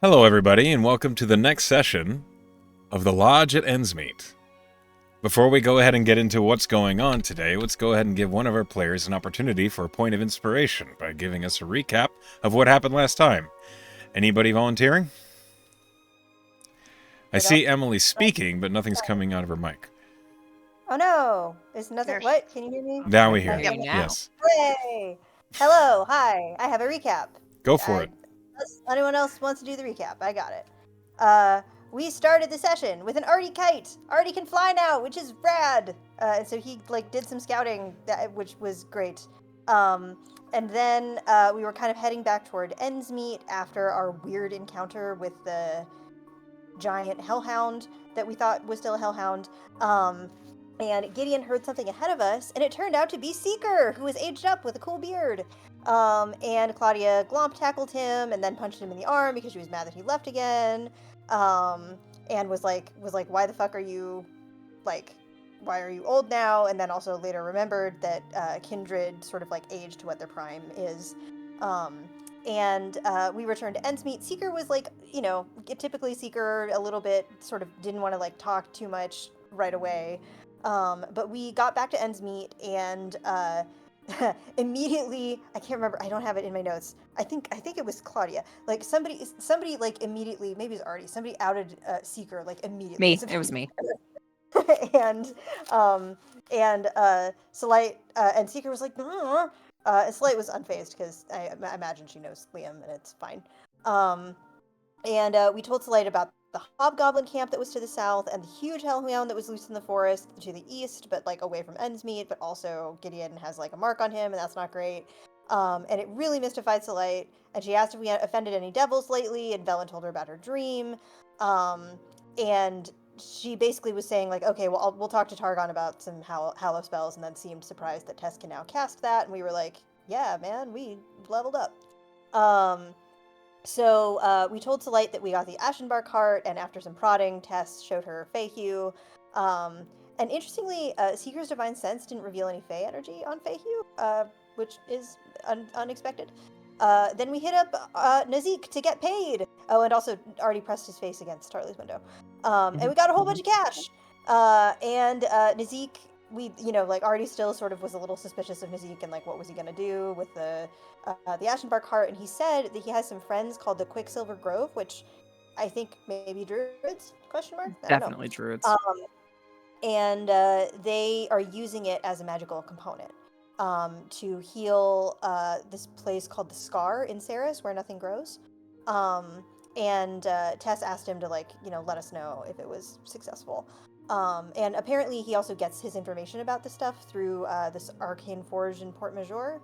Hello, everybody, and welcome to the next session of the Lodge at Endsmeet. Before we go ahead and get into what's going on today, let's go ahead and give one of our players an opportunity for a point of inspiration by giving us a recap of what happened last time. Anybody volunteering? I see Emily speaking, but nothing's coming out of her mic. Oh no! There's nothing. What? Can you hear me? Now we hear you. you. Yes. Hey! Hello, hi. I have a recap. Go for it. Unless anyone else wants to do the recap, I got it. We started the session with an Artie kite. Artie can fly now, which is rad. And so he did some scouting, which was great. And then we were kind of heading back toward Endsmeet after our weird encounter with the giant hellhound that we thought was still a hellhound. And Gideon heard something ahead of us, and it turned out to be Seeker, who was aged up with a cool beard. And Claudia glomp tackled him and then punched him in the arm because she was mad that he left again. And was like, why the fuck are you, why are you old now? And then also later remembered that kindred sort of aged to what their prime is. And we returned to Endsmeet. Seeker was typically Seeker a little bit sort of didn't want to talk too much right away. But we got back to Endsmeet and immediately, I can't remember, I don't have it in my notes. I think it was Claudia. Somebody immediately, maybe it was Artie, somebody outed Seeker immediately. Me, it was me. and Salite and Seeker was like, "Nah." Salite was unfazed because I imagine she knows Liam and it's fine. And we told Salite about the hobgoblin camp that was to the south and the huge hellhound that was loose in the forest to the east, but away from Endsmeet. But also Gideon has a mark on him, and that's not great. And it really mystified Salite. And she asked if we had offended any devils lately, and Velen told her about her dream. And she basically was saying okay, well, we'll talk to Targon about some hallow spells, and then seemed surprised that Tess can now cast that. And we were like, yeah, man, we leveled up. So we told Salite that we got the Ashenbark heart, and after some prodding, Tess showed her Feyhue. And interestingly, Seeker's Divine Sense didn't reveal any Fey energy on Feyhue, which is unexpected. Then we hit up Nazik to get paid. Oh, and also already pressed his face against Tarly's window. And we got a whole bunch of cash. And Nazik, we, already still sort of was a little suspicious of Nazik and what was he gonna do with the Ashenbark heart. And he said that he has some friends called the Quicksilver Grove, which I think maybe druids? Question mark? I don't know. Definitely druids. And they are using it as a magical component. To heal this place called the Scar in Ceres, where nothing grows. And Tess asked him to let us know if it was successful. And apparently he also gets his information about this stuff through this arcane forge in Port Major,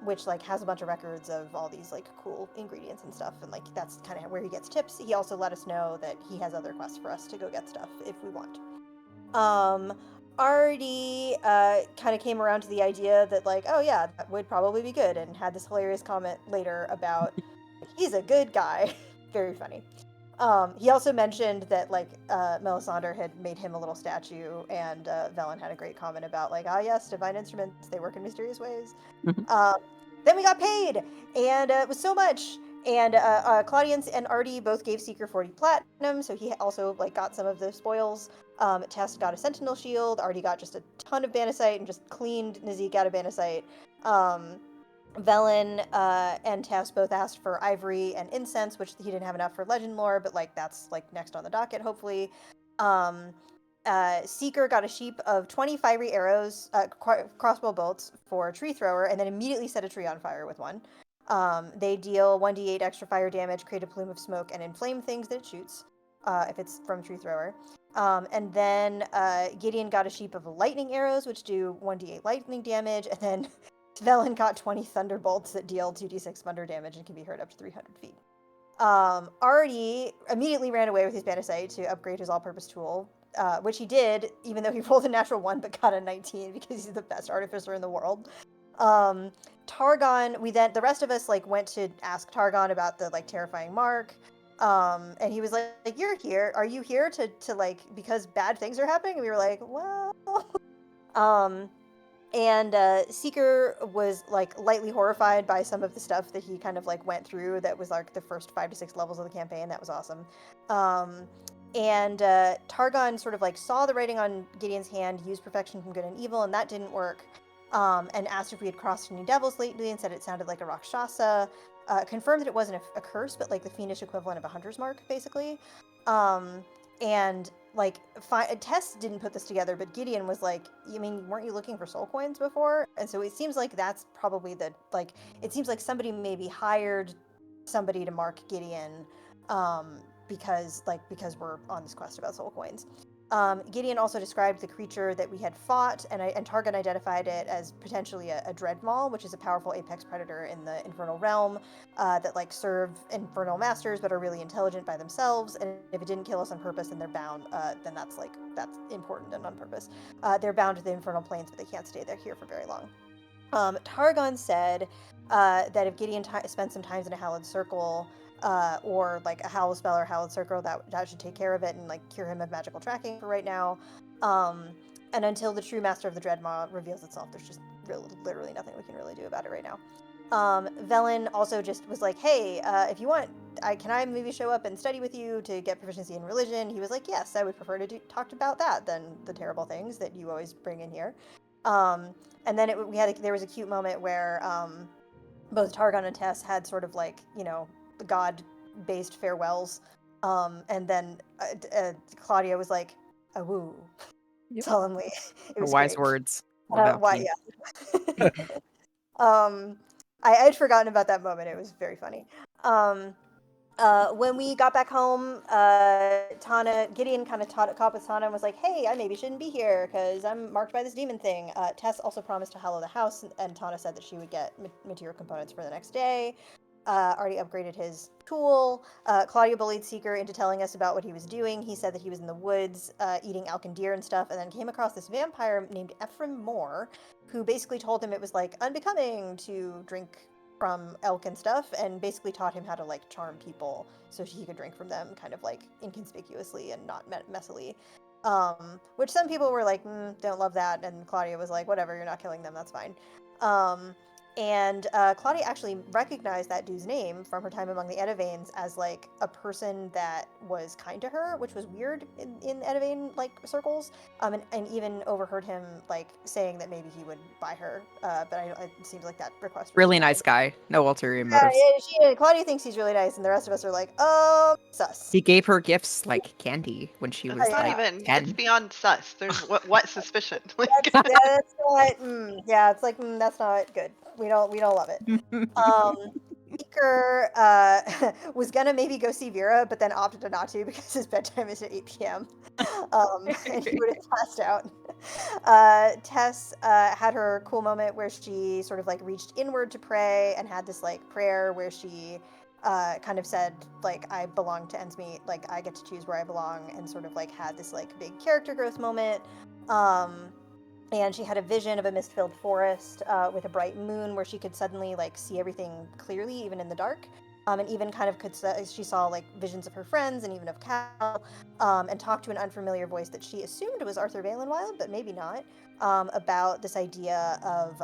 which has a bunch of records of all these cool ingredients and stuff, and that's kind of where he gets tips. He also let us know that he has other quests for us to go get stuff if we want. Artie kind of came around to the idea that oh yeah, that would probably be good, and had this hilarious comment later about he's a good guy. Very funny. He also mentioned that Melisandre had made him a little statue, and Velen had a great comment about yes, divine instruments, they work in mysterious ways. Then we got paid, and it was so much. And Claudia and Artie both gave Seeker 40 platinum, so he also got some of the spoils. Tess got a sentinel shield. Artie got just a ton of Banasite and just cleaned Nazik out of Banasite. Velen and Tess both asked for ivory and incense, which he didn't have enough for legend lore, but that's next on the docket, hopefully. Seeker got a sheep of 20 fiery arrows, crossbow bolts for tree thrower, and then immediately set a tree on fire with one. They deal 1d8 extra fire damage, create a plume of smoke, and inflame things that it shoots, if it's from tree thrower. And then Gideon got a sheep of lightning arrows, which do 1d8 lightning damage, and then Velen got 20 thunderbolts that deal 2d6 thunder damage and can be heard up to 300 feet. Artie immediately ran away with his Banasite to upgrade his all-purpose tool, which he did, even though he rolled a natural 1 but got a 19 because he's the best artificer in the world. Targon, the rest of us went to ask Targon about the terrifying mark. And he was like, you're here. Are you here to because bad things are happening? And we were like, well. And Seeker was like lightly horrified by some of the stuff that he kind of like went through. That was like the first 5 to 6 levels of the campaign. That was awesome. Um, and Targon sort of like saw the writing on Gideon's hand, used perfection from good and evil, and that didn't work. And asked if we had crossed any devils lately, and said it sounded like a Rakshasa. Confirmed that it wasn't a curse, but like the fiendish equivalent of a hunter's mark, basically. Um, and like Tess didn't put this together, but Gideon was like, "You mean weren't you looking for soul coins before?" And so it seems like that's probably the like. It seems like somebody maybe hired somebody to mark Gideon, because we're on this quest about soul coins. Gideon also described the creature that we had fought, and Targon identified it as potentially a dreadmaw, which is a powerful apex predator in the infernal realm, that like serve infernal masters but are really intelligent by themselves. And if it didn't kill us on purpose, then they're bound. Then that's important and on purpose. They're bound to the infernal planes, but they can't stay there here for very long. Targon said that if Gideon spent some time in a hallowed circle, or like a howl spell or hallowed circle, that should take care of it and like cure him of magical tracking for right now. Um, and until the true master of the Dreadmaw reveals itself, there's just literally nothing we can really do about it right now. Velen also just was like, "Hey, if you want, can I maybe show up and study with you to get proficiency in religion?" He was like, "Yes, I would prefer to talk about that than the terrible things that you always bring in here." Um, and then there was a cute moment where both Targon and Tess had sort of like god-based farewells, and then Claudia was like, "A woo," Yep. solemnly. It was Wise great. words. Love Why? Yeah. Yeah. I'd forgotten about that moment. It was very funny. Um, when we got back home, Gideon kind of caught with Tana and was like, "Hey, I maybe shouldn't be here because I'm marked by this demon thing." Tess also promised to hallow the house, and Tana said that she would get material components for the next day. Already upgraded his tool. Claudia bullied Seeker into telling us about what he was doing. He said that he was in the woods eating elk and deer and stuff, and then came across this vampire named Ephraim Moore, who basically told him it was like unbecoming to drink from elk and stuff, and basically taught him how to like charm people so he could drink from them kind of like inconspicuously and not messily. Which some people were like, don't love that, and Claudia was like, whatever, you're not killing them, that's fine. And Claudia actually recognized that dude's name from her time among the Edevanes as like a person that was kind to her, which was weird in Edevane like circles. And even overheard him like saying that maybe he would buy her. But it seems like that request was Really denied. nice guy. No ulterior Yeah, motives. Claudia thinks he's really nice, and the rest of us are like, sus. He gave her gifts like candy when she was It's not like even. It's 10. beyond sus. There's what suspicion? Like, That's not. Yeah, it's like that's not good. We don't love it. Seeker was gonna maybe go see Vera, but then opted not to because his bedtime is at 8 p.m. And he would have passed out. Tess had her cool moment where she sort of like reached inward to pray and had this like prayer where she kind of said like, I belong to Endsmeet, like I get to choose where I belong, and sort of like had this like big character growth moment. And she had a vision of a mist-filled forest with a bright moon where she could suddenly like see everything clearly, even in the dark. And even kind of she saw like visions of her friends and even of Cal, and talked to an unfamiliar voice that she assumed was Arthur Valenwild, but maybe not, about this idea of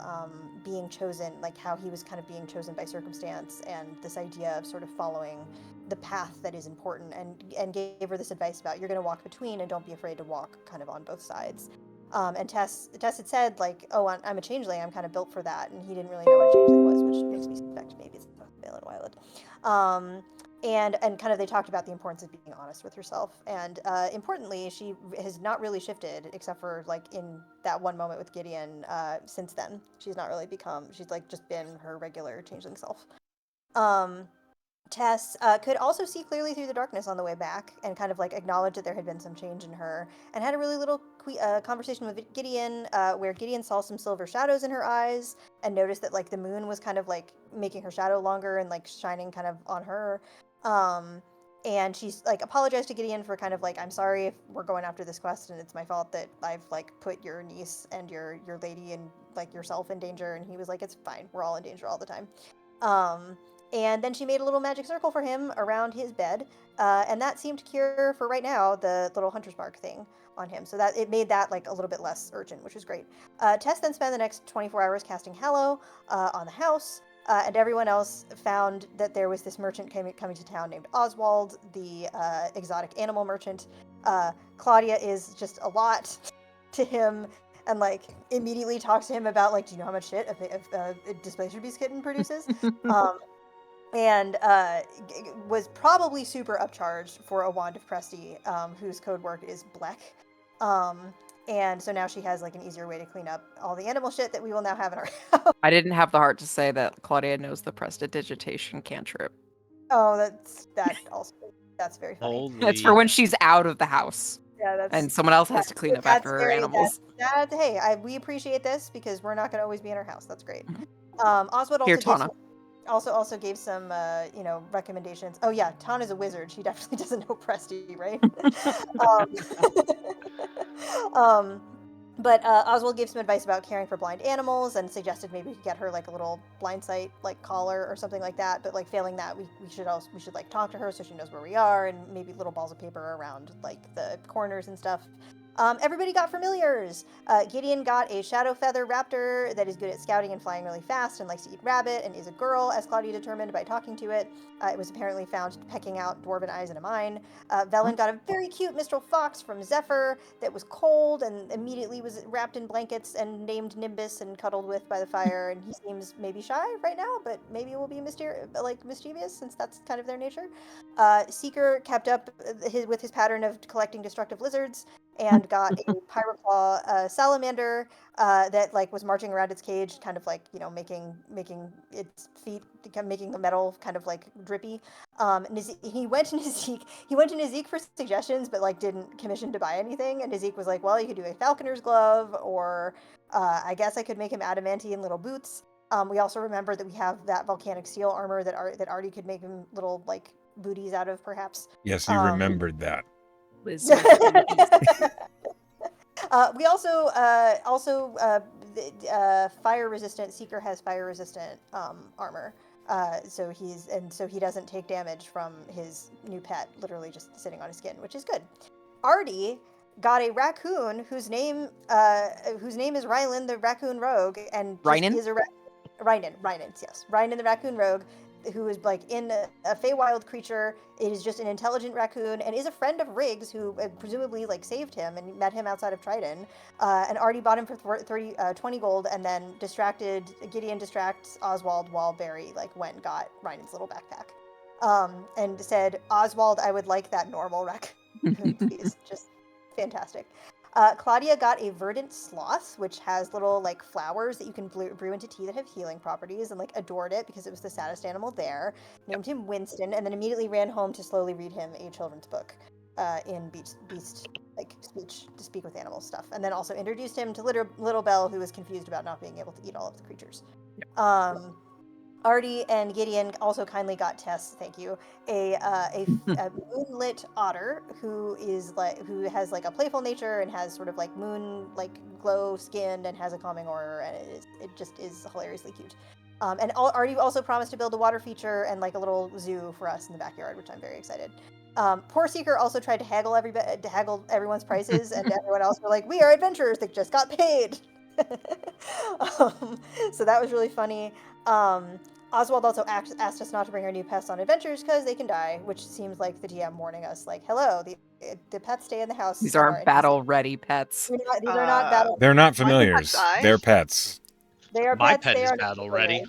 being chosen, like how he was kind of being chosen by circumstance, and this idea of sort of following the path that is important, and gave her this advice about you're going to walk between and don't be afraid to walk kind of on both sides. And Tess had said, like, oh, I'm a changeling, I'm kind of built for that, and he didn't really know what a changeling was, which makes me suspect maybe it's Valen Wild. And kind of they talked about the importance of being honest with herself, and importantly, she has not really shifted, except for, like, in that one moment with Gideon, since then. She's not really she's, like, just been her regular changeling self. Tess could also see clearly through the darkness on the way back, and kind of like acknowledge that there had been some change in her, and had a really little conversation with Gideon, where Gideon saw some silver shadows in her eyes, and noticed that like the moon was kind of like making her shadow longer and like shining kind of on her. And she's like apologized to Gideon for kind of like, I'm sorry if we're going after this quest and it's my fault that I've like put your niece and your lady and like yourself in danger. And he was like, it's fine, we're all in danger all the time. And then she made a little magic circle for him around his bed, and that seemed to cure for right now the little hunter's mark thing on him. So that it made that like a little bit less urgent, which was great. Tess then spent the next 24 hours casting Hallow on the house, and everyone else found that there was this merchant coming to town named Oswald, the exotic animal merchant. Claudia is just a lot to him, and like immediately talks to him about like, do you know how much shit a displacer beast kitten produces? And was probably super upcharged for a wand of Presty, whose code word is black. And so now she has like an easier way to clean up all the animal shit that we will now have in our house. I didn't have the heart to say that Claudia knows the prestidigitation cantrip. Oh, that's very funny. Holy. It's for when she's out of the house Yeah, that's and someone else has to clean up after her animals. Hey, we appreciate this because we're not going to always be in our house. That's great. Oswald Here, also Tana. also gave some recommendations. Oh yeah, Tana's a wizard. She definitely doesn't know Presty, right? But Oswald gave some advice about caring for blind animals and suggested maybe we could get her like a little blind sight like collar or something like that. But like failing that, we should like talk to her so she knows where we are, and maybe little balls of paper around like the corners and stuff. Everybody got familiars. Gideon got a shadow feather raptor that is good at scouting and flying really fast and likes to eat rabbit and is a girl, as Claudia determined by talking to it. It was apparently found pecking out dwarven eyes in a mine. Velen got a very cute mistral fox from Zephyr that was cold and immediately was wrapped in blankets and named Nimbus and cuddled with by the fire. And he seems maybe shy right now, but maybe will be mischievous since that's kind of their nature. Seeker kept up with his pattern of collecting destructive lizards and got a pyroclaw salamander that like was marching around its cage, kind of like making its feet, making the metal kind of like drippy. He went to Nazik for suggestions, but like didn't commission to buy anything. And Nazik was like, well, you could do a falconer's glove, or I guess I could make him adamantine little boots. We also remember that we have that volcanic steel armor that Artie could make him little like booties out of, perhaps. Yes, you remembered that. We also fire resistant. Seeker has fire resistant armor, so he doesn't take damage from his new pet, literally just sitting on his skin, which is good. Artie got a raccoon whose name is Rylan the raccoon rogue, and Rynan? is a Rynan, yes, Rynan the raccoon rogue, who is like in a Feywild creature. It is just an intelligent raccoon and is a friend of Riggs, who presumably like saved him and met him outside of Triton. And Artie bought him for 20 gold, and then Gideon distracts Oswald while Barry like went and got Ryan's little backpack. And said, Oswald, I would like that normal raccoon, please. Just fantastic. Claudia got a verdant sloth, which has little like flowers that you can brew into tea that have healing properties, and like adored it because it was the saddest animal there. Named him Winston, and then immediately ran home to slowly read him a children's book in beast like speech to speak with animals stuff, and then also introduced him to little Belle, who was confused about not being able to eat all of the creatures. Yep. Artie and Gideon also kindly got Tess, thank you, a moonlit otter who has like a playful nature and has sort of like moon like glow skin and has a calming aura, and it just is hilariously cute. And Artie also promised to build a water feature and like a little zoo for us in the backyard, which I'm very excited. Poor Seeker also tried to haggle everyone's prices, and everyone else were like, "We are adventurers that just got paid." So that was really funny. Oswald also asked us not to bring our new pets on adventures because they can die, which seems like the DM warning us, like, hello, the pets stay in the house. These aren't battle-ready pets. These are not battle. They're not familiars. die? They're pets. They are My pets. pet They is are battle not ready.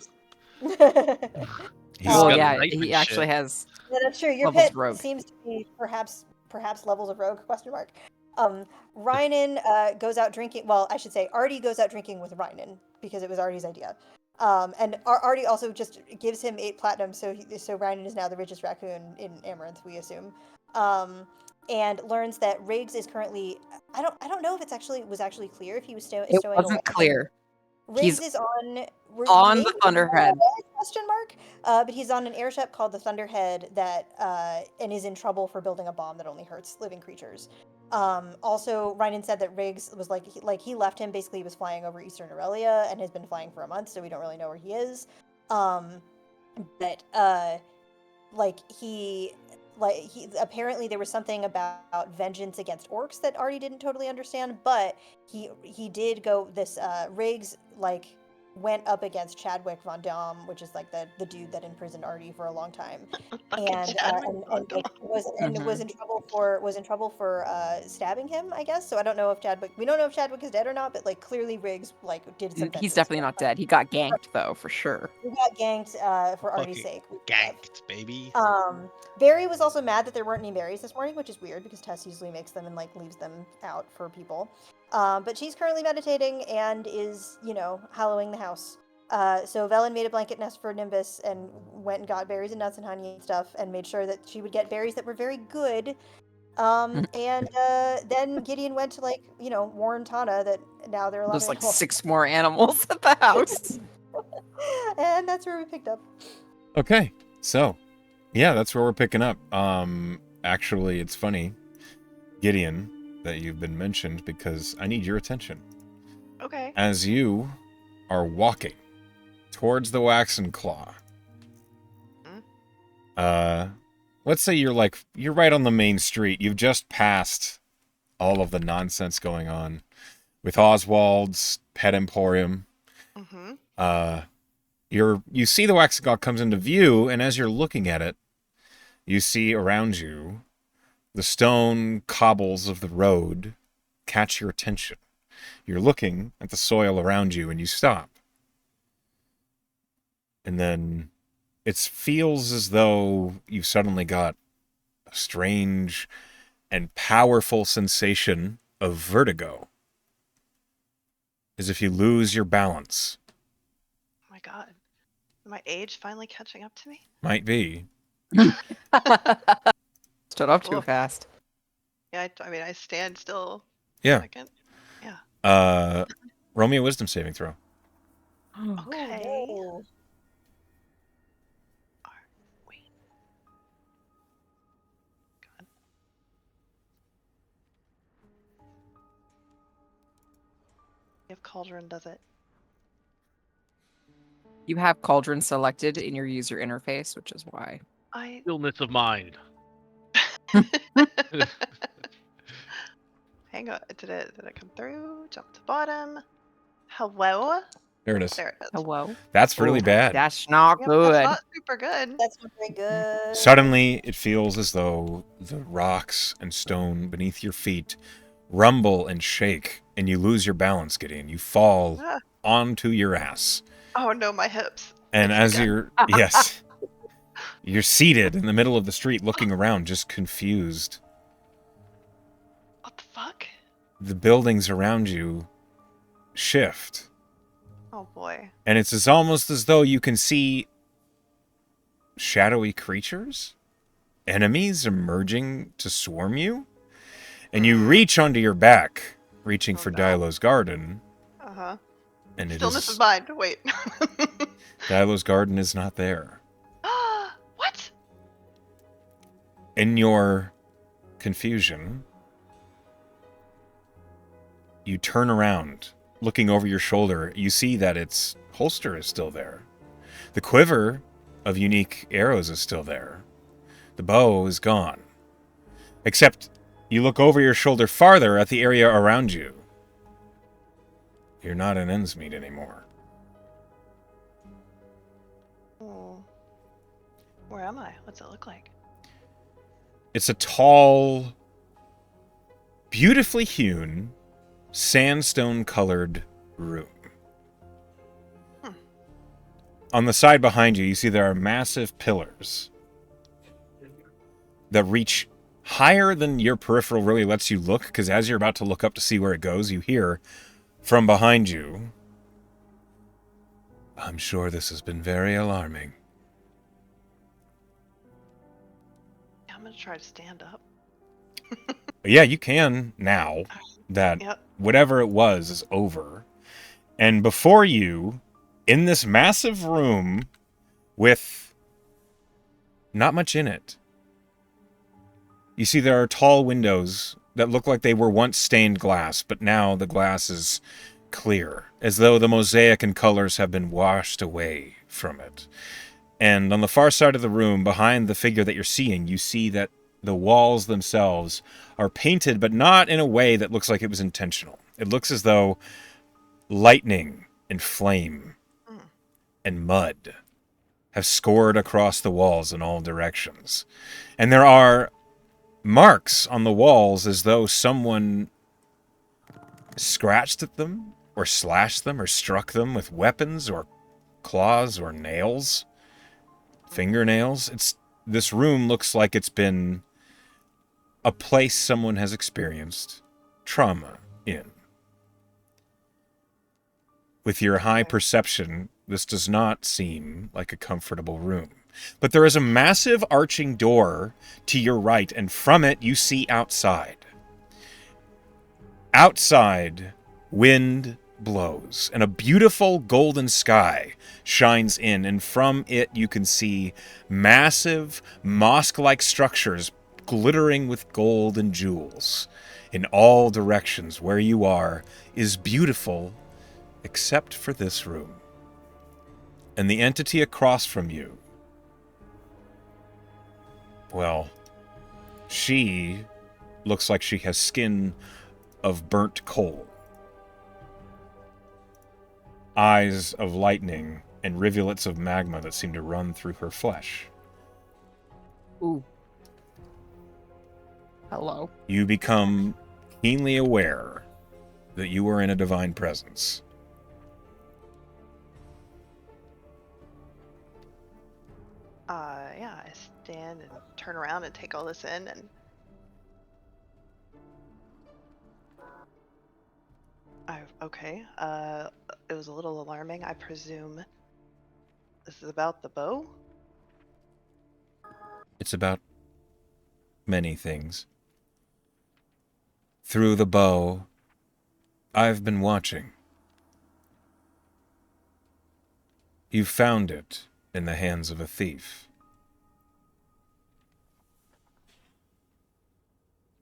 He's Well, got yeah, knifeman he actually shit. has. Yeah, that's true. Your Levels pet of rogue. seems to be perhaps levels of rogue ? Rynan goes out drinking. Well, I should say Artie goes out drinking with Rynan because it was Artie's idea. And Artie also just gives him 8 platinum, so Rynan is now the richest raccoon in Amaranth, we assume. And learns that Riggs is currently. I don't know if was actually clear if he was stowing. It wasn't clear. Riggs He's is on the Thunderhead. Question mark. But he's on an airship called the Thunderhead that and is in trouble for building a bomb that only hurts living creatures. Also, Rynan said that Riggs was he left him. Basically, he was flying over Eastern Aurelia and has been flying for a month, so we don't really know where he is. but he apparently there was something about vengeance against orcs that Artie didn't totally understand, but he did go this Riggs went up against Chadwick Von Dam, which is the dude that imprisoned Artie for a long time, Fucking and Chadwick and Von was in trouble for stabbing him, I guess. So I don't know if we don't know if Chadwick is dead or not, but Riggs did some He's vengeance definitely against not dead. He got ganked though, for sure. He got ganked for Artie's Fucking sake. ganked, baby. Barry was also mad that there weren't any berries this morning, which is weird because Tess usually makes them and leaves them out for people. But she's currently meditating and is, hallowing the house. So Velen made a blanket nest for Nimbus and went and got berries and nuts and honey and stuff and made sure that she would get berries that were very good. And then Gideon went to warn Tana that now there are a lot There's of animals. 6 more animals at the house. And that's where we picked up. Okay, so yeah, that's where we're picking up. Actually, it's funny, Gideon, that you've been mentioned because I need your attention. Okay. As you are walking towards the Waxen Claw, let's say you're right on the main street. You've just passed all of the nonsense going on with Oswald's Pet Emporium. Mm-hmm. You see the Waxen Claw comes into view, and as you're looking at it, you see around you the stone cobbles of the road catch your attention. You're looking at the soil around you, and you stop. And then it feels as though you've suddenly got a strange and powerful sensation of vertigo. As if you lose your balance. Oh my god. Is my age finally catching up to me? Might be. Stood up too Cool. fast. Yeah, I stand still. Yeah. A second. Yeah. Roll me a wisdom saving throw. Okay. Oh, Wait. God. If Cauldron does it. You have Cauldron selected in your user interface, which is why. Stillness of mind. Hang on. Did it come through? Jump to bottom. Hello? There it is. There it is. Hello? That's really bad. That's not Yep, good. That's not super good. that's not very good. Suddenly, it feels as though the rocks and stone beneath your feet rumble and shake, and you lose your balance, Gideon. You fall Ah. onto your ass. Oh no, my hips. And I as forgot. you're seated in the middle of the street looking around, just confused. What the fuck? The buildings around you shift. Oh boy. And it's almost as though you can see shadowy creatures, enemies emerging to swarm you. And you reach onto your back, reaching Oh, for no. Dilo's garden. Uh-huh. And it Stillness is of mind. Wait. Dilo's garden is not there. What? In your confusion, you turn around, looking over your shoulder. You see that its holster is still there. The quiver of unique arrows is still there. The bow is gone. Except you look over your shoulder farther at the area around you. You're not in Endsmeet anymore. Oh. Where am I? What's it look like? It's a tall, beautifully hewn, sandstone-colored room. On the side behind you, you see there are massive pillars that reach higher than your peripheral really lets you look, because as you're about to look up to see where it goes, you hear from behind you, "I'm sure this has been very alarming." I'm gonna try to stand up. Yeah, you can now that Yep. whatever it was is over. And before you, in this massive room with not much in it, you see there are tall windows that look like they were once stained glass, but now the glass is clear, as though the mosaic and colors have been washed away from it. And on the far side of the room, behind the figure that you're seeing, you see that the walls themselves are painted, but not in a way that looks like it was intentional. It looks as though lightning and flame and mud have scored across the walls in all directions. And there are marks on the walls as though someone scratched at them, or slashed them, or struck them with weapons, or claws, or nails. Fingernails. This room looks like it's been a place someone has experienced trauma in. With your high perception, this does not seem like a comfortable room. But there is a massive arching door to your right, and from it you see outside. Outside, wind blows, and a beautiful golden sky shines in, and from it you can see massive, mosque-like structures glittering with gold and jewels in all directions. Where you are is beautiful, except for this room. And the entity across from you, well, she looks like she has skin of burnt coal, eyes of lightning, and rivulets of magma that seem to run through her flesh. Ooh. Hello. You become keenly aware that you are in a divine presence. Yeah, I stand and turn around and take all this in, and okay. It was a little alarming. I presume this is about the bow? It's about many things. Through the bow, I've been watching. You found it in the hands of a thief.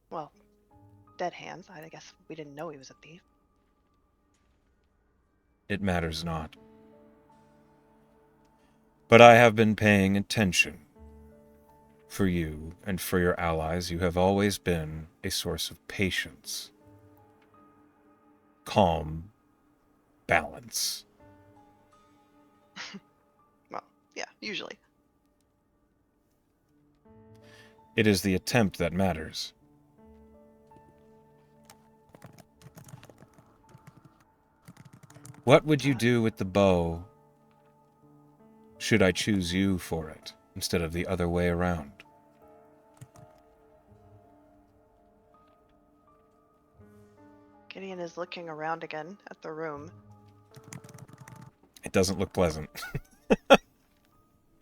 Well, dead hands. I guess we didn't know he was a thief. It matters not. But I have been paying attention. For you and for your allies, you have always been a source of patience, calm, balance. Well, yeah, usually. It is the attempt that matters. What would you do with the bow should I choose you for it instead of the other way around? Gideon is looking around again at the room. It doesn't look pleasant.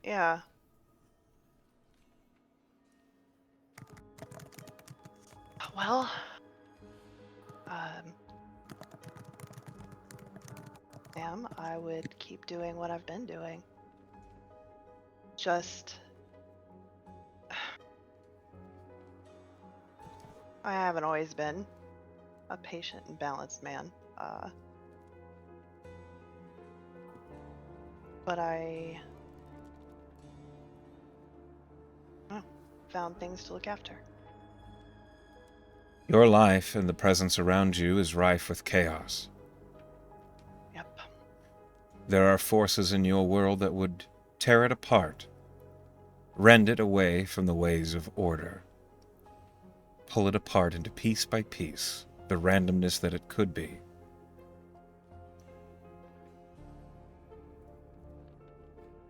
Yeah. Well, Sam, I would keep doing what I've been doing. Just, I haven't always been a patient and balanced man. But I found things to look after. Your life and the presence around you is rife with chaos. Yep. There are forces in your world that would tear it apart, rend it away from the ways of order, pull it apart into piece by piece, the randomness that it could be.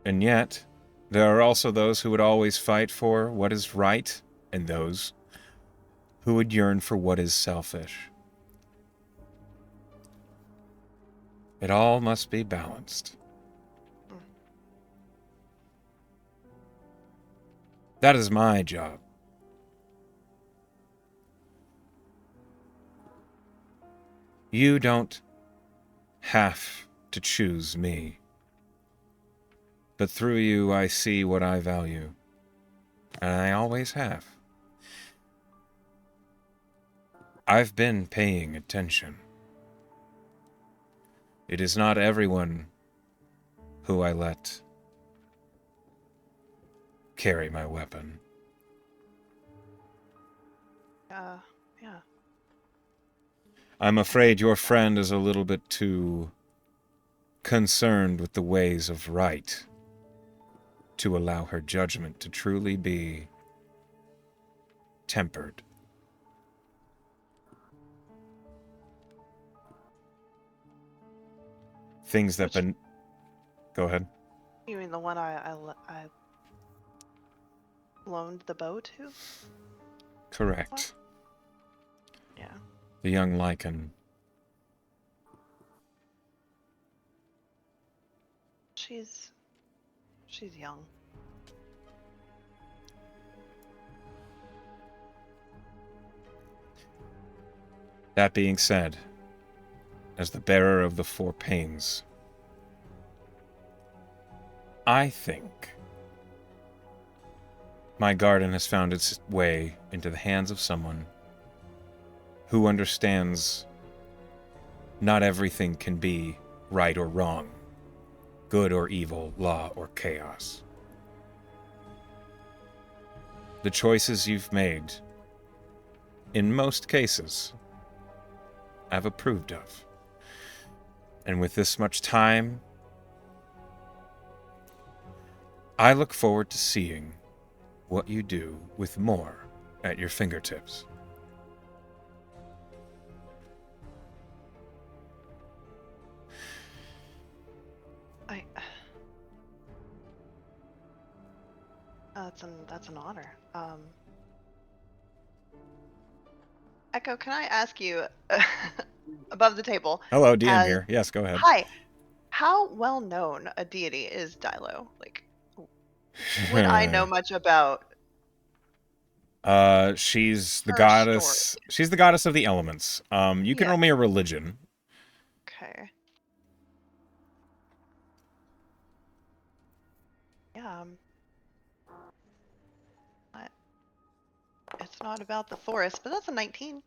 And yet, there are also those who would always fight for what is right, and those who would yearn for what is selfish. It all must be balanced. That is my job. You don't have to choose me. But through you, I see what I value. And I always have. I've been paying attention. It is not everyone who I let carry my weapon. Yeah. I'm afraid your friend is a little bit too concerned with the ways of right to allow her judgment to truly be tempered. Things that been... Go ahead. You mean the one I loaned the bow to? Correct. Yeah. The young Lycan. She's young. That being said, as the bearer of the four pains, I think my garden has found its way into the hands of someone who understands not everything can be right or wrong, good or evil, law or chaos. The choices you've made, in most cases, I've approved of. And with this much time, I look forward to seeing what you do with more at your fingertips. That's an honor. Echo, can I ask you above the table? Hello, DM here. Yes, go ahead. Hi. How well known a deity is Dilo? Like, would I know much about? She's the her goddess. story? She's the goddess of the elements. You can Yeah. roll me a religion. Okay. Yeah. It's not about the forest, but that's a 19.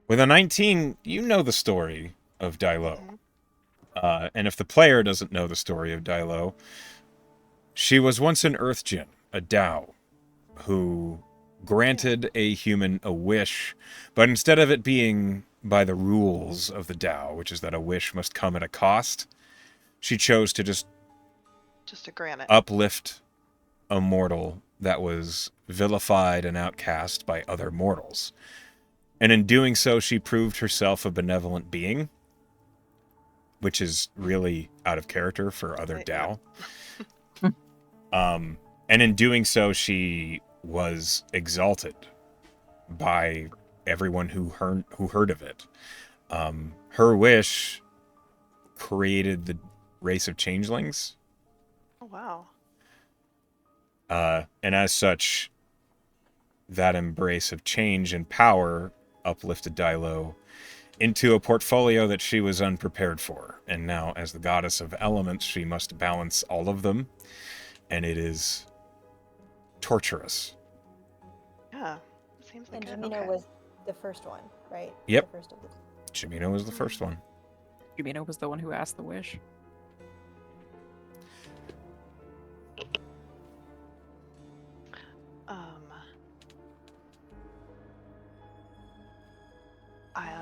With a 19, you know the story of Dilo. Mm-hmm. And if the player doesn't know the story of Dilo, she was once an Earth Djinn, a Dao, who granted a human a wish, but instead of it being by the rules of the Dao, which is that a wish must come at a cost, she chose to just to grant it. Uplift a mortal that was vilified and outcast by other mortals. And in doing so, she proved herself a benevolent being, which is really out of character for other Dao. And in doing so, she was exalted by everyone who heard of it. Her wish created the race of changelings. Oh, wow. And as such, that embrace of change and power uplifted Dilo into a portfolio that she was unprepared for. And now, as the goddess of elements, she must balance all of them. And it is torturous. Yeah. It seems like And it. Jamino Okay. was the first one, right? Yep. The first of the... Jamino was the first one. Yumino was the one who asked the wish.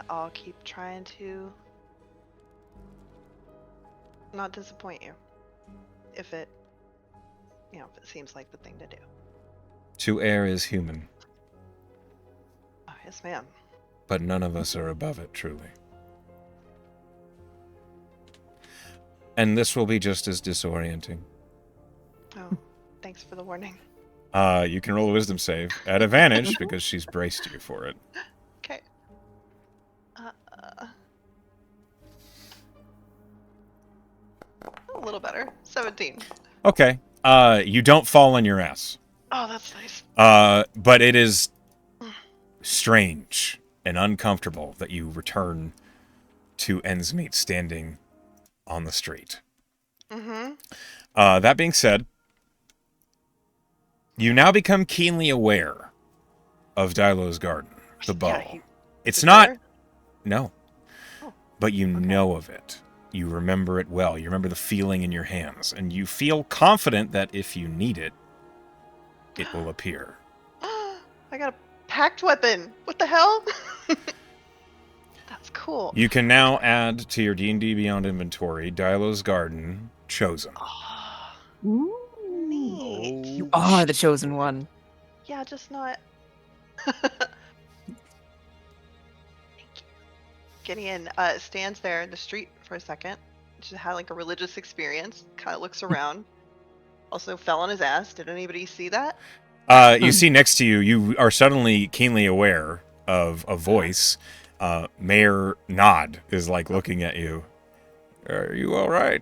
I'll keep trying to not disappoint you if it seems like the thing to do. To err is human, Oh, yes, ma'am. but none of us are above it, truly. And this will be just as disorienting. Oh, thanks for the warning. You can roll a wisdom save at advantage because she's braced you for it. Okay. A little better. 17. Okay. You don't fall on your ass. Oh, that's nice. But it is strange and uncomfortable that you return to Endsmeet standing on the street. Mm-hmm. That being said, you now become keenly aware of Dilo's garden, the bow. Yeah, It's not... there? No. Oh, But you know of it. You remember it well. You remember the feeling in your hands. And you feel confident that if you need it, it will appear. I got a packed weapon. What the hell? That's cool. You can now add to your D&D Beyond inventory Dilo's Garden Chosen. Oh, Ooh. neat. You are the chosen one. Yeah, just not. Thank you. Gideon stands there in the street for a second. Just had like a religious experience. Kind of looks around. Also fell on his ass. Did anybody see that? You see next to you, you are suddenly keenly aware of a voice. Mayor Nod is like looking at you. Are you all right?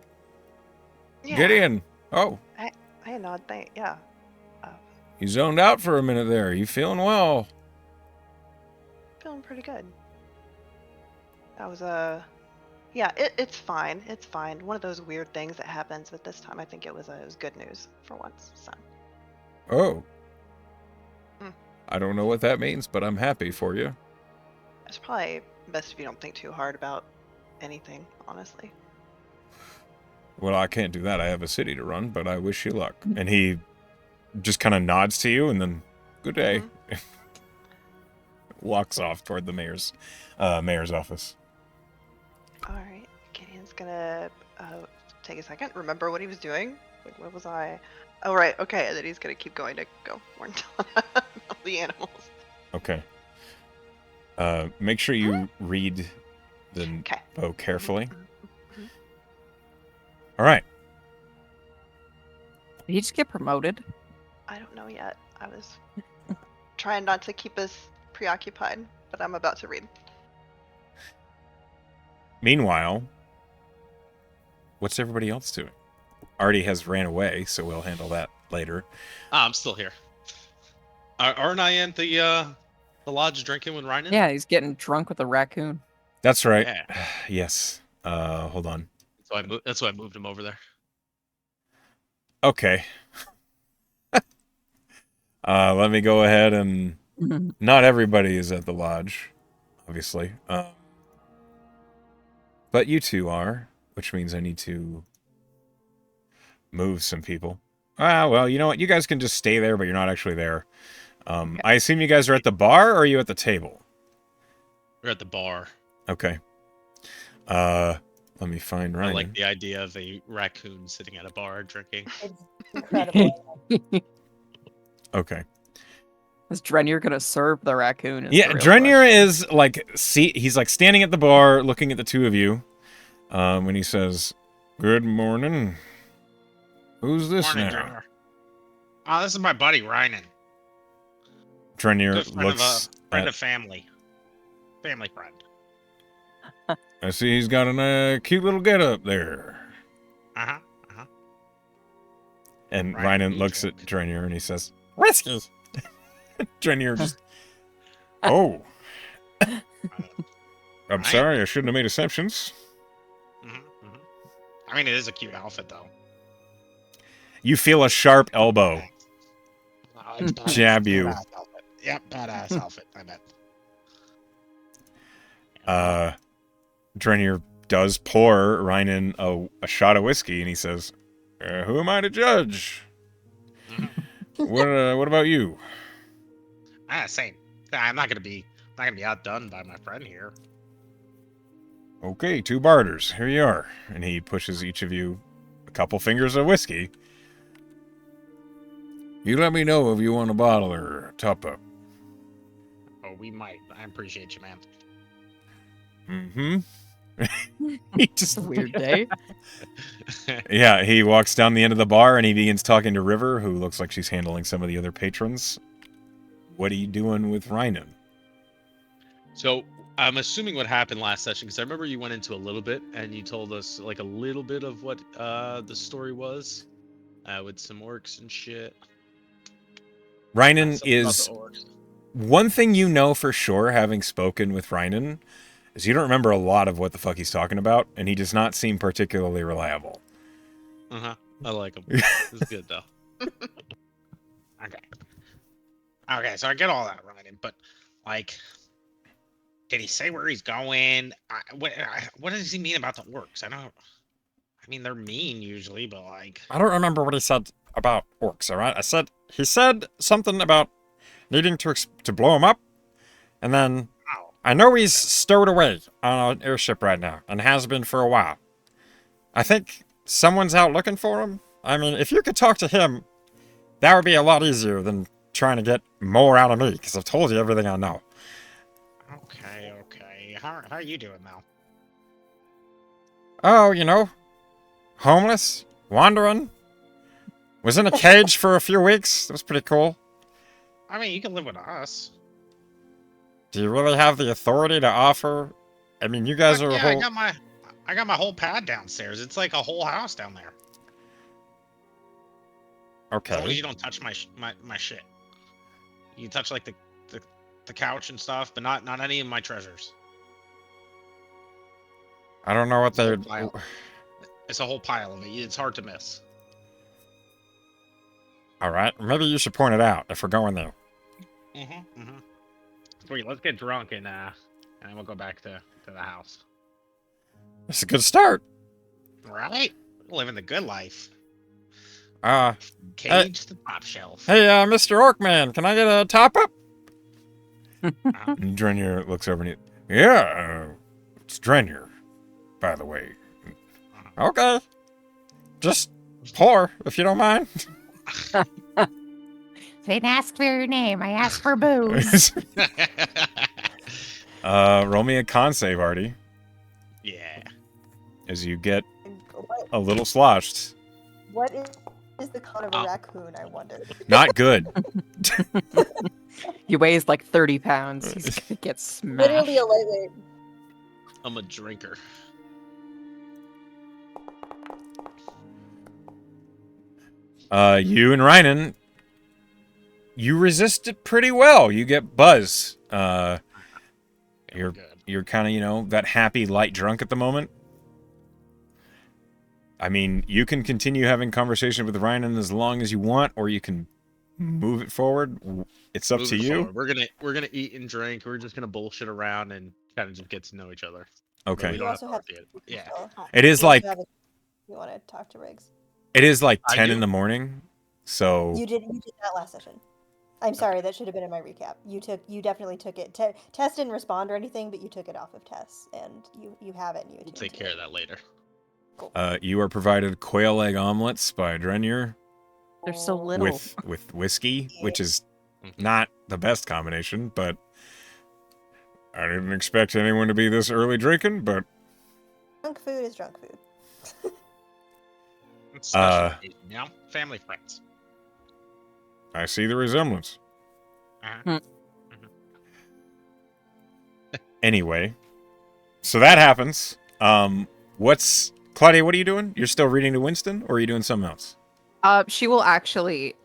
Yeah. Gideon. Oh, Hey, Nod. Yeah. you zoned out for a minute there. You feeling well? Feeling pretty good. That was yeah, it's fine. It's fine. One of those weird things that happens, but this time I think it was good news for once. So. Oh. Hmm. I don't know what that means, but I'm happy for you. It's probably best if you don't think too hard about anything, honestly. Well, I can't do that. I have a city to run, but I wish you luck. And he just kind of nods to you and then, good day. Mm-hmm. Walks off toward the mayor's office. All right, Gideon's gonna take a second. Remember what he was doing? Like, what was I? Oh, right. Okay, and then he's gonna keep going to go warn the animals. Okay. Make sure you read the Okay. bow carefully. Mhm. All right. Did he just get promoted? I don't know yet. I was trying not to keep us preoccupied, but I'm about to read. Meanwhile, what's everybody else doing? Artie has ran away, so we'll handle that later. I'm still here. Aren't I at the lodge drinking with Ryan? Yeah, he's getting drunk with a raccoon. That's right. Yeah. Yes. Hold on. So that's why I moved him over there. Okay. Let me go ahead and... Not everybody is at the lodge, obviously. But you two are, which means I need to move some people. Well, you know what? You guys can just stay there, but you're not actually there. I assume you guys are at the bar, or are you at the table? We're at the bar. Okay. Let me find Ryan. I like the idea of a raccoon sitting at a bar drinking. It's incredible. Okay. Is Drenir gonna serve the raccoon? Yeah, Drenir is like, he's like standing at the bar looking at the two of you when he says, "Good morning. Who's this Morning, now?" Drenir. Oh, this is my buddy Ryan. Drenir Good friend looks friend at, of family. Family friend. I see he's got a cute little getup there. Uh-huh. Uh-huh. And Ryan Ryan be looks drunk. at Drenir and he says, "Whiskey." Drenir just, "Oh. I'm Ryan? sorry, I shouldn't have made assumptions." I mean, it is a cute outfit, though. You feel a sharp elbow Oh, it's badass. jab you. Badass outfit. Yep, badass outfit, I bet. Drenir does pour Ryan a shot of whiskey, and he says, "Who am I to judge? What about you?" Same. I'm not gonna be outdone by my friend here. Okay, 2 barters. Here you are. And he pushes each of you a couple fingers of whiskey. You let me know if you want a bottle or a top up. Oh, we might. I appreciate you, man. Mm-hmm. He just Weird day. Yeah, he walks down the end of the bar and he begins talking to River, who looks like she's handling some of the other patrons. What are you doing with Ryan? So I'm assuming what happened last session, because I remember you went into a little bit and you told us like a little bit of what the story was, with some orcs and shit. Ryan Something about is the orcs. one thing you know for sure, having spoken with Ryan, is you don't remember a lot of what the fuck he's talking about, and he does not seem particularly reliable. Uh-huh. I like him. It's good though. Okay. Okay, so I get all that, Ryan, but like, did he say where he's going? What does he mean about the orcs? I mean, they're mean usually, but like, I don't remember what he said about orcs, all right? I said he said something about needing to blow him up, and then Oh, I know he's stowed away on an airship right now, and has been for a while. I think someone's out looking for him. I mean, if you could talk to him, that would be a lot easier than trying to get more out of me, because I've told you everything I know. okay. How are you doing now? Oh, you know, homeless, wandering. Was in a cage for a few weeks. It was pretty cool. I mean, you can live with us. Do you really have the authority to offer? I mean, you guys Fuck are a yeah, whole... I got my whole pad downstairs. It's like a whole house down there. As long as Okay. you don't touch my shit. You touch like the couch and stuff, but not any of my treasures. I don't know what It's a whole they're... pile. It's a whole pile of it. It's hard to miss. Alright, maybe you should point it out if we're going there. Sweet, let's get drunk and then we'll go back to the house. It's a good start. Right? Living the good life. Cage to the top shelf. Hey, Mr. Orkman, can I get a top-up? And Drenyer looks over and he, yeah, it's Drenyer, by the way. Okay. Just pour, if you don't mind. Didn't ask for your name. I asked for booze. Roll me a con save, Artie, Yeah. as you get What, a little sloshed. what is the con of a raccoon, I wonder? Not good. He weighs like 30 pounds. He's gonna get smashed. Literally a lightweight. I'm a drinker. You and Rynan, you resist it pretty well. You get buzz. You're kind of, you know, that happy light drunk at the moment. I mean, you can continue having conversation with Rynan as long as you want, or you can move it forward. It's up to Moving you. forward. We're gonna eat and drink. We're just gonna bullshit around and kind of just get to know each other. But we Okay. You don't also have to argue it. Yeah. It is You like also have a- you want to talk to Riggs? it is like I 10 do. in the morning. So You did that last session. I'm sorry, that should have been in my recap. You definitely took it. Tess didn't respond or anything, but you took it off of Tess, and you have it. And you We'll attuned take to care it. of that later. Cool. you are provided quail egg omelets by Drenyer They're so little. with whiskey, which is not the best combination, but I didn't expect anyone to be this early drinking, but Drunk food is drunk food. It's special occasion, you know, family friends. I see the resemblance. Uh-huh. Anyway, so that happens. What's Claudia? What are you doing? You're still reading to Winston, or are you doing something else? She will actually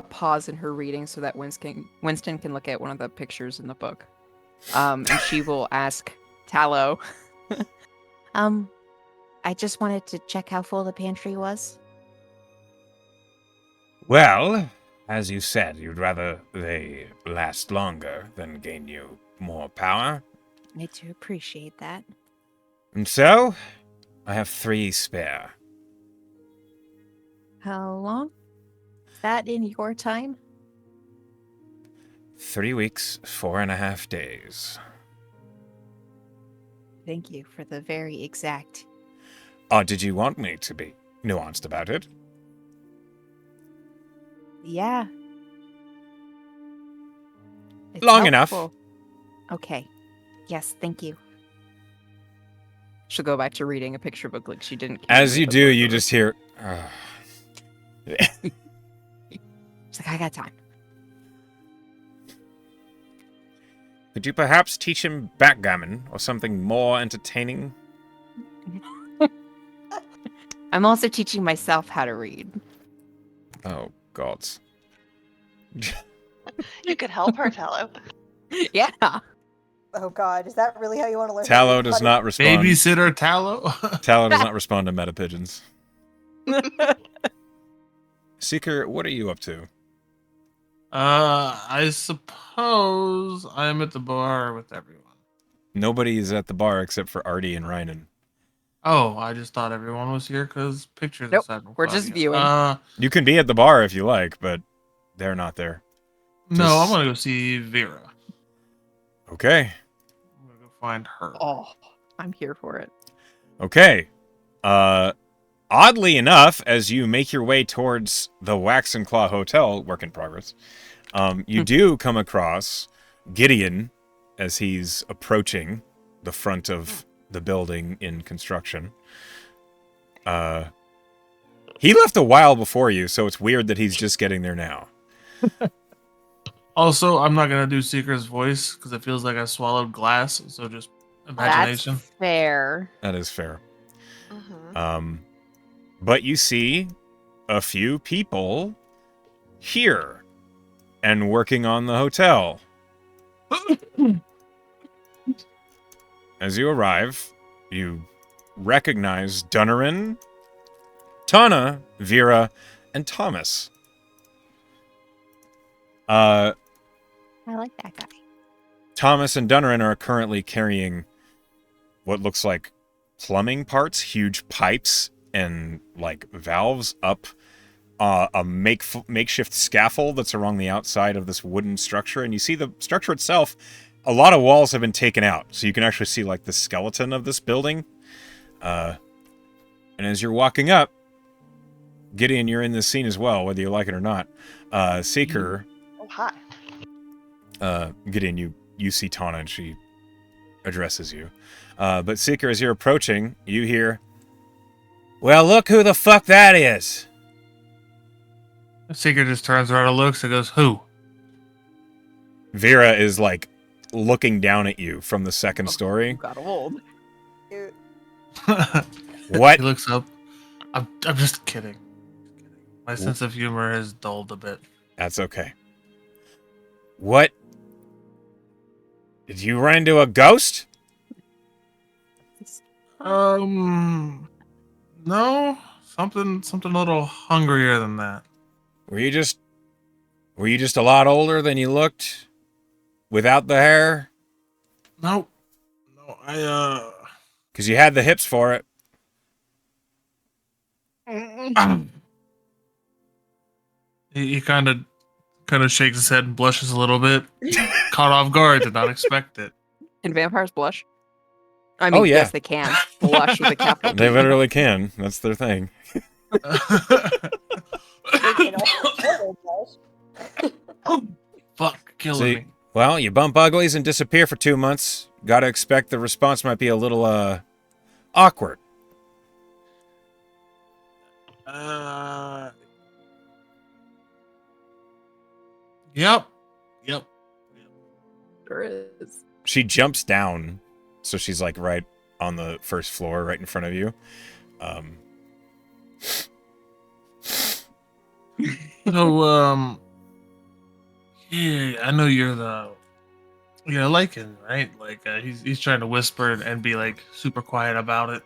pause in her reading so that Winston can look at one of the pictures in the book. And she will ask Tallow. I just wanted to check how full the pantry was. Well, as you said, you'd rather they last longer than gain you more power. I do appreciate that. And so, I have 3 spare. How long? Is that in your time? 3 weeks, 4.5 days. Thank you for the very exact. Oh, did you want me to be nuanced about it? Yeah. It's Long enough. helpful. Okay. Yes, thank you. She'll go back to reading a picture book like she didn't. As you do, you just hear... She's like, I got time. Could you perhaps teach him backgammon or something more entertaining? I'm also teaching myself how to read. Oh, gods. You could help her, Tallow. Yeah. Oh God, is that really how you want to learn? Tallow does not respond. Babysitter Tallow. Tallow does not respond to meta pigeons. Seeker, what are you up to? I suppose I'm at the bar with everyone. Nobody is at the bar except for Artie and Rynan. Oh, I just thought everyone was here because pictures Nope, aside from we're just Claudia. viewing. You can be at the bar if you like, but They're not there. No, Just- I'm gonna go see Vera. Okay. I'm gonna go find her. Oh, I'm here for it. Okay. Oddly enough, as you make your way towards the Wax and Claw Hotel, work in progress, you do come across Gideon as he's approaching the front of the building in construction. He left a while before you, so it's weird that he's just getting there now. Also, I'm not gonna do Seeker's voice because it feels like I swallowed glass. So just imagination. That's fair. That is fair. Mm-hmm. But you see a few people here and working on the hotel. As you arrive, you recognize Dunnerin, Tana, Vera, and Thomas. I like that guy. Thomas and Dunnerin are currently carrying what looks like plumbing parts, huge pipes and like valves up a makeshift scaffold that's along the outside of this wooden structure. And you see the structure itself, a lot of walls have been taken out, so you can actually see like the skeleton of this building. And as you're walking up, Gideon, you're in this scene as well, whether you like it or not. Seeker, Oh, hi. Gideon, you see Tana and she addresses you. But Seeker, as you're approaching, you hear, "Well, look who the fuck that is." Seeker just turns around and looks and goes, "Who?" Vera is like looking down at you from the second story. Got old. Cute. What? He looks up. I'm just kidding. My sense of humor has dulled a bit. That's okay. What? Did you run into a ghost? No, something a little hungrier than that. Were you just a lot older than you looked without the hair? No, Because you had the hips for it. he kind of shakes his head and blushes a little bit. Caught off guard, did not expect it. Can vampires blush? I mean, Oh, yeah. yes, they can. Blush with a capital They B. literally can. That's their thing. Fuck, killing See, me. well, you bump uglies and disappear for 2 months. Gotta expect the response might be a little, awkward. Yep. Sure is. She jumps down, so she's like right on the first floor, right in front of you. So, yeah, I know you're Lycan, right? Like, he's trying to whisper and be like super quiet about it.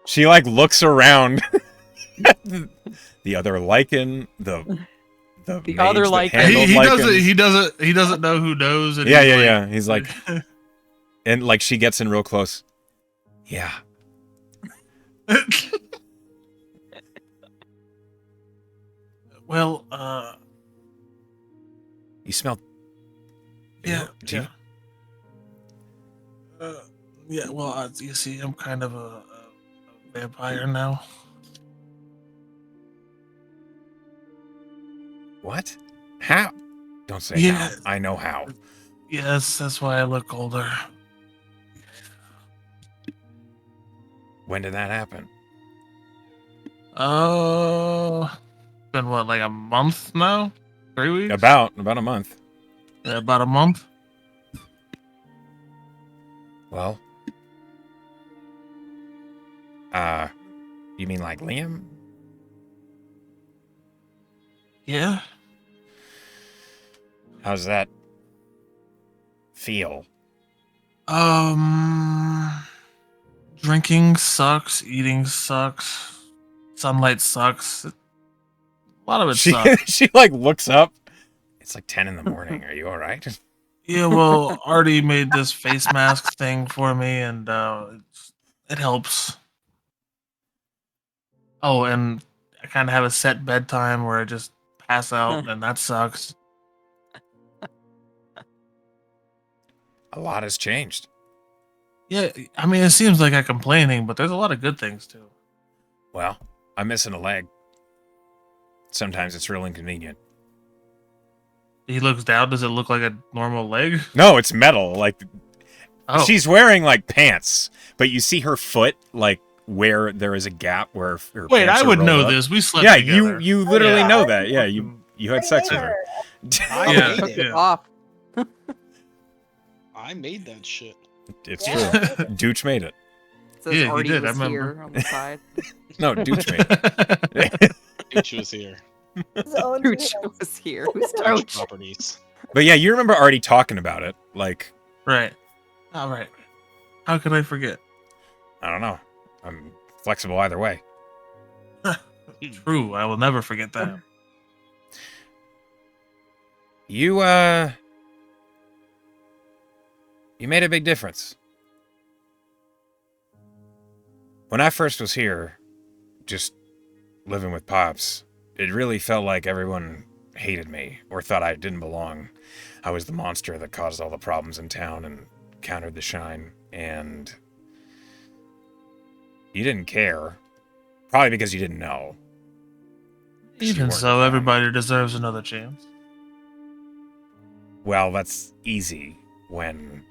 She like looks around. The other lichen, the mage other that lichen. handles He lichens. doesn't know who knows. And Yeah, he's yeah. He's like, and like she gets in real close. Yeah. Well, You smell. yeah, Do you- yeah. Well, you see, I'm kind of a vampire now. What? How? Don't say Yeah. how. I know how. Yes, that's why I look older. When did that happen? Been what, like a month now? 3 weeks? About a month. Yeah, about a month. Well. You mean like Liam? Yeah. How's that feel? Drinking sucks. Eating sucks. Sunlight sucks. A lot of it She sucks. she like looks up. It's like 10 in the morning. Are you all right? Yeah, well, Artie made this face mask thing for me, and it helps. Oh, and I kind of have a set bedtime where I just pass out, and that sucks. A lot has changed. Yeah, I mean, it seems like I'm complaining, but there's a lot of good things too. Well, I'm missing a leg. Sometimes it's real inconvenient. He looks down. Does it look like a normal leg? No, it's metal. Like, Oh, she's wearing, like, pants, but you see her foot, like, where there is a gap where her wait, pants I are would rolled know up. this. We slept Yeah, together. you literally Yeah. know that. Yeah, you had sex with Creator. her. I Yeah, made Took it. it yeah. off. I made that shit. It's Yeah. true. Dooch made it. It says Yeah, he Artie did, I was remember. here on the side. No, Dooch made it. Dooch was here. His own Dooch penis. was here. Who's Dooch Dooch? properties. But yeah, you remember already talking about it. Like, Right. All right. How could I forget? I don't know. I'm flexible either way. True. I will never forget that. You made a big difference. When I first was here, just living with Pops, it really felt like everyone hated me or thought I didn't belong. I was the monster that caused all the problems in town and countered the shine, and you didn't care. Probably because you didn't know. 'Cause you Even weren't so, around. everybody deserves another chance. Well, that's easy when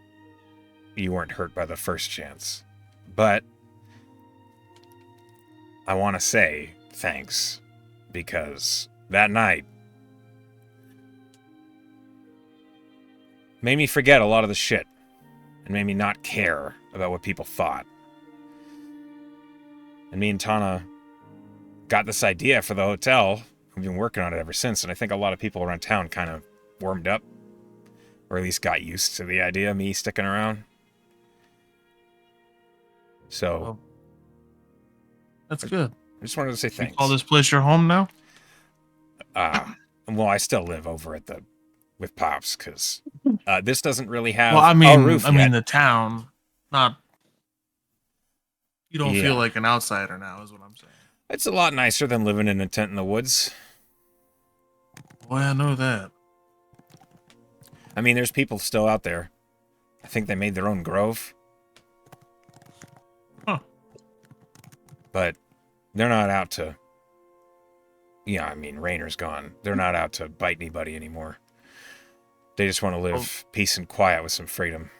you weren't hurt by the first chance. But I want to say thanks, because that night made me forget a lot of the shit and made me not care about what people thought. And me and Tana got this idea for the hotel. We've been working on it ever since, and I think a lot of people around town kind of warmed up, or at least got used to the idea of me sticking around. So, Well, that's good. I just wanted to say You thanks. call this place your home now? Well, I still live over at with Pops, because this doesn't really have Well, I a mean, roof I yet. mean the town, not. You don't Yeah. feel like an outsider now, is what I'm saying. It's a lot nicer than living in a tent in the woods. Boy, I know that. I mean, there's people still out there. I think they made their own grove. Huh. But they're not out to... Yeah, I mean, Rainer's gone. They're not out to bite anybody anymore. They just want to live peace and quiet with some freedom.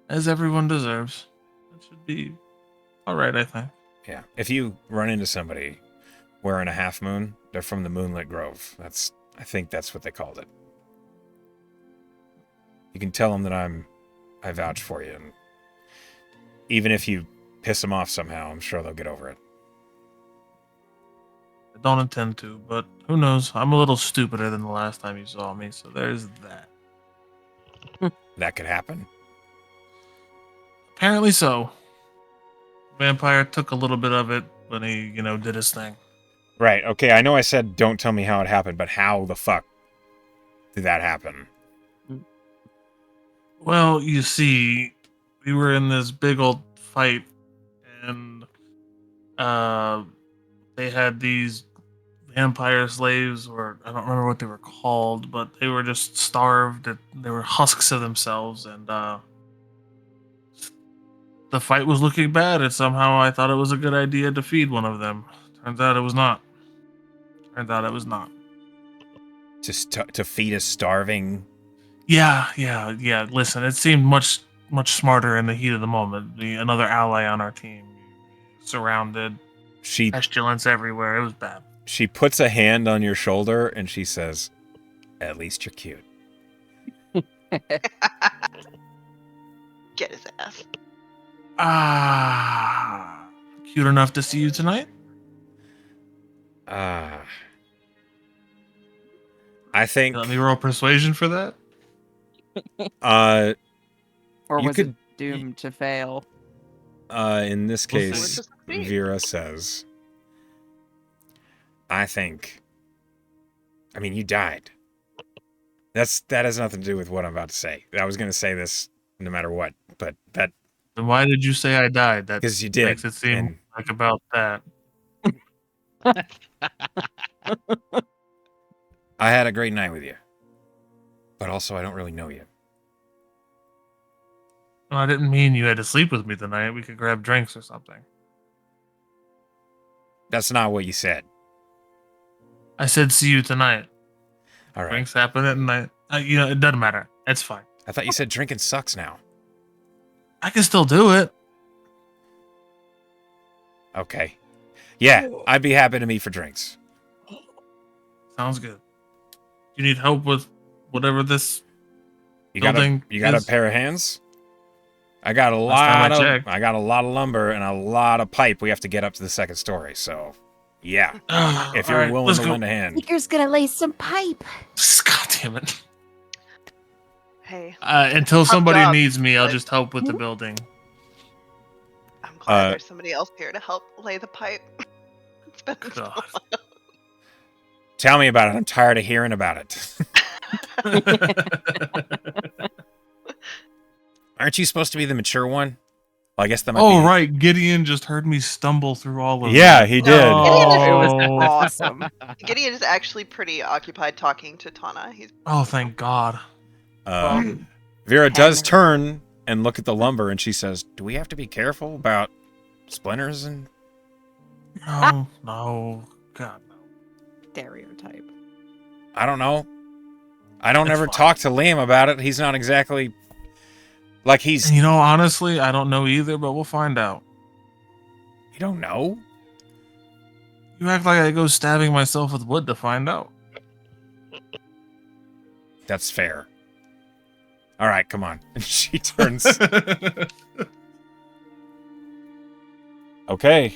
As everyone deserves. That should be all right, I think. Yeah. If you run into somebody wearing a half moon, they're from the Moonlit Grove. I think that's what they called it. You can tell them that I vouch for you. And even if you piss them off somehow, I'm sure they'll get over it. I don't intend to, but who knows? I'm a little stupider than the last time you saw me, so there's that. That could happen. Apparently so. Vampire took a little bit of it when he, did his thing. Right. Okay. I know I said don't tell me how it happened, but how the fuck did that happen? Well, you see, we were in this big old fight, and they had these vampire slaves, or I don't remember what they were called, but they were just starved. They were husks of themselves, and the fight was looking bad, and somehow I thought it was a good idea to feed one of them. Turns out it was not. Just to feed a starving... Yeah. Listen, it seemed much smarter in the heat of the moment. Another ally on our team, surrounded, She pestilence everywhere. It was bad. She puts a hand on your shoulder and she says, "At least you're cute." Get his ass. Cute enough to see you tonight? I think Let me roll persuasion for that. Or You was could- it doomed to fail? in this We'll case, see. Let's see. Vera says, "I think, I mean, you died. That has nothing to do with what I'm about to say. I was going to say this no matter what, but that, Then why did you say I died? That because you did. makes it seem and like about that. I had a great night with you. But also, I don't really know you. Well, I didn't mean you had to sleep with me tonight. We could grab drinks or something. That's not what you said. I said see you tonight. All right. Drinks happen at night. It doesn't matter. It's fine. I thought you said drinking sucks now. I can still do it. Okay. Yeah, I'd be happy to meet for drinks. Sounds good. You need help with whatever this You got building a is? pair of hands? I got a Last time I checked. I got a lot of lumber and a lot of pipe we have to get up to the second story. So, yeah. If you're willing to lend a hand. Sneaker's gonna lay some pipe. God damn it. Hey, Until somebody job, needs me, I'll but- just help with the building. I'm glad there's somebody else here to help lay the pipe. It's been so God. long. Tell me about it. I'm tired of hearing about it. Aren't you supposed to be the mature one? Well, I guess that might Oh, be... right. Gideon just heard me stumble through all of Yeah, that. he did. It was Oh. awesome. Gideon is actually pretty occupied talking to Tana. He's Oh, thank God. Vera does Hammer. turn and look at the lumber, and she says, "Do we have to be careful about splinters?" And No. God, no. Stereotype. I don't know. I don't It's ever fine. talk to Liam about it. He's not exactly like he's. And honestly, I don't know either, but we'll find out. You don't know. You act like I go stabbing myself with wood to find out. That's fair. All right, come on. And she turns. Okay.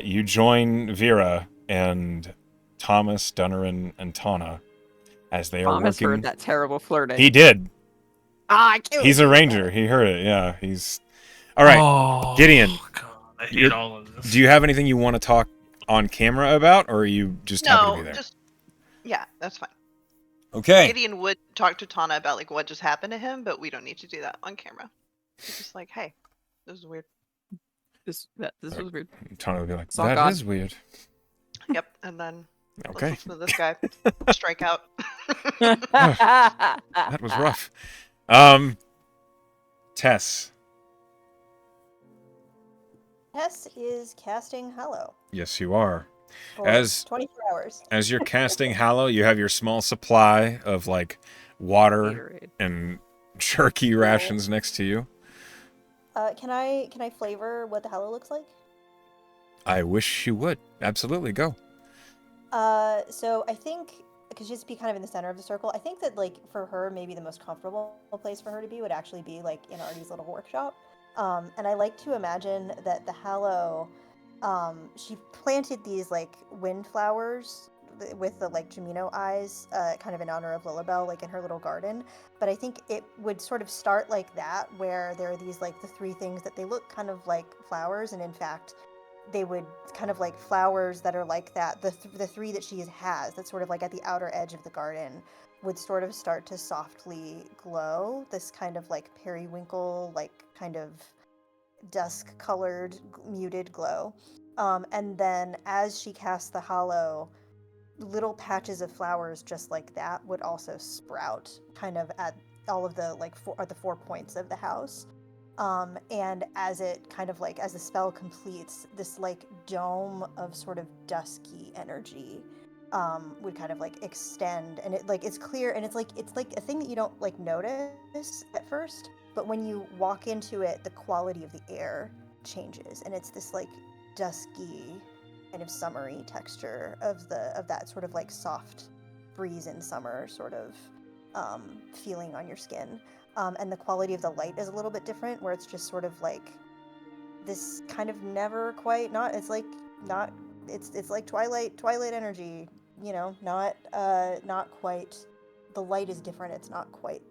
You join Vera and Thomas, Dunnerin, and Tana as they are Thomas working. heard that terrible flirting. He did. I can't He's a ranger. He heard it. Yeah, he's. All right. Oh, Gideon, God, I hate you're- all of this. Do you have anything you want to talk on camera about, or are you just happy to be no, there? yeah, that's fine. Okay. Gideon would talk to Tana about like what just happened to him, but we don't need to do that on camera. He's just like, hey, this is weird. This was weird. Tana would be like, Saw "That God." is weird." Yep, and then Okay. let's listen to this guy strike out. That was rough. Tess. Tess is casting Hallow Yes, you are. for As- 24 hours. As you're casting Hallow, you have your small supply of like water Gatorade. and jerky rations next to you. Can I flavor what the Hallow looks like? I wish you would. Absolutely, go. So I think because she's be kind of in the center of the circle, I think that like for her, maybe the most comfortable place for her to be would actually be like in Artie's little workshop. And I like to imagine that the Hallow, she planted these like wind flowers with the like Gemino eyes, kind of in honor of Lilibel, like in her little garden. But I think it would sort of start like that, where there are these like the three things that they look kind of like flowers, and in fact, they would kind of like flowers that are like that. The three that she has, that's sort of like at the outer edge of the garden, would sort of start to softly glow. This kind of like periwinkle, like kind of dusk-colored, muted glow. And then as she casts the Hallow, little patches of flowers just like that would also sprout, kind of at all of the like the 4 points of the house. And as it kind of like as the spell completes, this like dome of sort of dusky energy would kind of like extend, and it like it's clear, and it's like a thing that you don't like notice at first, but when you walk into it, the quality of the air changes, and it's this like dusky kind of summery texture of that sort of like soft breeze in summer sort of feeling on your skin. And the quality of the light is a little bit different, where it's just sort of like this kind of never quite not it's like twilight energy, you know, not quite, the light is different, it's not quite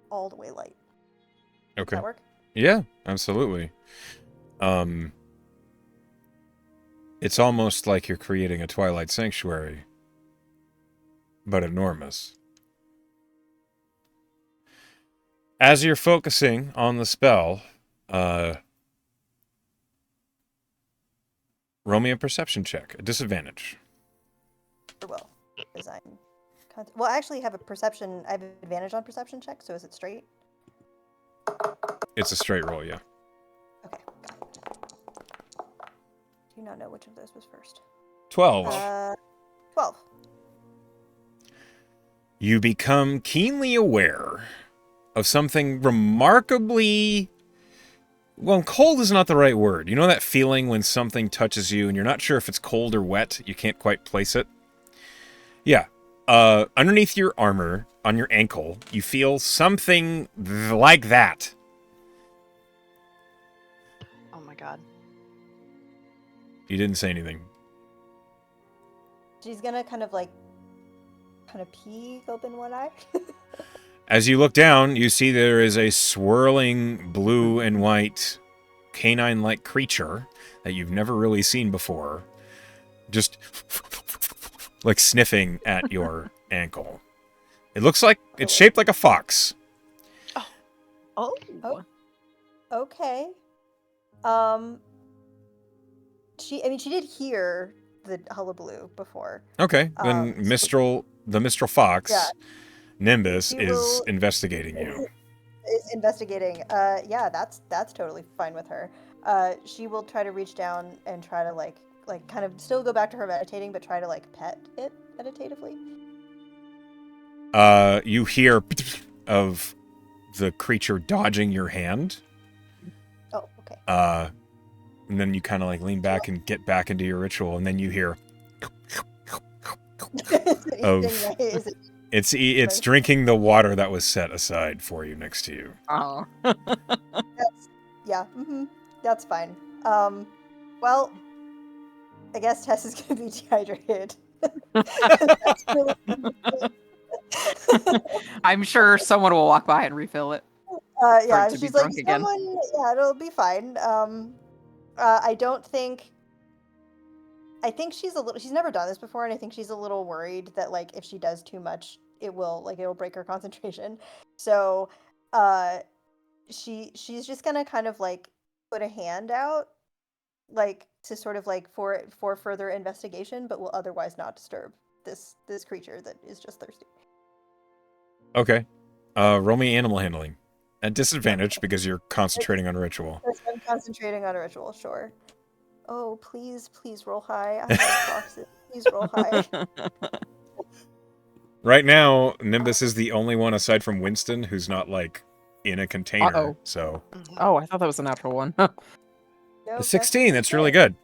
all the way light. Does Okay. that work? Yeah, absolutely. It's almost like you're creating a Twilight Sanctuary, but enormous. As you're focusing on the spell, roll me a perception check, a disadvantage. will, because I'm. Well, I actually have a perception. I have an advantage on perception check. So is it straight? It's a straight roll, yeah. Okay. Got it. Do not know which of those was first. 12. 12. You become keenly aware of something remarkably... Well, cold is not the right word. You know that feeling when something touches you and you're not sure if it's cold or wet? You can't quite place it? Yeah. Underneath your armor, on your ankle, you feel something like that. Oh my god. You didn't say anything. She's gonna kind of peek open one eye. As you look down, you see there is a swirling blue and white canine-like creature that you've never really seen before. Just like sniffing at your ankle. It looks like it's shaped like a fox. Oh. Okay. She did hear the hullabaloo before. Okay, then the Mistral Fox, Yeah. Nimbus, She is will- investigating you. Is investigating. Yeah, that's totally fine with her. She will try to reach down and try to like kind of still go back to her meditating, but try to pet it meditatively. You hear of the creature dodging your hand. Oh, okay. And then you kind of lean back and get back into your ritual, and then you hear Is it- it's drinking the water that was set aside for you next to you. Oh. Yeah, that's fine. Well, I guess Tess is gonna be dehydrated. That's really I'm sure someone will walk by and refill it. yeah, to be she's like, drunk again. someone, yeah, it'll be fine. I don't think. I think she's never done this before, and I think she's a little worried that if she does too much, it'll break her concentration. So, she's just gonna kind of put a hand out, to sort of for further investigation, but will otherwise not disturb this creature that is just thirsty. Okay. Roll me animal handling. At disadvantage because you're concentrating on ritual. I'm concentrating on a ritual, sure. Oh, please roll high. I have boxes. Please roll high. Right now, Nimbus is the only one aside from Winston who's not in a container. Uh-oh. So Oh, I thought that was a natural one. No, a 16, that's really good.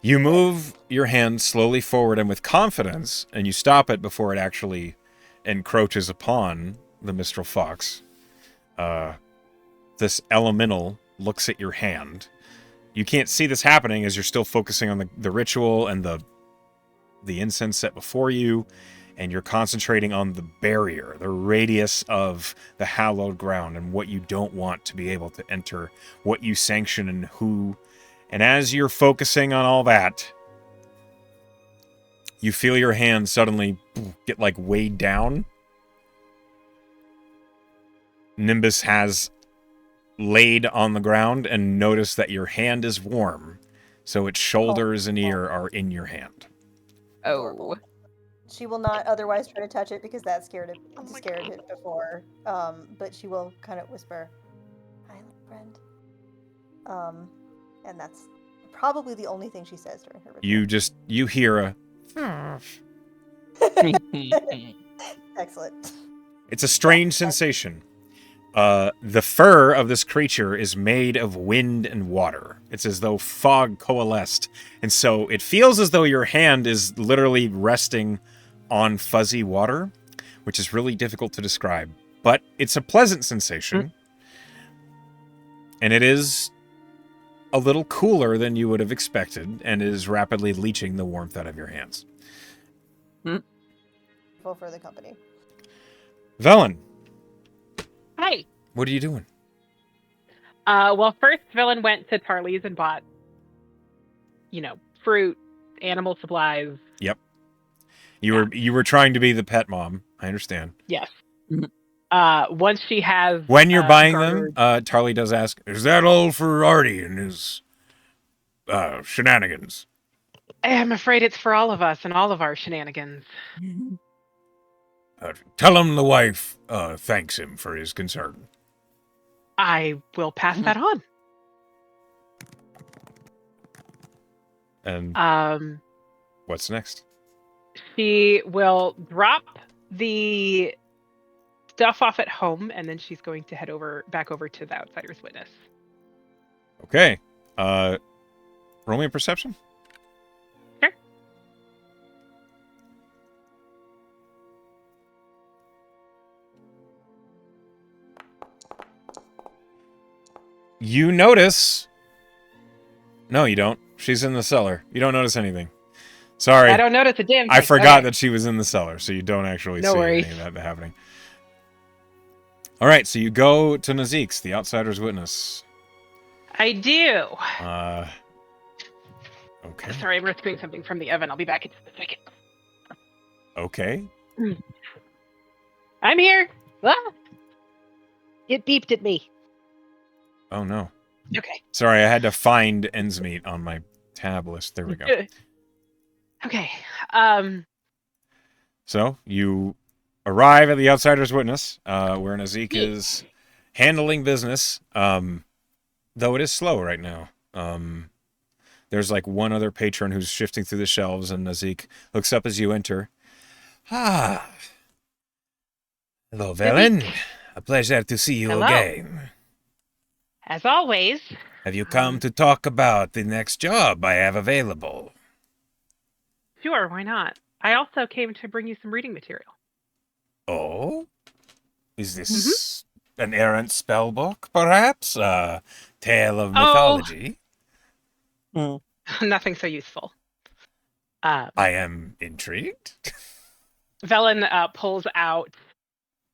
You move your hand slowly forward and with confidence, and you stop it before it actually encroaches upon the Mistral Fox. This elemental looks at your hand. You can't see this happening as you're still focusing on the ritual and the incense set before you, and you're concentrating on the barrier, the radius of the hallowed ground, and what you don't want to be able to enter, what you sanction and who. And as you're focusing on all that, you feel your hand suddenly get weighed down. Nimbus has laid on the ground and notice that your hand is warm, so its shoulders and ear are in your hand. Oh. She will not otherwise try to touch it because that scared it before. But she will kind of whisper, "Hi, little friend." And that's probably the only thing she says during her ritual. You hear a... Excellent. It's a strange sensation. The fur of this creature is made of wind and water. It's as though fog coalesced. And so it feels as though your hand is literally resting on fuzzy water, which is really difficult to describe. But it's a pleasant sensation. And it is a little cooler than you would have expected and is rapidly leaching the warmth out of your hands. For the company. Velen, Hi. what are you doing? Well, first, Villain went to Tarly's and bought, fruit, animal supplies. Yep. You were trying to be the pet mom. I understand. Yes. Once she has... When you're buying garnered- them, Tarly does ask, is that all for Artie and his shenanigans? I'm afraid it's for all of us and all of our shenanigans. Tell him the wife thanks him for his concern. I will pass that on. And what's next? She will drop the stuff off at home, and then she's going to head back over to the outsider's witness. Okay. Roll me a perception. Sure. You notice. No, you don't. She's in the cellar. You don't notice anything. Sorry. I don't notice a damn thing. I forgot Okay. that she was in the cellar, so you don't actually No see worries. any of that happening. All right, so you go to Nazik's, the outsider's witness. I do. Okay. Sorry, I'm rescuing something from the oven. I'll be back in just a second. Okay. I'm here. Ah! It beeped at me. Oh, no. Okay. Sorry, I had to find Endsmeet on my tab list. There we go. Okay. So, you arrive at the outsider's witness, where Nazik Yeah. is handling business, though it is slow right now. There's like one other patron who's shifting through the shelves, and Nazik looks up as you enter. Ah. Hello, Velen. A pleasure to see you Hello. again. As always. Have you come to talk about the next job I have available? Sure, why not? I also came to bring you some reading material. Oh? Is this an errant spell book, perhaps? A tale of mythology? Nothing so useful. I am intrigued. Velen pulls out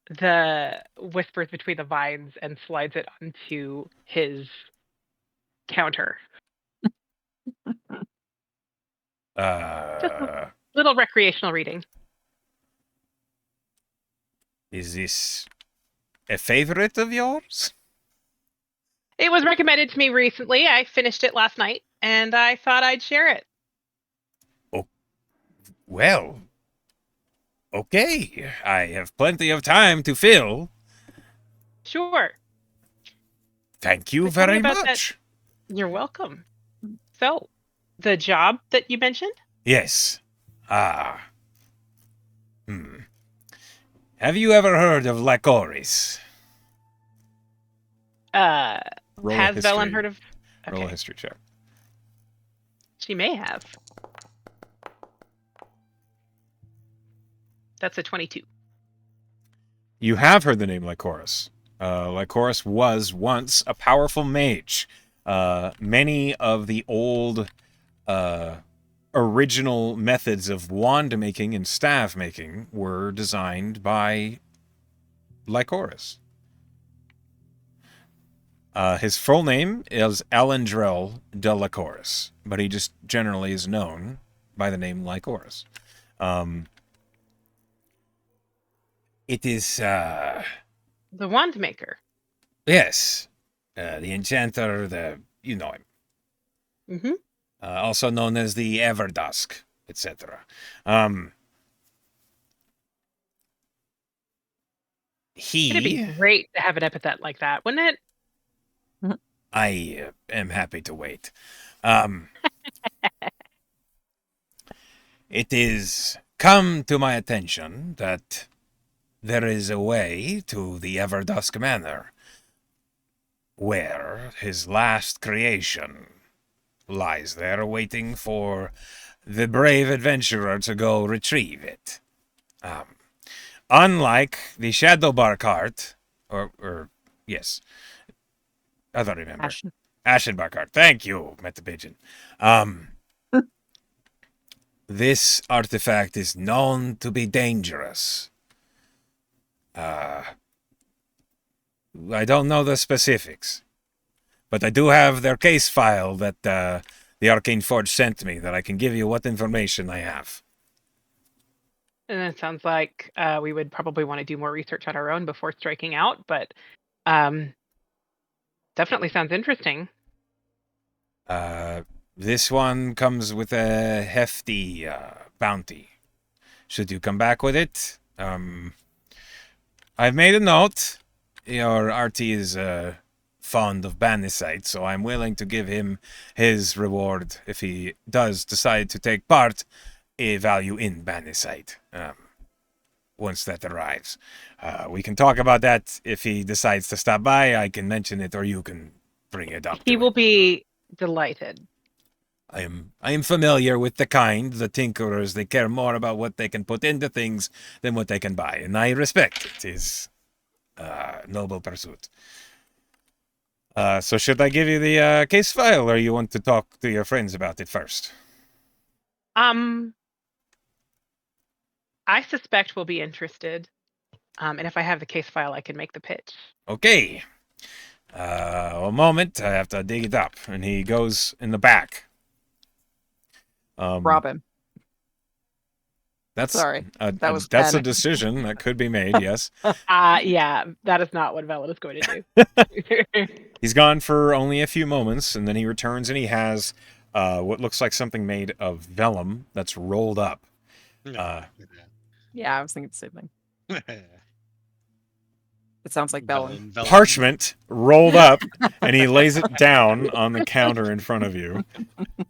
the Whispers Between the Vines and slides it onto his counter. Just a little recreational reading. Is this a favorite of yours? It was recommended to me recently. I finished it last night, and I thought I'd share it. Well, okay. I have plenty of time to fill. Sure. Thank you So tell me very about much. You're welcome. So, the job that you mentioned? Yes. Have you ever heard of Lycoris? Has history. Velen heard of... Roll a Okay, history check. she may have. That's a 22. You have heard the name Lycoris. Lycoris was once a powerful mage. Many of the old original methods of wand making and staff making were designed by Lycoris. His full name is Alendrel de Lycoris, but he just generally is known by the name Lycoris. It is, The wand maker. yes, the enchanter, you know him. Mm-hmm. Also known as the Everdusk, etc. It'd be great to have an epithet like that, wouldn't it? I am happy to wait. It is come to my attention that there is a way to the Everdusk Manor where his last creation lies there waiting for the brave adventurer to go retrieve it. Unlike the Shadowbar cart, or yes, I don't remember. Ashenbar cart. Thank you, Meta Pigeon. This artifact is known to be dangerous. I don't know the specifics, but I do have their case file that the Arcane Forge sent me that I can give you what information I have. And it sounds like we would probably want to do more research on our own before striking out, but definitely sounds interesting. This one comes with a hefty bounty. Should you come back with it? I've made a note. Your RT is fond of Banisite, so I'm willing to give him his reward if he does decide to take part, a value in Banisite. Once that arrives. We can talk about that if he decides to stop by. I can mention it, or you can bring it up. He to will him. be delighted. I am familiar with the kind, the tinkerers. They care more about what they can put into things than what they can buy, and I respect it. Is noble pursuit. So should I give you the case file, or you want to talk to your friends about it first? I suspect we'll be interested. And if I have the case file, I can make the pitch. Okay. A moment. I have to dig it up. And he goes in the back. Robin. That's Sorry, that was that's a Ben. decision that could be made. Yes. Yeah, that is not what Velen is going to do. He's gone for only a few moments, and then he returns, and he has what looks like something made of vellum that's rolled up. Yeah, I was thinking the same thing. It sounds like Bellin. Parchment rolled up, and he lays it down on the counter in front of you.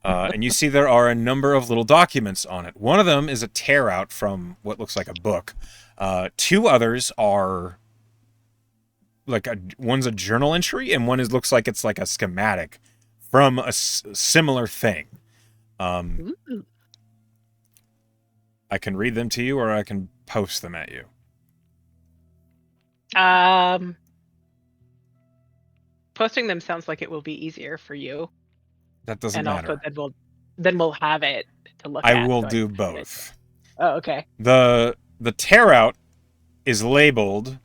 And you see there are a number of little documents on it. One of them is a tear out from what looks like a book. Two others are one's a journal entry, and one looks like it's like a schematic from a similar thing. I can read them to you, or I can post them at you. Posting them sounds like it will be easier for you. That doesn't and matter. also then we'll have it to look at. I will so do can read it. both. Oh, okay. The tear out is labeled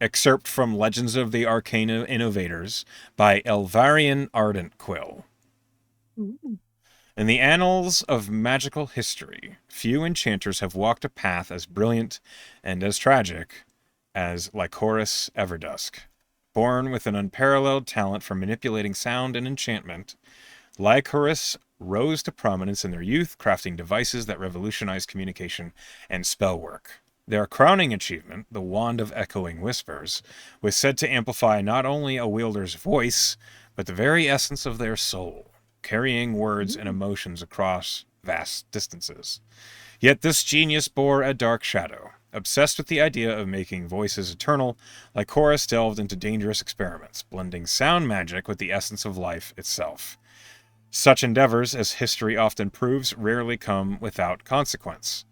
Excerpt from Legends of the Arcane Innovators by Elvarian Ardent Quill. In the annals of magical history, few enchanters have walked a path as brilliant and as tragic as Lycoris Everdusk. Born with an unparalleled talent for manipulating sound and enchantment, Lycoris rose to prominence in their youth, crafting devices that revolutionized communication and spell work. Their crowning achievement, the Wand of Echoing Whispers, was said to amplify not only a wielder's voice, but the very essence of their soul, carrying words and emotions across vast distances. Yet this genius bore a dark shadow. Obsessed with the idea of making voices eternal, Lycoris delved into dangerous experiments, blending sound magic with the essence of life itself. Such endeavors, as history often proves, rarely come without consequence.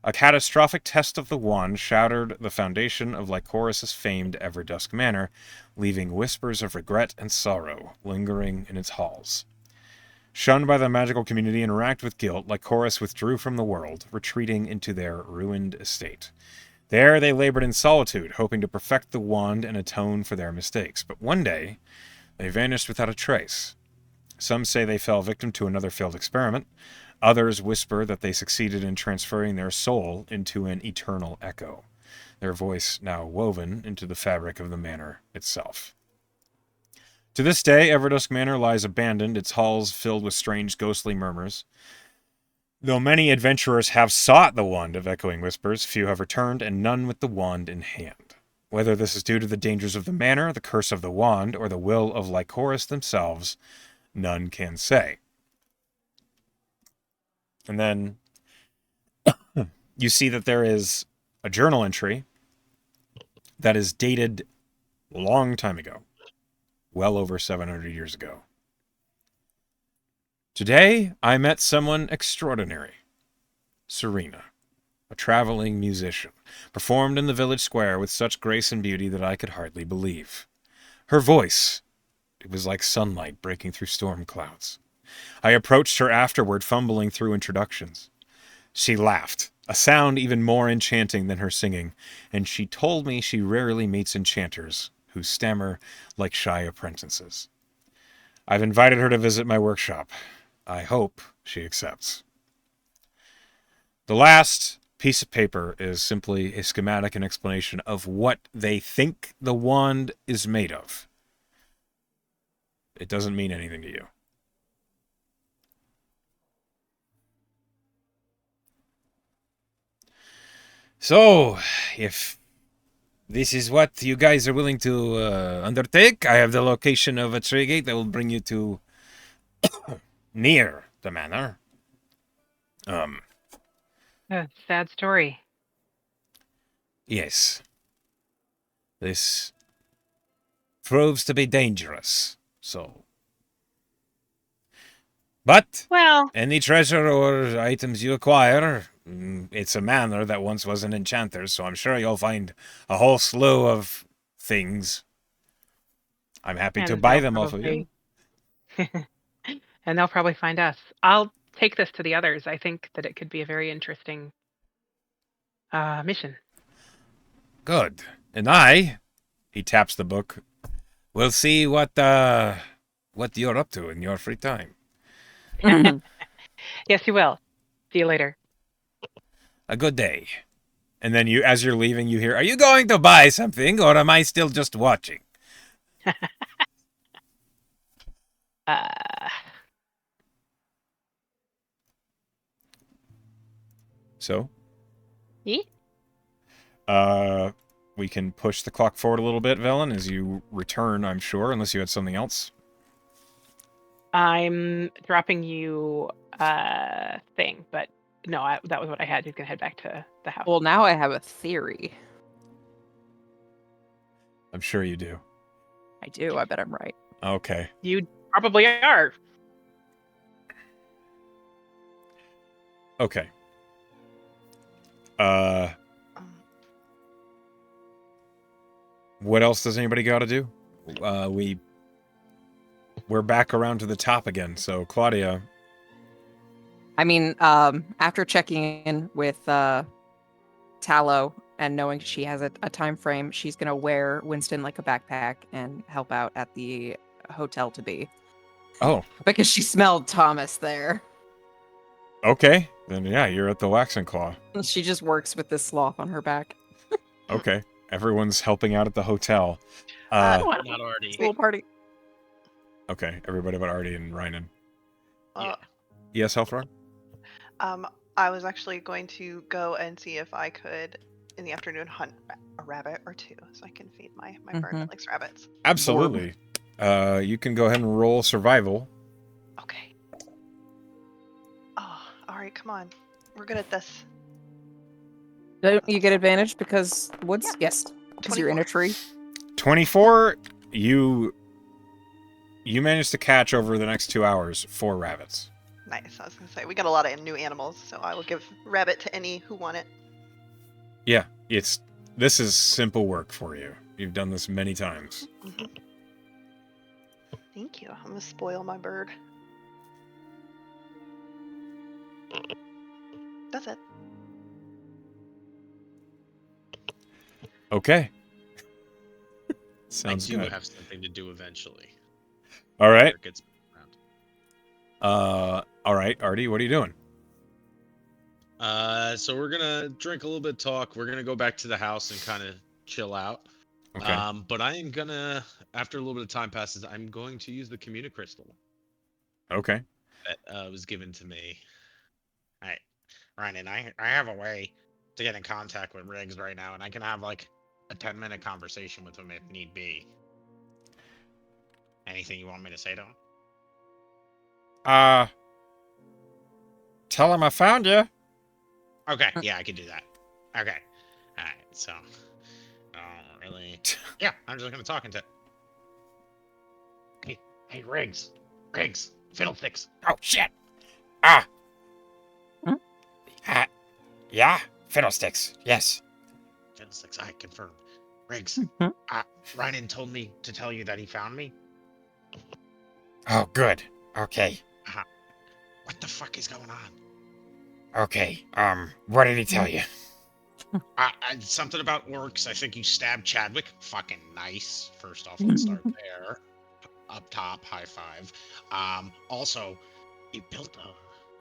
A catastrophic test of the wand shattered the foundation of Lycoris' famed Everdusk Manor, leaving whispers of regret and sorrow lingering in its halls. Shunned by the magical community and racked with guilt, Lycoris withdrew from the world, retreating into their ruined estate. There they labored in solitude, hoping to perfect the wand and atone for their mistakes. But one day, they vanished without a trace. Some say they fell victim to another failed experiment. Others whisper that they succeeded in transferring their soul into an eternal echo, their voice now woven into the fabric of the manor itself. To this day, Everdusk Manor lies abandoned, its halls filled with strange ghostly murmurs. Though many adventurers have sought the Wand of Echoing Whispers, few have returned, and none with the wand in hand. Whether this is due to the dangers of the manor, the curse of the wand, or the will of Lycoris themselves, none can say. And then you see that there is a journal entry that is dated a long time ago. Well over 700 years ago. Today, I met someone extraordinary. Serena, a traveling musician, performed in the village square with such grace and beauty that I could hardly believe. Her voice, it was like sunlight breaking through storm clouds. I approached her afterward, fumbling through introductions. She laughed, a sound even more enchanting than her singing, and she told me she rarely meets enchanters who stammer like shy apprentices. I've invited her to visit my workshop. I hope she accepts. The last piece of paper is simply a schematic and explanation of what they think the wand is made of. It doesn't mean anything to you. So, if this is what you guys are willing to undertake, I have the location of a trade gate that will bring you to near the manor. Sad story. Yes. This proves to be dangerous, so. But Well, any treasure or items you acquire, it's a manor that once was an enchanter's, so I'm sure you'll find a whole slew of things. I'm happy to and buy they'll them off of you. and they'll probably find us. I'll take this to the others. I think that it could be a very interesting mission. Good. And he taps the book, will see what you're up to in your free time. Yes, you will. See you later. A good day. And then as you're leaving, you hear, are you going to buy something, or am I still just watching? Uh, So? Ye? We can push the clock forward a little bit, Velen, as you return, I'm sure, unless you had something else. I'm dropping you a thing, but no, that was what I had. He's gonna head back to the house. Well, now I have a theory. I'm sure you do. I do. I bet I'm right. Okay. You probably are. Okay. What else does anybody got to do? We're back around to the top again. So Claudia. I mean, after checking in with Tallow and knowing she has a time frame, she's gonna wear Winston like a backpack and help out at the hotel to be. Oh. Because she smelled Thomas there. Okay. Then yeah, you're at the Waxen Claw. She just works with this sloth on her back. Okay. Everyone's helping out at the hotel. Not already. School party. Okay. Everybody but Artie and Rynan. Uh, Yes, Healthron? I was actually going to go and see if I could, in the afternoon, hunt a rabbit or two so I can feed my bird that likes rabbits. Absolutely. You can go ahead and roll survival. Okay. Oh, all right, come on. We're good at this. Don't you get advantage because woods? Yeah. Yes. Because you're in a tree. 24, you managed to catch over the next 2 hours 4 rabbits. Nice. I was going to say, we got a lot of new animals, so I will give rabbit to any who want it. Yeah, this is simple work for you. You've done this many times. Mm-hmm. Thank you. I'm going to spoil my bird. That's it. Okay. Sounds I do good. have something to do eventually. All right. It gets around. All right, Artie, what are you doing? So we're gonna drink a little bit, talk. We're gonna go back to the house and kind of chill out. Okay. But I am gonna, after a little bit of time passes, I'm going to use the communicrystal Okay. that was given to me. All right, Ryan, I have a way to get in contact with Riggs right now, and I can have like a 10-minute conversation with him if need be. Anything you want me to say to him? Tell him I found you. Okay, yeah, I can do that. Okay, all right. So, really, yeah, I'm just gonna talk into. Hey, Riggs, Fiddlesticks. Oh, shit. Yeah? Fiddlesticks. Yes. Fiddlesticks, I confirm. Riggs, Ryan told me to tell you that he found me. Oh, good. Okay. What the fuck is going on? Okay. What did he tell you? Something about orcs. I think you stabbed Chadwick. Fucking nice. First off, let's start there. Up top, high five. Also, you built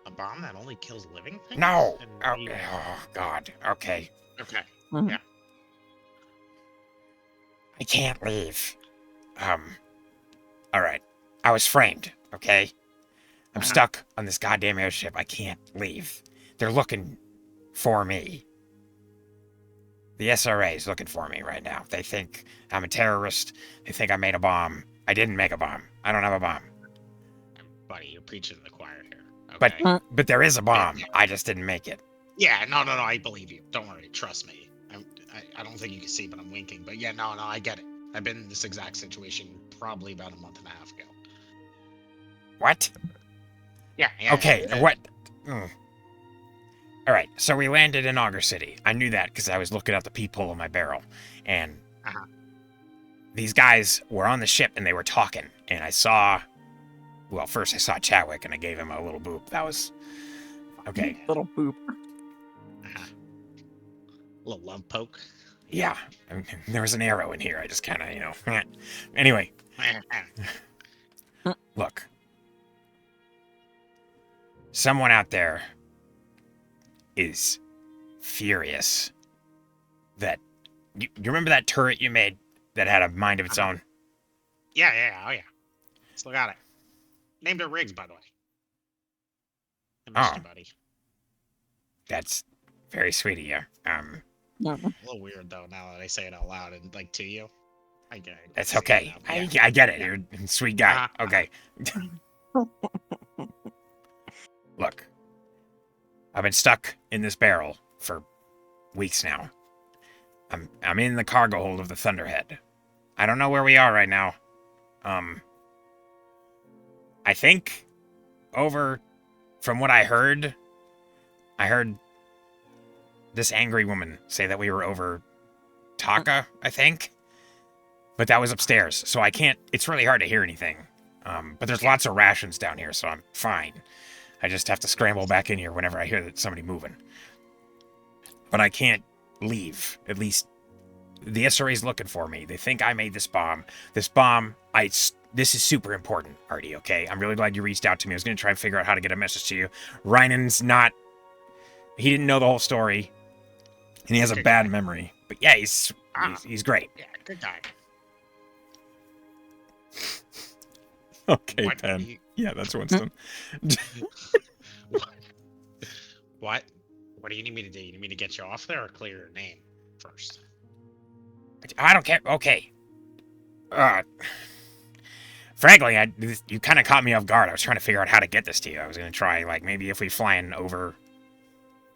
a bomb that only kills living things? No. And Oh, God. Okay. Okay. Mhm. Yeah. I can't leave. All right. I was framed, okay? I'm stuck on this goddamn airship. I can't leave. They're looking for me. The SRA is looking for me right now. They think I'm a terrorist. They think I made a bomb. I didn't make a bomb. I don't have a bomb. Buddy, you're preaching to the choir here. But Okay. but there is a bomb. I just didn't make it. Yeah, no, I believe you. Don't worry, trust me. I don't think you can see, but I'm winking. But yeah, no, I get it. I've been in this exact situation probably about a month and a half ago. What? Yeah. Okay, what? All right, so we landed in Augur City. I knew that because I was looking at the peephole of my barrel. And these guys were on the ship and they were talking. And I saw... Well, first I saw Chadwick and I gave him a little boop. That was... Okay. Little boop. A little love poke. Yeah, I mean, there was an arrow in here. I just kind of, Anyway. Look. Someone out there is furious that... You remember that turret you made that had a mind of its own? Yeah, oh yeah. Still got it. Named it Riggs, by the way. I missed you, buddy. That's very sweet of you. A little weird though now that I say it out loud and like to you. I get it. It's okay. I get it. You're a sweet guy. Okay. Look, I've been stuck in this barrel for weeks now. I'm in the cargo hold of the Thunderhead. I don't know where we are right now. I think from what I heard this angry woman say that we were over Taka, I think. But that was upstairs, so I can't... It's really hard to hear anything. But there's lots of rations down here, so I'm fine. I just have to scramble back in here whenever I hear that somebody moving. But I can't leave. At least the SRA's looking for me. They think I made this bomb. This is super important, Artie, okay? I'm really glad you reached out to me. I was going to try and figure out how to get a message to you. Ryanan's not... He didn't know the whole story. And he has a bad memory. But yeah, he's great. Yeah, good guy. Okay, Pen. Yeah, that's Winston. What? What do you need me to do? You need me to get you off there or clear your name first? I don't care. Okay. Frankly, you kind of caught me off guard. I was trying to figure out how to get this to you. I was going to try, like, maybe if we flying over...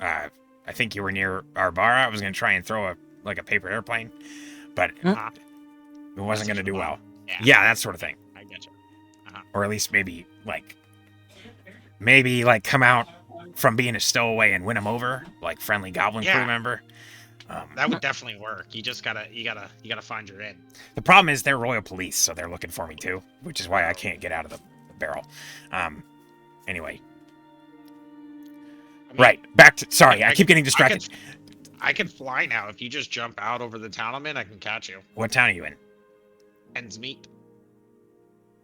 I think you were near Arbara. I was going to try and throw a paper airplane. But it wasn't going to do well. Yeah, that sort of thing. I get you. Or at least maybe come out from being a stowaway and win him over, like friendly goblin crew member. That would definitely work. You just gotta find your end. The problem is they're royal police, so they're looking for me too, which is why I can't get out of the barrel. Anyway. I mean, right, back to... Sorry, I keep getting distracted. I can fly now. If you just jump out over the town I'm in, I can catch you. What town are you in? Endsmeet.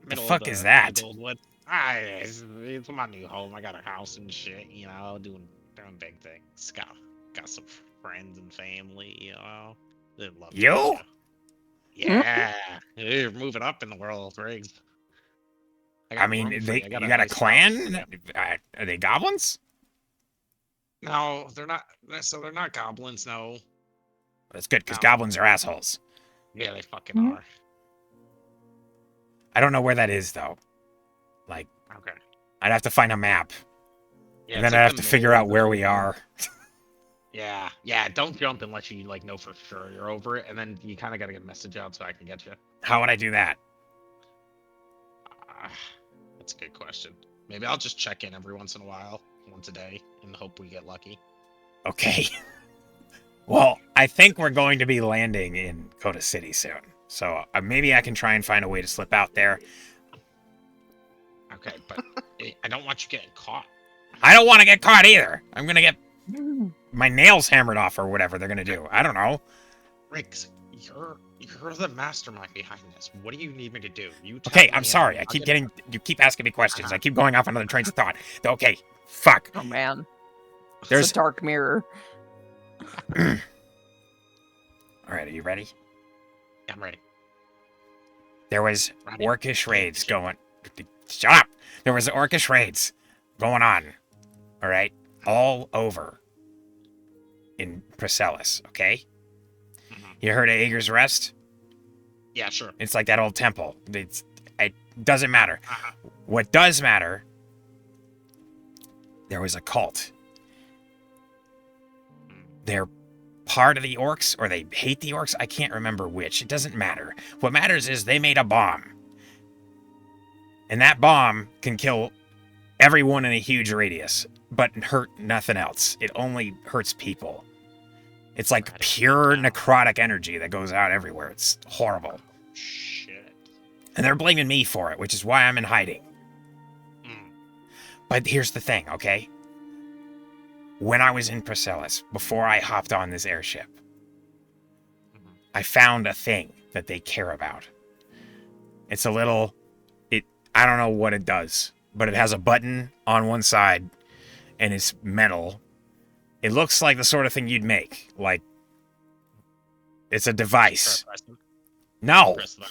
The fuck is that? Goldwood. It's my new home. I got a house and shit, doing big things. Got some friends and family, They'd love to you? Yeah. You're moving up in the world, Riggs. You got a clan? Are they goblins? No, they're not. So they're not goblins, no. That's good, because goblins are assholes. Yeah, they fucking are. I don't know where that is, though. Like, okay. I'd have to find a map. Yeah, and then I'd have to figure out where we are. Yeah, don't jump unless you, know for sure you're over it, and then you kind of got to get a message out so I can get you. How would I do that? That's a good question. Maybe I'll just check in every once in a while, once a day, and hope we get lucky. Okay. Well, I think we're going to be landing in Kota City soon. So maybe I can try and find a way to slip out there. Okay, but I don't want you getting caught. I don't want to get caught either. I'm going to get my nails hammered off or whatever they're going to do. I don't know. Riggs, you're the mastermind behind this. What do you need me to do? Okay, I'm sorry. You keep asking me questions. I keep going off on other trains of thought. Okay, fuck. Oh, man. There's a dark mirror. All right, are you ready? Yeah, I'm ready. There was orcish raids going... Shut up! There was orcish raids going on. All right? All over in Priscillis, okay? You heard of Ager's Rest? Yeah, sure. It's like that old temple. It doesn't matter. Uh-huh. What does matter, there was a cult. They're part of the orcs, or they hate the orcs. I can't remember which. It doesn't matter. What matters is they made a bomb. And that bomb can kill everyone in a huge radius, but hurt nothing else. It only hurts people. It's like pure necrotic energy that goes out everywhere. It's horrible. Shit. And they're blaming me for it, which is why I'm in hiding. But here's the thing, okay? When I was in Priscillis, before I hopped on this airship, I found a thing that they care about. It's a little... I don't know what it does, but it has a button on one side, and it's metal. It looks like the sort of thing you'd make. Like, it's a device. No! Press the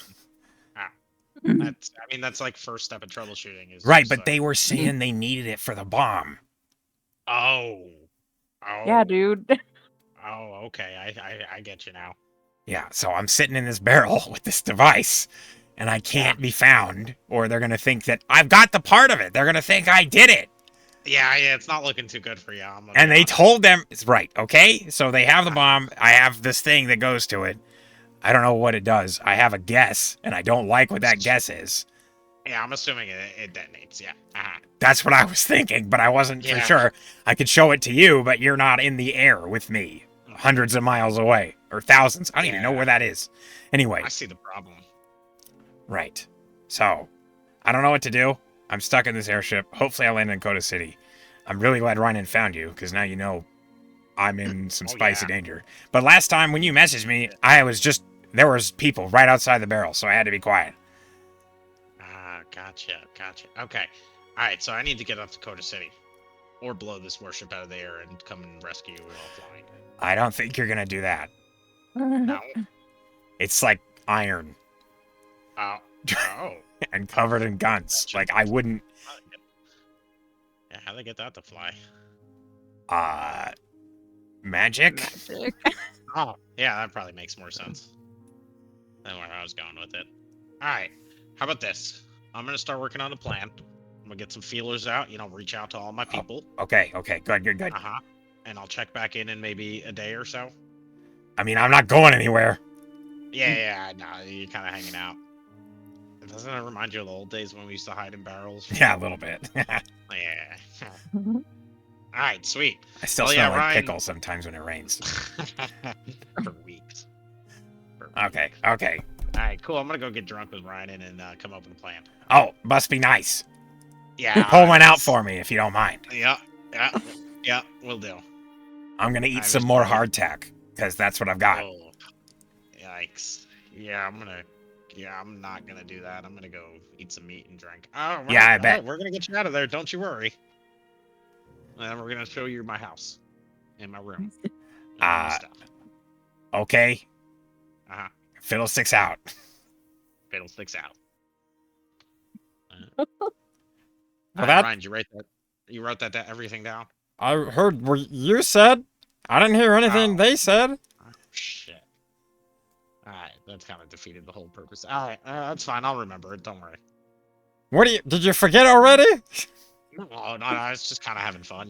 button. That's like first step in troubleshooting. Is Right, just but like- they were saying they needed it for the bomb. Oh. Yeah, dude. Oh, okay. I get you now. Yeah, so I'm sitting in this barrel with this device, and I can't be found, or they're going to think that I've got the part of it. They're going to think I did it. Yeah, it's not looking too good for you. And they told them, it's right, okay? So they have the bomb. I have this thing that goes to it. I don't know what it does. I have a guess, and I don't like what that guess is. Yeah, I'm assuming it detonates, yeah. That's what I was thinking, but I wasn't for Yeah. sure. I could show it to you, but you're not in the air with me. Hundreds of miles away. Or thousands. I don't even know where that is. Anyway. I see the problem. Right. So, I don't know what to do. I'm stuck in this airship. Hopefully I land in Coda City. I'm really glad Ryan found you, because now you know I'm in some spicy danger. But last time when you messaged me, there was people right outside the barrel, so I had to be quiet. Gotcha. Okay. Alright, so I need to get up to Coda City. Or blow this warship out of the air and come and rescue you while flying. I don't think you're going to do that. No? It's like iron. Oh. And covered in guns. Like, I wouldn't... Yeah, how'd they get that to fly? Magic? Oh, yeah, that probably makes more sense than where I was going with it. Alright, how about this? I'm gonna start working on a plan. I'm gonna get some feelers out, reach out to all my people. Okay, good. Uh-huh. And I'll check back in maybe a day or so. I mean, I'm not going anywhere. Yeah, no, you're kind of hanging out. Doesn't it remind you of the old days when we used to hide in barrels? Yeah, a little bit. Yeah. Alright, sweet. I still smell like pickle sometimes when it rains. For weeks. Okay. Alright, cool. I'm gonna go get drunk with Ryan and come up with a plan. Oh, must be nice. Yeah. Pull one out for me if you don't mind. Yeah, will do. I'm gonna eat some more hardtack, because that's what I've got. Oh, yikes. Yeah, I'm not gonna do that. I'm gonna go eat some meat and drink. Oh, right, Yeah, I bet. Right, we're gonna get you out of there, don't you worry. And then we're gonna show you my house. And my room. And stuff. Okay. Uh-huh. Fiddlesticks out. Fiddlesticks out. Well, Ryan, you wrote that everything down? I heard what you said. I didn't hear anything they said. Oh, shit. Alright, that's kind of defeated the whole purpose. Alright, that's fine. I'll remember it. Don't worry. Did you forget already? No, I was just kind of having fun,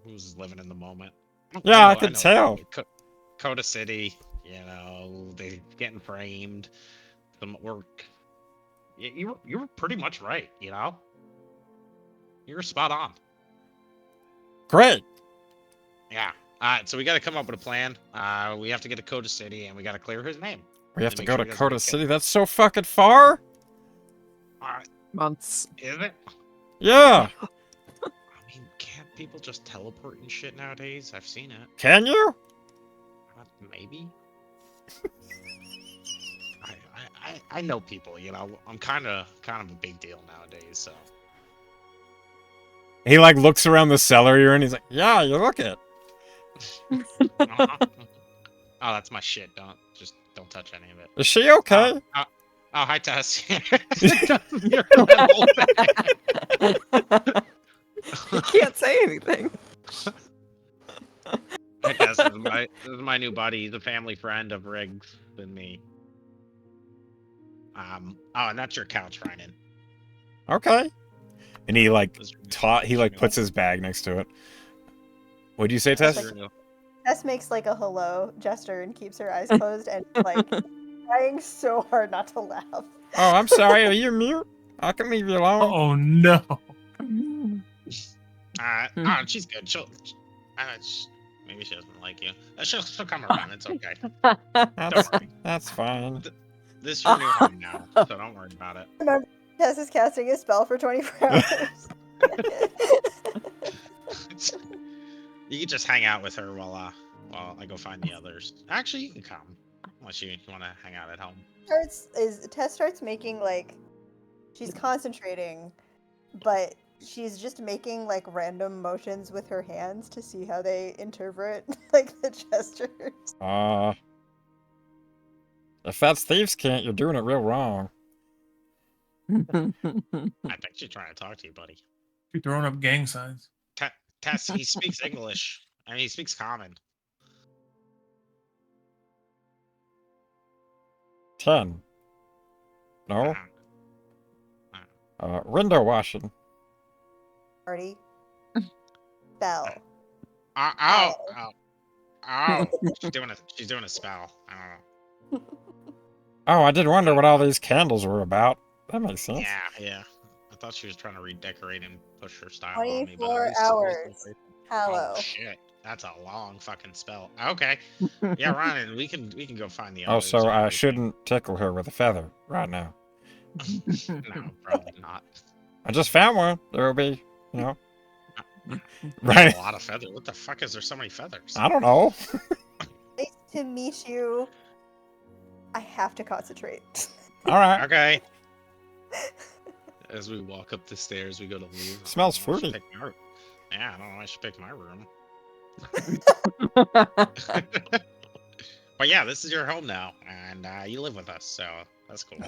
who's living in the moment. Yeah, I could tell. Coda City, they getting framed, some work. You were pretty much right, You were spot on. Great. Yeah. Alright, so we got to come up with a plan. We have to get to Coda City, and we got to clear his name. We have to make go sure to he doesn't Coda get City? That's so fucking far? Months. Is it? Yeah. I mean, can't people just teleport and shit nowadays? I've seen it. Can you? Maybe. I know people, I'm kind of a big deal nowadays, so. He looks around the cellar you're in. He's like, yeah, you look it. Oh, that's my shit. Don't touch any of it. Is she okay? Oh, hi, Tess. You can't say anything. Hey, Hi, Tess. This is my new buddy, the family friend of Riggs and me. Oh, and that's your couch, Ryan. Okay. And he like He puts his bag next to it. What'd you say, That's Tess? like- Tess makes like a hello gesture and keeps her eyes closed and like trying so hard not to laugh. Oh, I'm sorry. Are you mute? I can leave you alone. Oh no. She's good. Maybe she doesn't like you. She'll come around. It's okay. That's fine. This is your new home now, so don't worry about it. Remember, Tess is casting a spell for 24 hours. You can just hang out with her while I go find the others. Actually, you can come unless you want to hang out at home. Tess starts making like she's concentrating, but she's just making like random motions with her hands to see how they interpret like the gestures. If that's thieves' cant, you're doing it real wrong. I think she's trying to talk to you, buddy. You're throwing up gang signs. Tess, he speaks English. I mean, he speaks common. 10. No. Window washing. Party. Spell. Oh. She's doing a spell. I don't know. Oh, I did wonder what all these candles were about. That makes sense. Yeah. I thought she was trying to redecorate and push her style on me. 24 hours. Hello. Oh shit, that's a long fucking spell. Okay. Yeah, Ryan, we can go find the Oh, others. so I shouldn't tickle her with a feather right now. No, probably not. I just found one. There will be, you know. Right. A lot of feathers. What the fuck is there so many feathers? I don't know. Nice to meet you. I have to concentrate. All right. Okay. As we walk up the stairs, we go to leave. Smells I should fruity. pick my- Yeah, I don't know. I should pick my room. But yeah, this is your home now, and you live with us, so that's cool.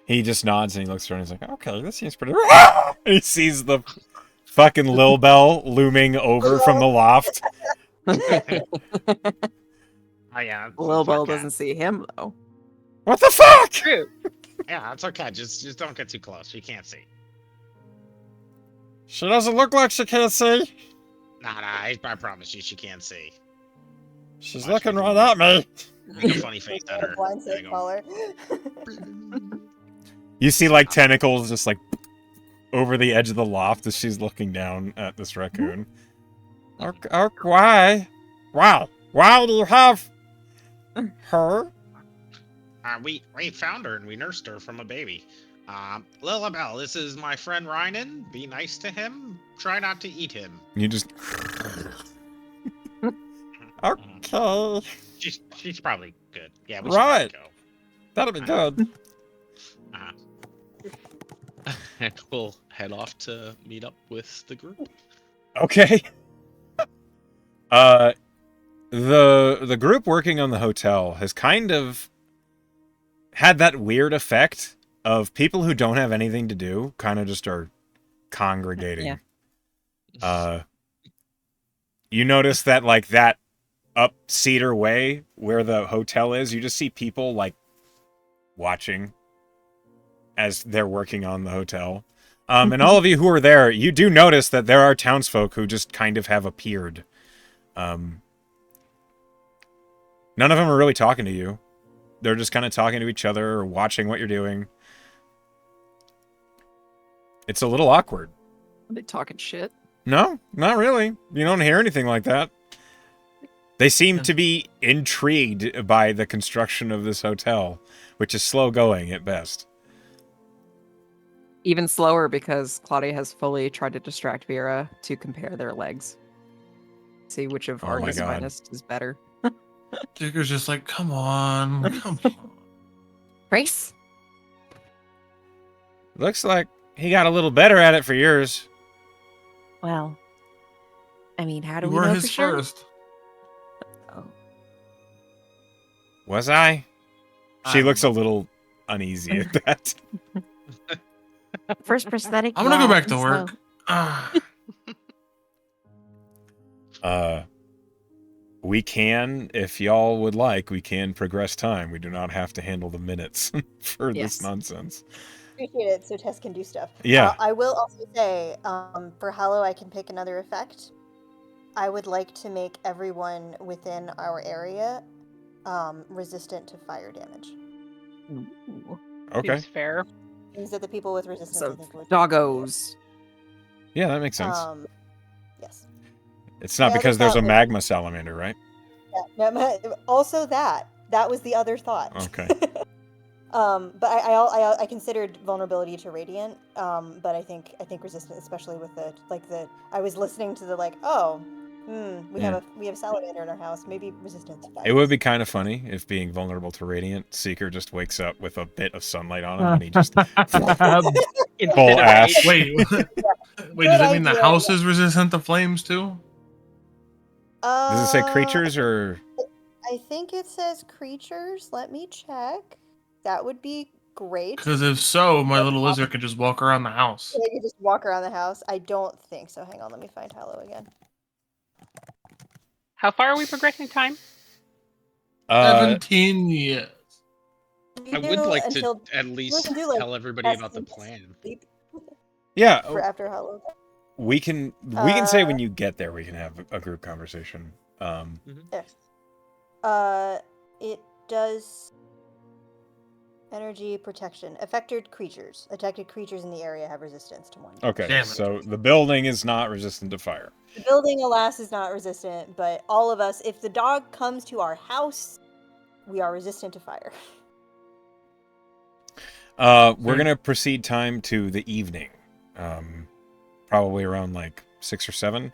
He just nods and he looks around and he's like, okay, this seems pretty... And he sees the fucking Lil Bell looming over from the loft. Oh yeah, Lil Bell okay. doesn't see him though. What the fuck? True. Yeah, that's okay. Just don't get too close. She can't see. She doesn't look like she can't see. Nah, I promise you, she can't see. She's Watch looking me. right at me. Make a funny face at her. Blind There side you go. caller. You see like tentacles just like over the edge of the loft as she's looking down at this raccoon. Okay, why? Wow. Why do you have her? We found her and we nursed her from a baby. Lilabelle, this is my friend Rynan. Be nice to him. Try not to eat him. You just... Okay. She's probably good. Yeah, we Right. should go. That'll be good. And we'll head off to meet up with the group. Okay. The group working on the hotel has kind of had that weird effect of people who don't have anything to do kind of just are congregating. Yeah. You notice that like that up Cedar Way where the hotel is, you just see people like watching as they're working on the hotel. And all of you who are there, you do notice that there are townsfolk who just kind of have appeared. None of them are really talking to you. They're just kind of talking to each other or watching what you're doing. It's a little awkward. Are they talking shit? No, not really. You don't hear anything like that. They seem to be intrigued by the construction of this hotel, which is slow going at best. Even slower because Claudia has fully tried to distract Vera to compare their legs. See which of Oh my Artie's God. finest is better. Digger's just like, come on, come on. Grace? Looks like he got a little better at it for yours. Well, I mean, how do You we were know his for sure? first. Oh, Was I? She I'm- looks a little uneasy at that. first prosthetic. I'm gonna go yeah, back to so- work. Ah, we can, if y'all would like, we can progress time. We do not have to handle the minutes for this Yes. nonsense. Appreciate it, so Tess can do stuff. Yeah. I will also say, for Hallow, I can pick another effect. I would like to make everyone within our area resistant to fire damage. Ooh. Okay. Seems fair. Things that the people with resistance, I So think, would doggos. Yeah, that makes sense. Yes. It's not my other because there's a thought was- magma salamander, right? Yeah, also that was the other thought. Okay. But I considered vulnerability to radiant. But I think resistance, especially with the I was listening to the we have a salamander in our house. Maybe resistance to fire. It would be kind of funny if being vulnerable to radiant, Seeker just wakes up with a bit of sunlight on him and he just Incinerate. ass. Wait, wait. Does that mean the idea. house is resistant to flames too? Does it say creatures or? I think it says creatures. Let me check. That would be great. Because if so, my little lizard could just walk around the house. They could just walk around the house. I don't think so. Hang on, let me find Hallow again. How far are we progressing time? 17 years. I would like to at least can do, like, tell everybody about the sleep- plan. sleep Yeah, for after Hallow. we can say when you get there we can have a group conversation. Yes. It does energy protection. Affected creatures in the area have resistance to one. Okay, Damn it. so the building is not resistant to fire. The building, alas, is not resistant, but all of us, if the dog comes to our house, we are resistant to fire. We're gonna proceed time to the evening, probably around like 6 or 7.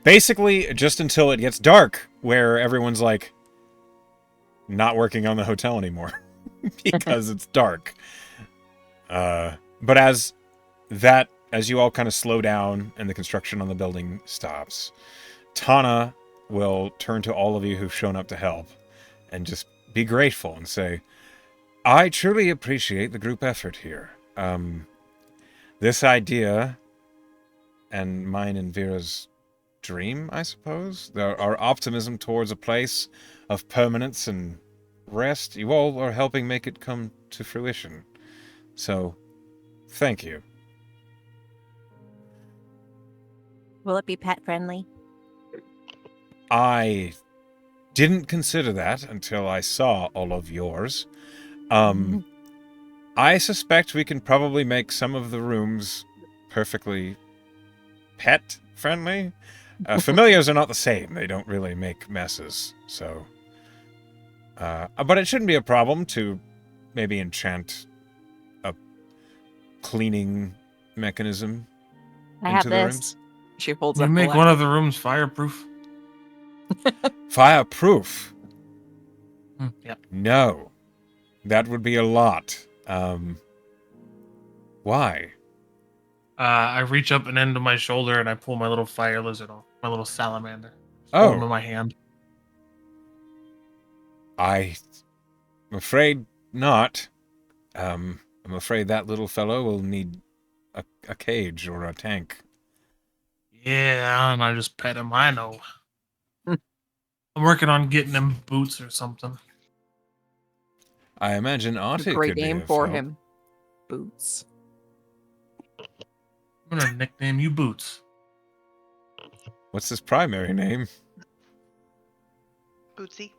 Basically, just until it gets dark, where everyone's like not working on the hotel anymore because it's dark. But as you all kind of slow down and the construction on the building stops, Tana will turn to all of you who've shown up to help and just be grateful and say, I truly appreciate the group effort here. This idea, and mine and Vera's dream, I suppose, our optimism towards a place of permanence and rest, you all are helping make it come to fruition. So, thank you. Will it be pet friendly? I didn't consider that until I saw all of yours. I suspect we can probably make some of the rooms perfectly pet-friendly. Familiars are not the same. They don't really make messes, so... but it shouldn't be a problem to maybe enchant a cleaning mechanism I into have the this. rooms. She holds You up. make the one of the rooms fireproof. Fireproof? Yep. No. That would be a lot. Why? I reach up and into my shoulder and I pull my little fire lizard off, my little salamander. Hold him in my hand. I'm afraid not. I'm afraid that little fellow will need a cage or a tank. Yeah, and I just pet him. I know. I'm working on getting him boots or something. I imagine Artie Great could be name of for help. him. Boots. I'm gonna nickname you Boots. What's his primary name? Bootsy.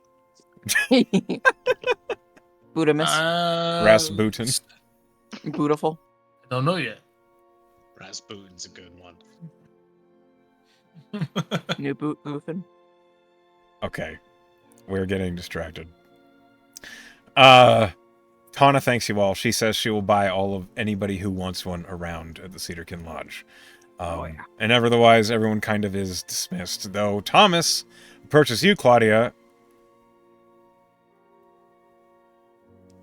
Bootimus. Rasputin. Beautiful. I don't know yet. Rasputin's a good one. New boot moving. Okay. We're getting distracted. Tana thanks you all. She says she will buy all of anybody who wants one around at the Cedarkin Lodge. Yeah. And otherwise, everyone kind of is dismissed. Though Thomas approaches you, Claudia.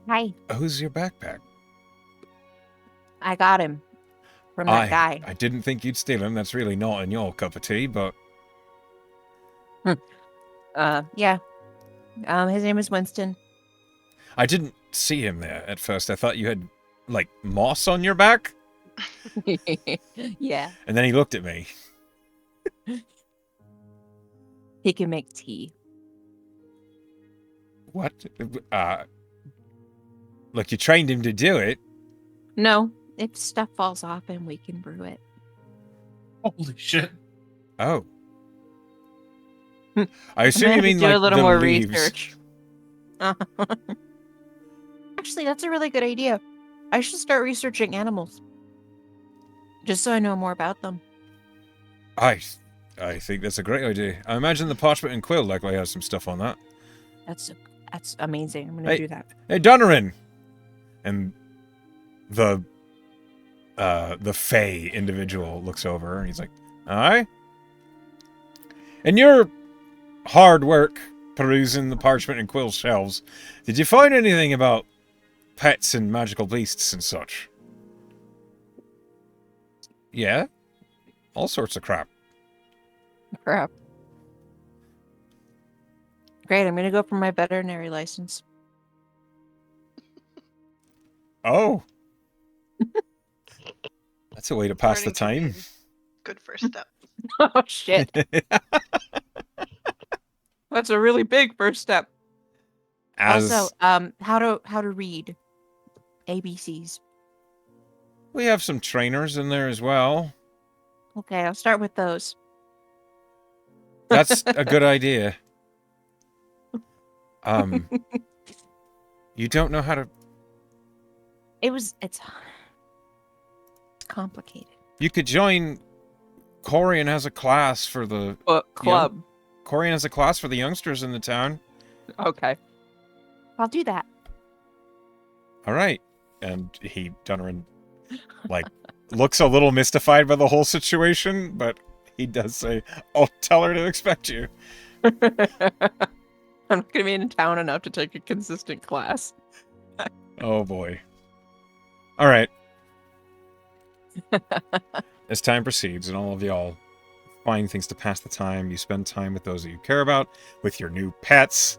Hi, Who's your backpack? I got him from that guy. I didn't think you'd steal him. That's really not in your cup of tea, but... Yeah. His name is Winston. I didn't see him there at first. I thought you had, like, moss on your back. Yeah. And then he looked at me. He can make tea. What? Look, you trained him to do it. No, if stuff falls off, and we can brew it. Holy shit. Oh. I I'm assume gonna you have to mean do a like little the more leaves. research. Actually, that's a really good idea. I should start researching animals, just so I know more about them. I think that's a great idea. I imagine the parchment and quill likely has some stuff on that. That's amazing. I'm gonna Hey. do that. Hey, Donorin! And the Fey individual looks over and he's like, aye? In your hard work perusing the parchment and quill shelves, did you find anything about pets and magical beasts and such? Yeah? All sorts of crap. Crap. Great. I'm gonna go for my veterinary license. Oh. That's a way to pass the Learning to time. read. Good first step. Oh shit! That's a really big first step. Also, how to read ABCs. We have some trainers in there as well. Okay, I'll start with those. That's a good idea. You don't know how to... It's complicated. You could join... Corian has a class for the... Club. Corian has a class for the youngsters in the town. Okay. I'll do that. All right. And Donorin, like, looks a little mystified by the whole situation, but he does say, I'll tell her to expect you. I'm not gonna be in town enough to take a consistent class. Oh, boy. All right. As time proceeds and all of y'all find things to pass the time, you spend time with those that you care about, with your new pets.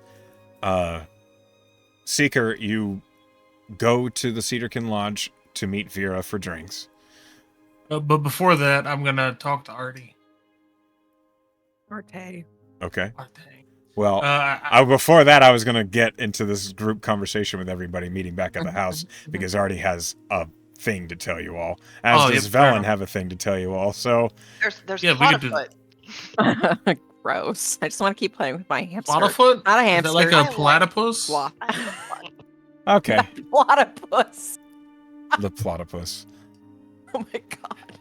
Seeker, you go to the Cedarkin Lodge to meet Vera for drinks. But before that, I'm gonna talk to Artie. Arte. Okay. Artie. Well, before that, I was going to get into this group conversation with everybody meeting back at the house, because Artie has a thing to tell you all. As does Velen have a thing to tell you all, so... There's Yeah, a we lot could of do- foot. Gross. I just want to keep playing with my hamster. Platyfoot? Not a Is hamster. that like I a like- platypus? Sloth. Okay. Platypus. The platypus. Oh my god.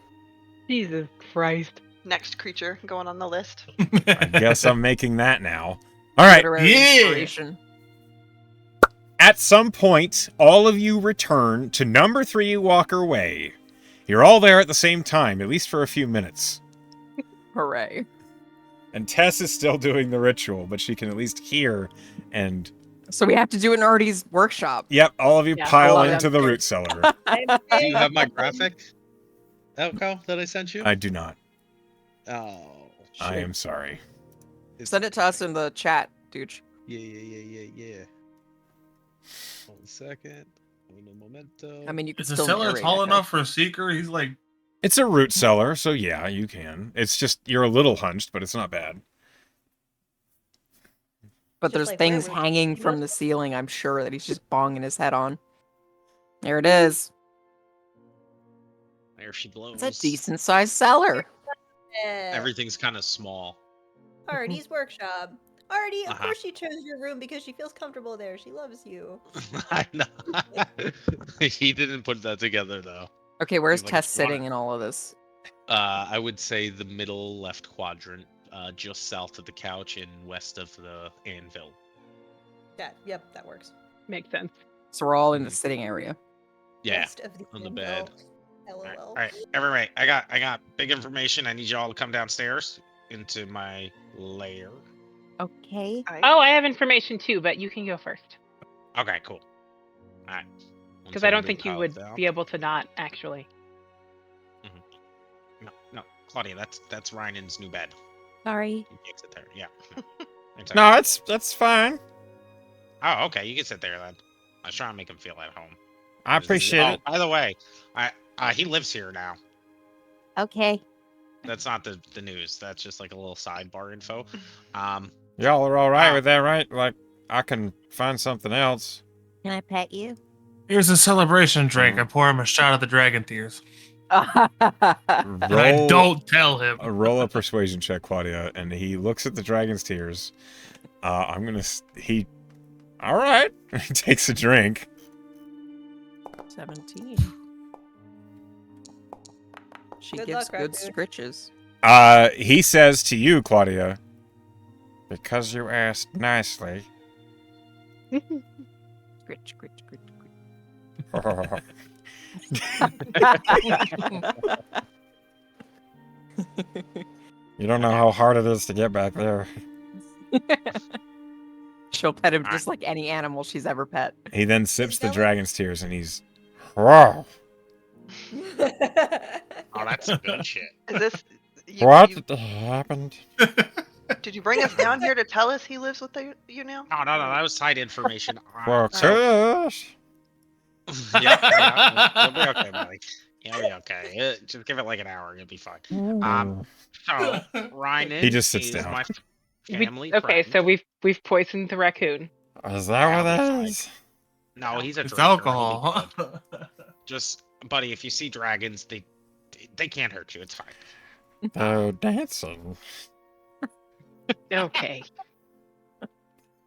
Jesus Christ. Next creature going on the list. I guess I'm making that now. All right. Literary Yeah. inspiration. At some point, all of you return to number 3 Walker Way. You're all there at the same time, at least for a few minutes. Hooray. And Tess is still doing the ritual, but she can at least hear and... So we have to do it in Artie's workshop. Yep, all of you Yeah, pile I love into that. the root cellar. Do you have my graphic, Elko, that I sent you? I do not. Oh, shit. I am sorry. Send it to us in the chat, dude. Yeah. One second. Un momento. I mean, you can Is the still cellar narrate, tall I think. enough for a seeker? He's like, It's a root cellar, so yeah, you can. It's just, you're a little hunched, but it's not bad. But Just there's like things werewolves. hanging from the ceiling, I'm sure, that he's just bonging his head on. There it is. There she blows. It's a decent sized cellar. Yeah. Everything's kind of small. Artie's workshop. Artie, of Uh-huh. course she chose your room because she feels comfortable there. She loves you. I know. He didn't put that together though. Okay, where's Like, Tess what? sitting in all of this? I would say the middle left quadrant, just south of the couch and west of the anvil. Yep, that works. Makes sense. So we're all in the sitting area. Yeah, Rest of the on the anvil. bed. LOL. All right, everybody. I got big information. I need y'all to come downstairs into my lair. Okay. Oh, I have information too, but you can go first. Okay, cool. All right. Because I don't think you would be able to not actually. No, Claudia, that's Ryan's new bed. Sorry. You can sit there. Yeah. It's okay. No, that's fine. Oh, okay. You can sit there then. I was trying to make him feel at home. I appreciate it. By the way, he lives here now. Okay. That's not the news. That's just like a little sidebar info. Y'all are all right Wow. with that, right? Like, I can find something else. Can I pet you? Here's a celebration drink. I pour him a shot of the dragon tears. And I Roll, don't tell him. roll a persuasion check, Claudia, and he looks at the dragon's tears. I'm gonna. All right. He takes a drink. 17. She Good gives luck, good Raccoon. scritches. He says to you, Claudia, Because you asked nicely. Scritch, scritch, scritch, scritch. You don't know how hard it is to get back there. She'll pet him just like any animal she's ever pet. he then sips Is the that dragon's tears, and he's Wow. Oh, that's some good shit. Is this What happened? Did you bring us down here to tell us he lives with you now? No, that was side information. What's So- this? yeah, you'll be okay, buddy. You'll be okay. Just give it like an hour, you'll be fine. So Ryan He just sits is down. my We- family. okay, friend. so we've poisoned the raccoon. Is that what Yeah, it is? No, he's a It's drinker, he'll be alcohol. good. Just, buddy, if you see dragons, they can't hurt you. It's fine. Oh, dancing. Okay.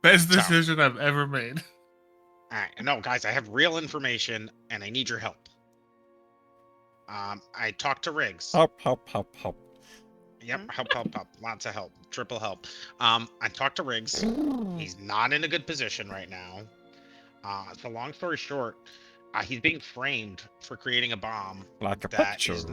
Best decision I've ever made. All right, no, guys, I have real information, and I need your help. I talked to Riggs. Help. Yep, help. Lots of help. Triple help. I talked to Riggs. He's not in a good position right now. So long story short, he's being framed for creating a bomb. Like a That picture. is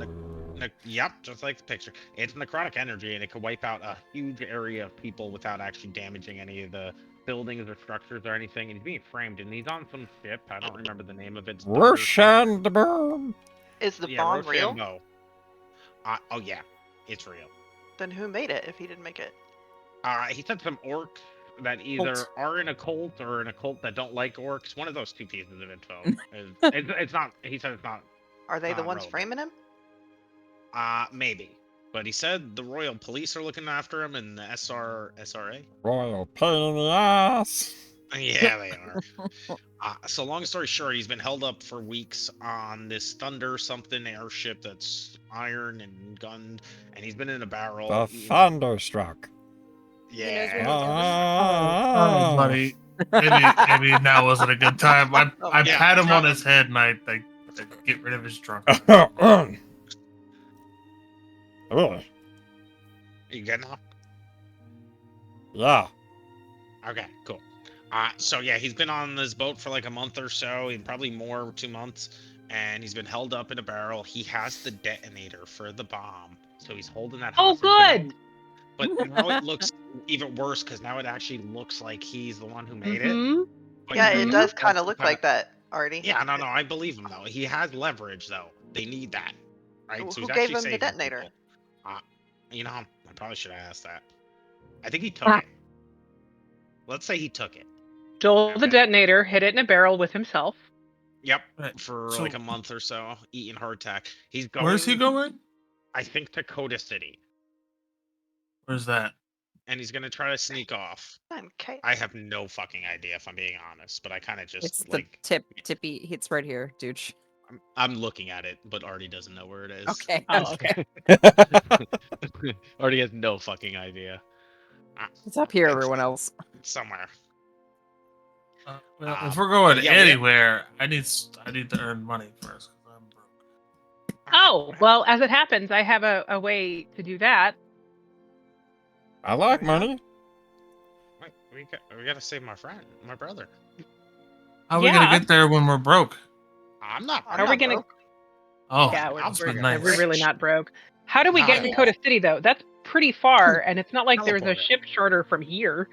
Yep, just like the picture. It's necrotic energy, and it could wipe out a huge area of people without actually damaging any of the buildings or structures or anything. And he's being framed, and he's on some ship. I don't remember the name of it. It's Thunder something. Roshan. Is the Yeah, bomb real? Rochambeau. Oh yeah, it's real. Then who made it if he didn't make it? He said some orcs that either Cult. are in a cult or in a cult that don't like orcs. One of those two pieces of info. It's not. He said it's not. Are they the ones relevant. framing him? Maybe. But he said the Royal Police are looking after him and the SRA. Royal pain in the ass. Yeah, they are. So long story short, he's been held up for weeks on this Thunder something airship that's iron and gunned, and he's been in a barrel. The you know. thunderstruck. Yeah. Ah. Buddy. Maybe now wasn't a good time. I Yeah, pat him on no. his head and I get rid of his drunk. Ugh. You good now? Yeah. Okay, cool. So yeah, he's been on this boat for like a month or so, and probably more, 2 months, and he's been held up in a barrel. He has the detonator for the bomb, so he's holding that. Oh, hostage. good. But now it looks even worse because now it actually looks like he's the one who made it. Mhm. But Yeah, he it really does kind wants of to look like that, Artie. Yeah, no, I believe him though. He has leverage though. They need that, right? Who So he's gave actually him the saving detonator? people. You know, I probably should have asked that. I think he took Ah. it. Let's say he took it. Stole the Okay. detonator, hid it in a barrel with himself. Yep, Right, for so- like a month or so, eating hardtack. He's going. Where's he going? I think to Coda City, Where's that? and he's gonna try to sneak off. Okay. I have no fucking idea if I'm being honest, but I kind of just It's the like tippy. It's right here, dude. I'm looking at it, but Artie doesn't know where it is. Okay. Oh, okay. Artie has no fucking idea. It's up here, It's- everyone else. Somewhere. Well, if we're going yeah, we have- anywhere, I need to earn money first. 'Cause I'm broke. Oh, well, as it happens, I have a way to do that. I like money. Wait, we gotta save my friend, my brother. How are we Yeah. gonna get there when we're broke? I'm not. I'm Are we not gonna? broke. Oh, Yeah, that's we're, nice. we're really not broke. How do we get to Nice. Coda City though? That's pretty far, and it's not like there's a Teleport it. ship charter from here.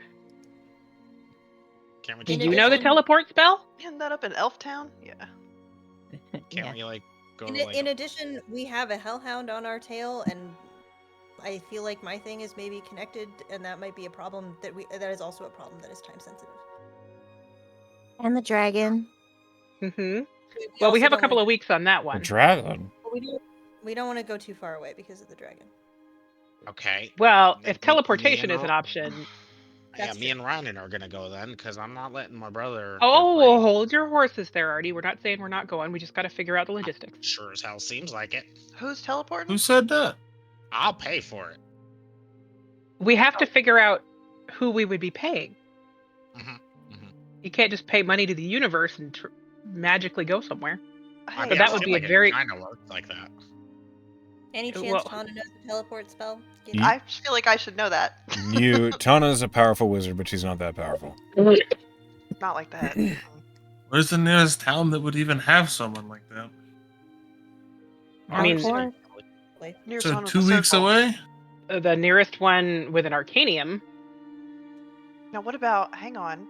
Can't we Do just you In know the addition- teleport spell? Isn't that up in Elftown? Yeah. Can't we like go In, to like in addition, we have a hellhound on our tail, and I feel like my thing is maybe connected, and that might be a problem that is also a problem that is time sensitive. And the dragon. Mm-hmm. Well, we have a couple of weeks on that The one. dragon. We don't want to go too far away because of the dragon. okay? Well, Then if teleportation you is an know- option, Yeah, That's me true. and Ryan are gonna go then, because I'm not letting my brother. Oh, get well, raped. hold your horses there, Artie. We're not saying we're not going. We just got to figure out the logistics. Sure as hell seems like it. Who's teleporting? Who said that? I'll pay for it. We have to figure out who we would be paying. hmm You can't just pay money to the universe and magically go somewhere. I Hey, mean, that I would feel be a like very- it kind of works like that. Any chance Well- Tana knows the teleport spell? Ye- I feel like I should know that. Tana's a powerful wizard, but she's not that powerful. Not like that. Where's the nearest town that would even have someone like that? I mean, Alcor? Nearest So one with 2 a weeks circle. away? the nearest one with an arcanium. Now, what about? Hang on.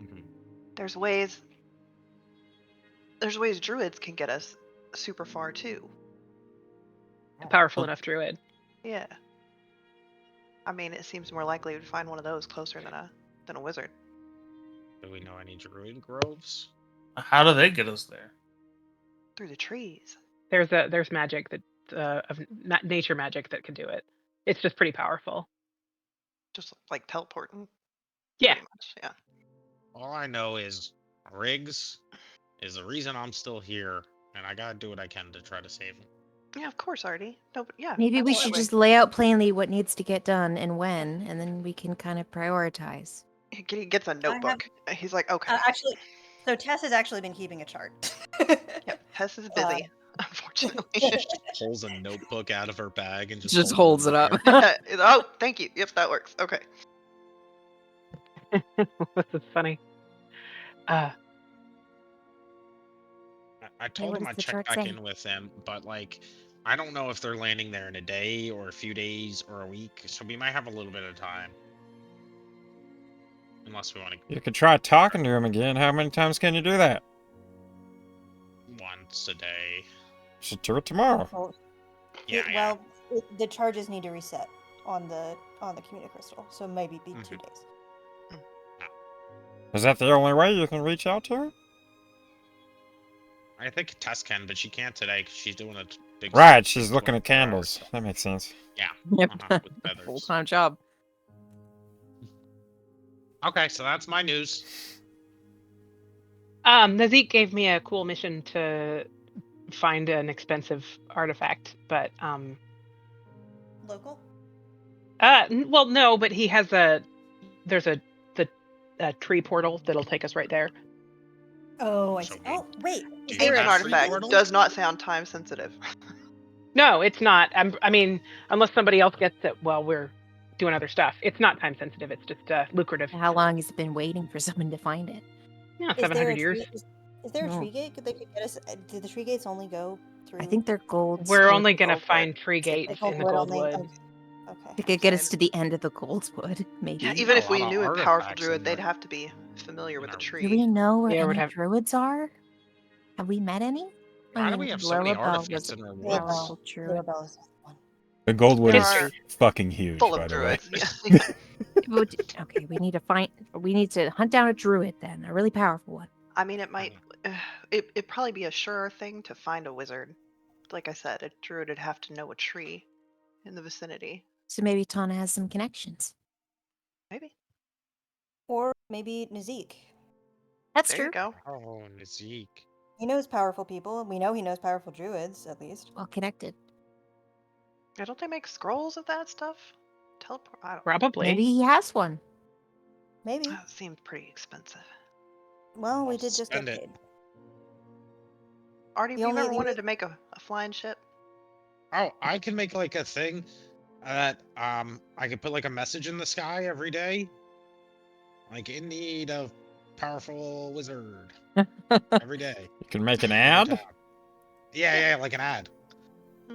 Mhm. There's ways. There's ways druids can get us super far too. A powerful enough druid. Yeah. I mean, it seems more likely to find one of those closer than a wizard. Do we know any druid groves? How do they get us there? Through the trees. There's magic that nature magic that can do it. It's just pretty powerful. Just like teleporting. Yeah. Pretty much. Yeah. All I know is Riggs is the reason I'm still here, and I gotta do what I can to try to save him. Yeah, of course, Artie. No, but yeah. Maybe we should absolutely. just lay out plainly what needs to get done and when, and then we can kind of prioritize. He gets a notebook. He's like, okay. Actually, so Tess has actually been keeping a chart. Yep. Tess is busy, unfortunately. Pulls a notebook out of her bag and Just holds it up. Oh, thank you. Yep, that works. Okay. This is funny. I told what him does I'd the check chart back say? in with him, but like, I don't know if they're landing there in a day or a few days or a week, so we might have a little bit of time. Unless we want to You could try talking to him again. How many times can you do that? once a day. Should do it tomorrow. Well, Yeah, well, the charges need to reset on the communicrystal, so maybe be 2 Mhm. days. Is that the only way you can reach out to her? I think Tess can, but she can't today because she's doing a big. Right, she's looking at 24 hour candles. stuff. That makes sense. Yeah. Yep. With feathers. Full-time job. Okay, so that's my news. Nazik gave me a cool mission to find an expensive artifact, but Local? well, no, but he has there's a tree portal that'll take us right there. Oh, I So see. we- Oh, wait. Do Is you there Ancient have a free artifact portal? does not sound time sensitive. No, it's not. I mean, unless somebody else gets it while we're doing other stuff. It's not time sensitive. It's just lucrative. How long has it been waiting for someone to find it? Yeah, Is there 700 a years. tree, is there a No. tree gate that could get us? Did the tree gates only go through? I think they're gold. We're wood. only gonna Goldwood. find tree That's it. gates Oh, in the wood gold only? wood. Okay. It could get us to the end of the Goldwood, maybe. Yeah, There's even a if we lot of knew a powerful artifacts in druid, they'd there. have to be familiar In with the our- Do tree. we know where Yeah, it would any have- druids are? Have we met any? Why do we have so many Lilibel artifacts was in our a woods? powerful druid. Mirabelle is the one. The Goldwood There is are fucking huge, Full by of the way. druids. Yeah. Okay, we need to hunt down a druid then, a really powerful one. I mean, it might. It'd probably be a surer thing to find a wizard. Like I said, a druid would have to know a tree in the vicinity. So maybe Tana has some connections. Maybe. Or maybe Nazik. That's There true. you go. Oh, Nazik. He knows powerful people. We know he knows powerful druids, at least. Well connected. Yeah, don't they make scrolls of that stuff? Teleport. I don't. Probably. Maybe he has one. Maybe. That seems pretty expensive. Well, we I'll did just get spend it. paid. Artie, The have you only- ever the wanted only- to make a flying ship? Oh, I can make like a thing that I could put like a message in the sky every day. Like in need of powerful wizard every day. You can make an ad? Yeah, like an ad.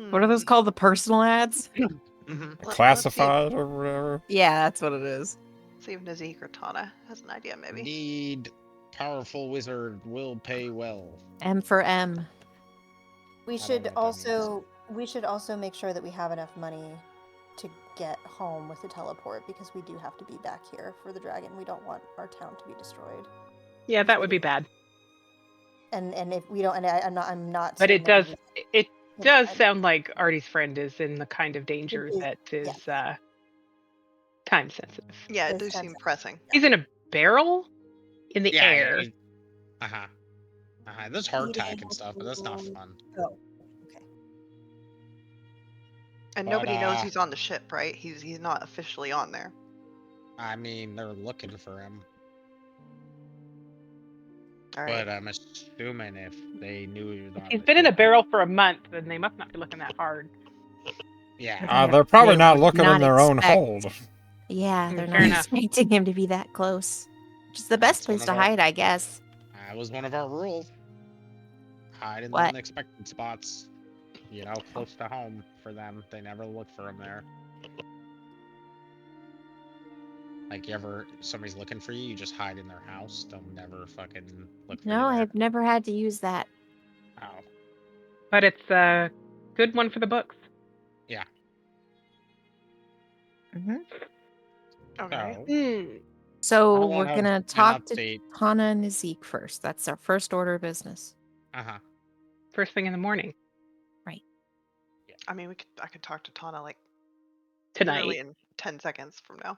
What are those Hmm. called? The personal ads? hmm Classified or whatever. Yeah, that's what it is. See if Nazik or Tana has an idea, maybe. Need powerful wizard will pay well. M for M. We don't should know what that also make sure that we have enough money to get home with the teleport because we do have to be back here for the dragon. We don't want our town to be destroyed. Yeah, that would be bad. And if we don't, and I'm not. But saying it that does. we- It Yeah, does I- sound like Artie's friend is in the kind of danger is- that is yes. time time sensitive. Yeah, it Those does times seem pressing. He's in a barrel in the Yeah, air. yeah. Uh-huh. There's hardtack and stuff, but that's not fun. Oh, okay. And But, nobody knows he's on the ship, right? He's not officially on there. I mean, they're looking for him. All right. But I'm assuming if they knew he was on He's the been in a ship- barrel for a month, then they must not be looking that hard. Yeah. They're probably They not would looking not in their own expect- hold. Yeah, they're Fair not enough. expecting him to be that close. Which is the best That's one place to of our- hide, I guess. That was one of our rules. Hide in the What? unexpected spots. You know, close to home for them. They never look for him there. Like, somebody's looking for you, you just hide in their house. They'll never fucking look for you No, there. I've never had to use that. Oh. But it's a good one for the books. Hmm. Okay. So, So I'll we're have gonna an talk to update. Tana and Zeke first. That's our first order of business. Uh-huh. First thing in the morning I mean, I could talk to Tana like tonight. literally in 10 seconds from now.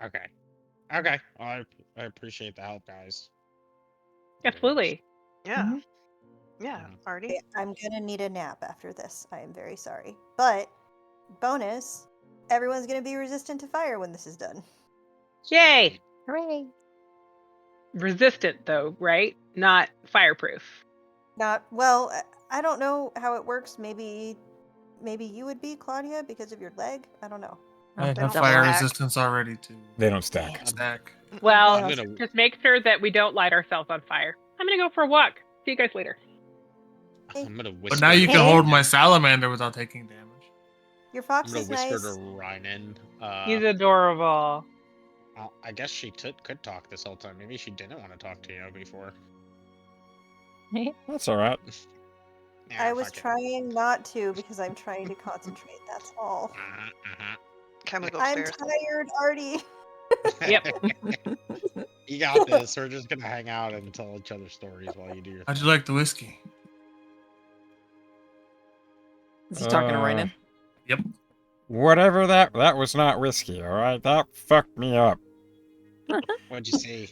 Okay. Okay. Well, I appreciate the help, guys. Absolutely. Yeah. Mhm. Yeah, Mhm. Artie. Okay, I'm gonna need a nap after this. I am very sorry. But bonus, everyone's gonna be resistant to fire when this is done. Yay! Hooray! Resistant though, right? Not fireproof. Not well. I don't know how it works. Maybe you would be Claudia because of your leg. I don't know. I have They don't fire stack. resistance already too. They don't stack. Stack. Well, I'm gonna just make sure that we don't light ourselves on fire. I'm gonna go for a walk. See you guys later. But whisper. now you can Hey. hold my salamander without taking damage. Your I'm fox gonna is whisper nice. to Rynan. He's adorable. I guess she could talk this whole time. Maybe she didn't want to talk to you before. That's all right. Yeah, I was fuck it. trying not to because I'm trying to concentrate. That's all. Can we go I'm upstairs? tired, Artie. Yep. You got this. We're just gonna hang out and tell each other stories while you do your How'd you thing. like the whiskey? Is he talking to Rynan? Yep. Whatever that was not whiskey, all right? That fucked me up. What'd you say?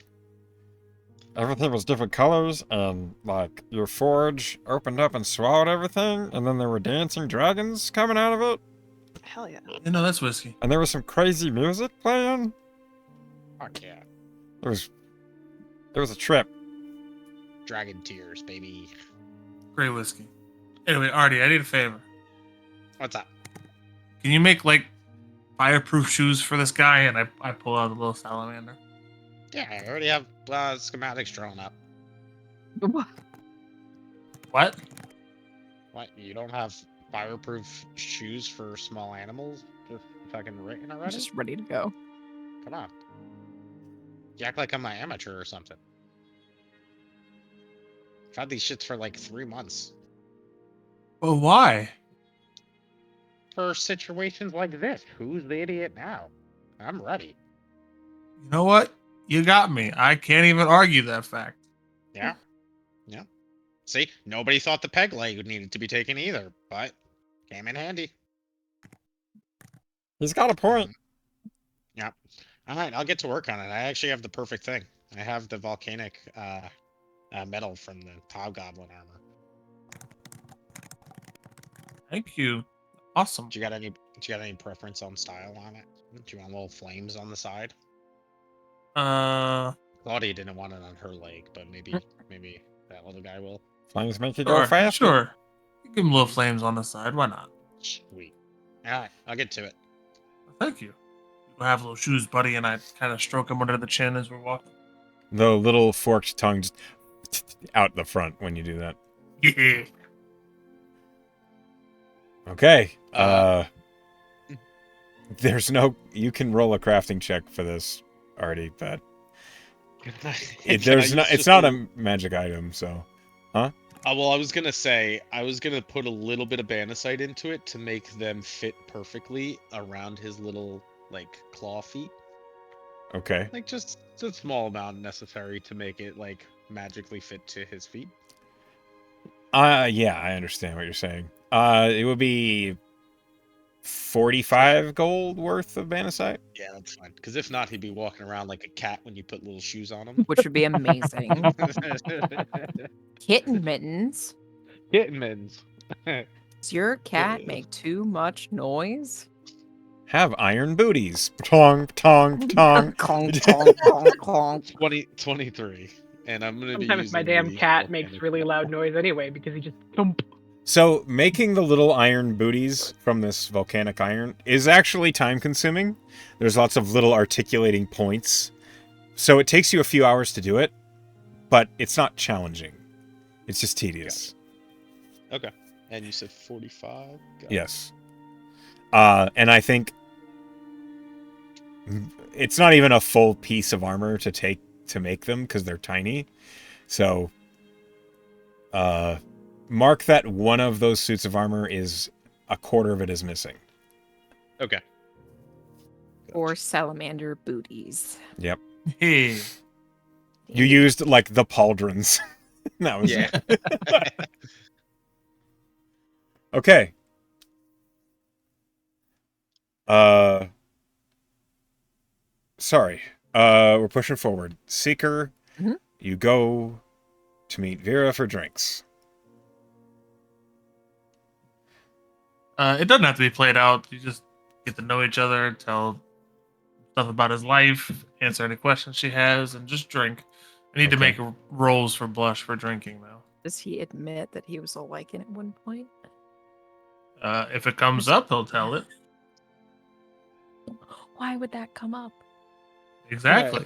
Everything was different colors, and like your forge opened up and swallowed everything, and then there were dancing dragons coming out of it, Hell yeah. You know that's whiskey. and there was some crazy music playing. Fuck yeah. It was a trip. Dragon tears, baby. Great whiskey. Anyway, Artie, I need a favor. What's up? Can you make like fireproof shoes for this guy? And I pull out a little salamander. Yeah, I already have schematics drawn up. What? What? You don't have fireproof shoes for small animals? Just fucking written I'm already? just ready to go. Come on. You act like I'm an amateur or something. I've had these shits for like 3 months. Well, why? For situations like this, who's the idiot now? I'm ready. You know what? You got me. I can't even argue that fact. Yeah. Yeah. See, nobody thought the peg leg needed to be taken either, but came in handy. He's got a point. Yeah. All right, I'll get to work on it. I actually have the perfect thing. I have the volcanic metal from the hobgoblin armor. Thank you. Awesome. Do you got any preference on style on it? Do you want little flames on the side? Claudia didn't want it on her leg, but maybe that little guy will. Flames make you go Sure. faster. Sure. You give him little flames on the side. Why not? Sweet. All right, I'll get to it. Thank you. We'll have little shoes, buddy, and I kind of stroke him under the chin as we're walking. The little forked tongue just out the front when you do that. Yeah. Okay. There's no. You can roll a crafting check for this, Artie, but there's not. It's not a magic item, so. Well, I was gonna say I was gonna put a little bit of Banacite into it to make them fit perfectly around his little like claw feet. Okay. Like just a small amount necessary to make it like magically fit to his feet. Yeah, I understand what you're saying. It would be 45 gold worth of Banasite. Yeah, that's fine. Because if not, he'd be walking around like a cat when you put little shoes on him. Which would be amazing. Kitten mittens. Kitten mittens. Does your cat make too much noise? Have iron booties. Tong, tong, tong. Conk, conk, conk, conk. 23. And I'm going to be Sometimes my using damn the cat makes volcanic really rock. loud noise anyway because he just thump. So making the little iron booties from this volcanic iron is actually time consuming. There's lots of little articulating points. So it takes you a few hours to do it, but it's not challenging. It's just tedious. Okay. And you said 45? Got it. Yes. And I think it's not even a full piece of armor to make them because they're tiny. So mark that one of those suits of armor is a quarter of it is missing. Okay. Or salamander booties. Yep. Hey. You used like the pauldrons. That was Yeah. Okay. Sorry. We're pushing forward. Seeker, Mhm. you go to meet Vera for drinks. It doesn't have to be played out. You just get to know each other, tell stuff about his life, answer any questions she has, and just drink. I need to Okay. make rolls for blush for drinking, though. Does he admit that he was a Lycan at one point? If it comes up, he'll tell it. Why would that come up? Exactly.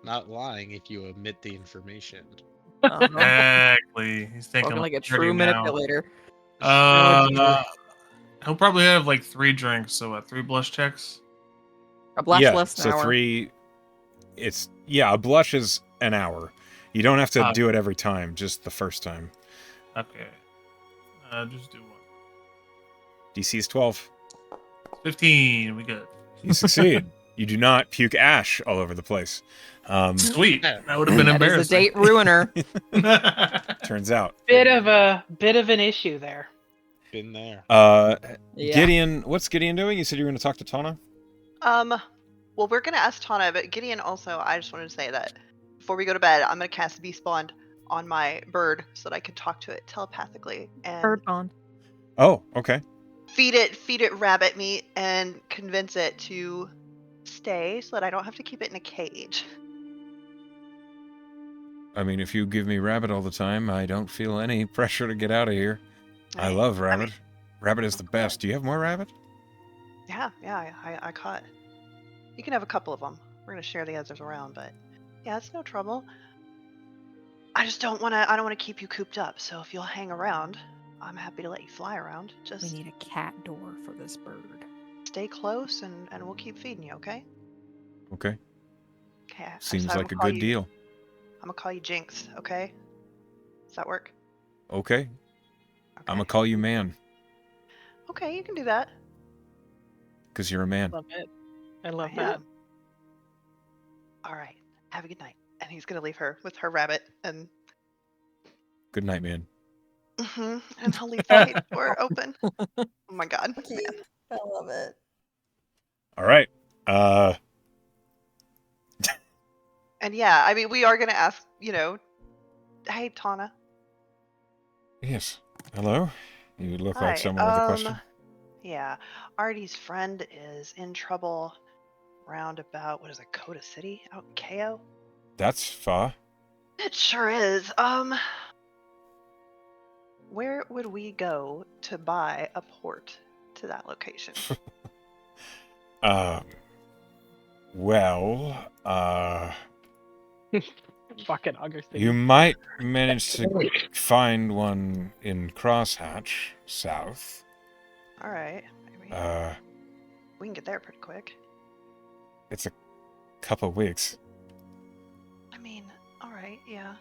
Not lying if you omit the information. Exactly. He's thinking Spoken like a dirty true now. manipulator. He'll probably have like 3 drinks. So what? 3 blush checks. A blush yeah, less so an hour. 3. A blush is an hour. You don't have to Ah. do it every time, just the first time. Okay. Just do 1. DC is 12. 15. We good. You succeed. You do not puke ash all over the place. Sweet. That would have been That is a embarrassing. date ruiner. Turns out. Bit of an issue there. Been there. Yeah. Gideon, what's Gideon doing? You said you were going to talk to Tana? Well, we're gonna ask Tana, but Gideon also. I just wanted to say that before we go to bed, I'm gonna cast Beast Bond on my bird so that I can talk to it telepathically and Bird bond. Oh, okay. feed it rabbit meat and convince it to stay so that I don't have to keep it in a cage. I mean, if you give me rabbit all the time, I don't feel any pressure to get out of here. I love rabbit. Rabbit is the best. Do you have more rabbit? Yeah, I caught. You can have a couple of them. We're gonna share the others around, but yeah, it's no trouble. I just don't want to. I don't want to keep you cooped up. So if you'll hang around, I'm happy to let you fly around. We Just need a cat door for this bird. stay close, and we'll keep feeding you. Okay? Okay. Okay. Seems like a good deal. I'm gonna call you Jinx. Okay? Does that work? Okay. Okay. I'm going to call you man, Okay, you can do that. because you're a man. Love it. I love I that. am. All right. Have a good night. And he's gonna leave her with her rabbit, and Good night, man. and he'll leave the door open. Oh my god. Cute. Man. I love it. All right. And yeah, I mean, we are gonna ask. Hey Tana. Yes. Hello? You look Hi. like someone with a question. Yeah, Artie's friend is in trouble round about what is it, Coda City out in KO? That's far. It sure is. Where would we go to buy a port to that location? Well, Fucking Augustine. you might manage to find one in Crosshatch, south. All right, maybe we can get there pretty quick. It's a couple weeks. I mean, all right, yeah.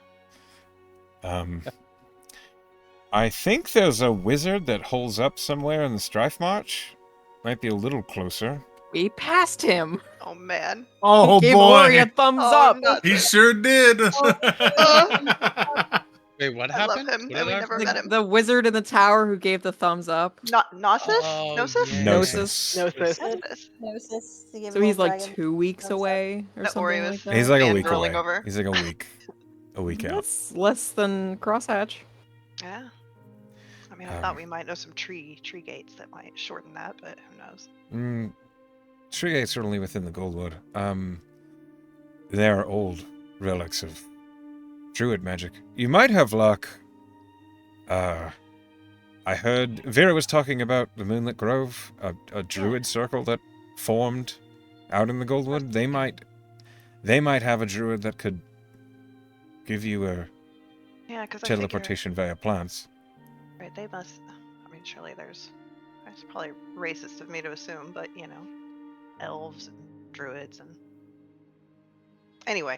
I think there's a wizard that holds up somewhere in the Strife March. Might be a little closer. We passed him. Oh man. Oh Give boy. Ori a thumbs Oh, up. nuts. He sure did. Wait, Wait, what I love happened? him, What and did we I never forget? met him. The wizard in the tower who gave the thumbs up. Gnosis? Oh, Gnosis? yeah. Gnosis. Gnosis. Gnosis. Gnosis. to give So a he's little like dragon 2 weeks thumbs up. away or That something Ori was like that. He's like a fan week rolling away. over. He's like a week out. That's less than crosshatch. Yeah. I mean, I thought we might know some tree gates that might shorten that, but who knows? Tree gates certainly within the Goldwood. They are old relics of druid magic. You might have luck. I heard Vera was talking about the Moonlit Grove, a druid circle that formed out in the Goldwood. They might have a druid that could give you a Yeah, because teleportation via plants. Right, they must. I mean, surely there's. It's probably racist of me to assume, but you know, elves and druids and. Anyway.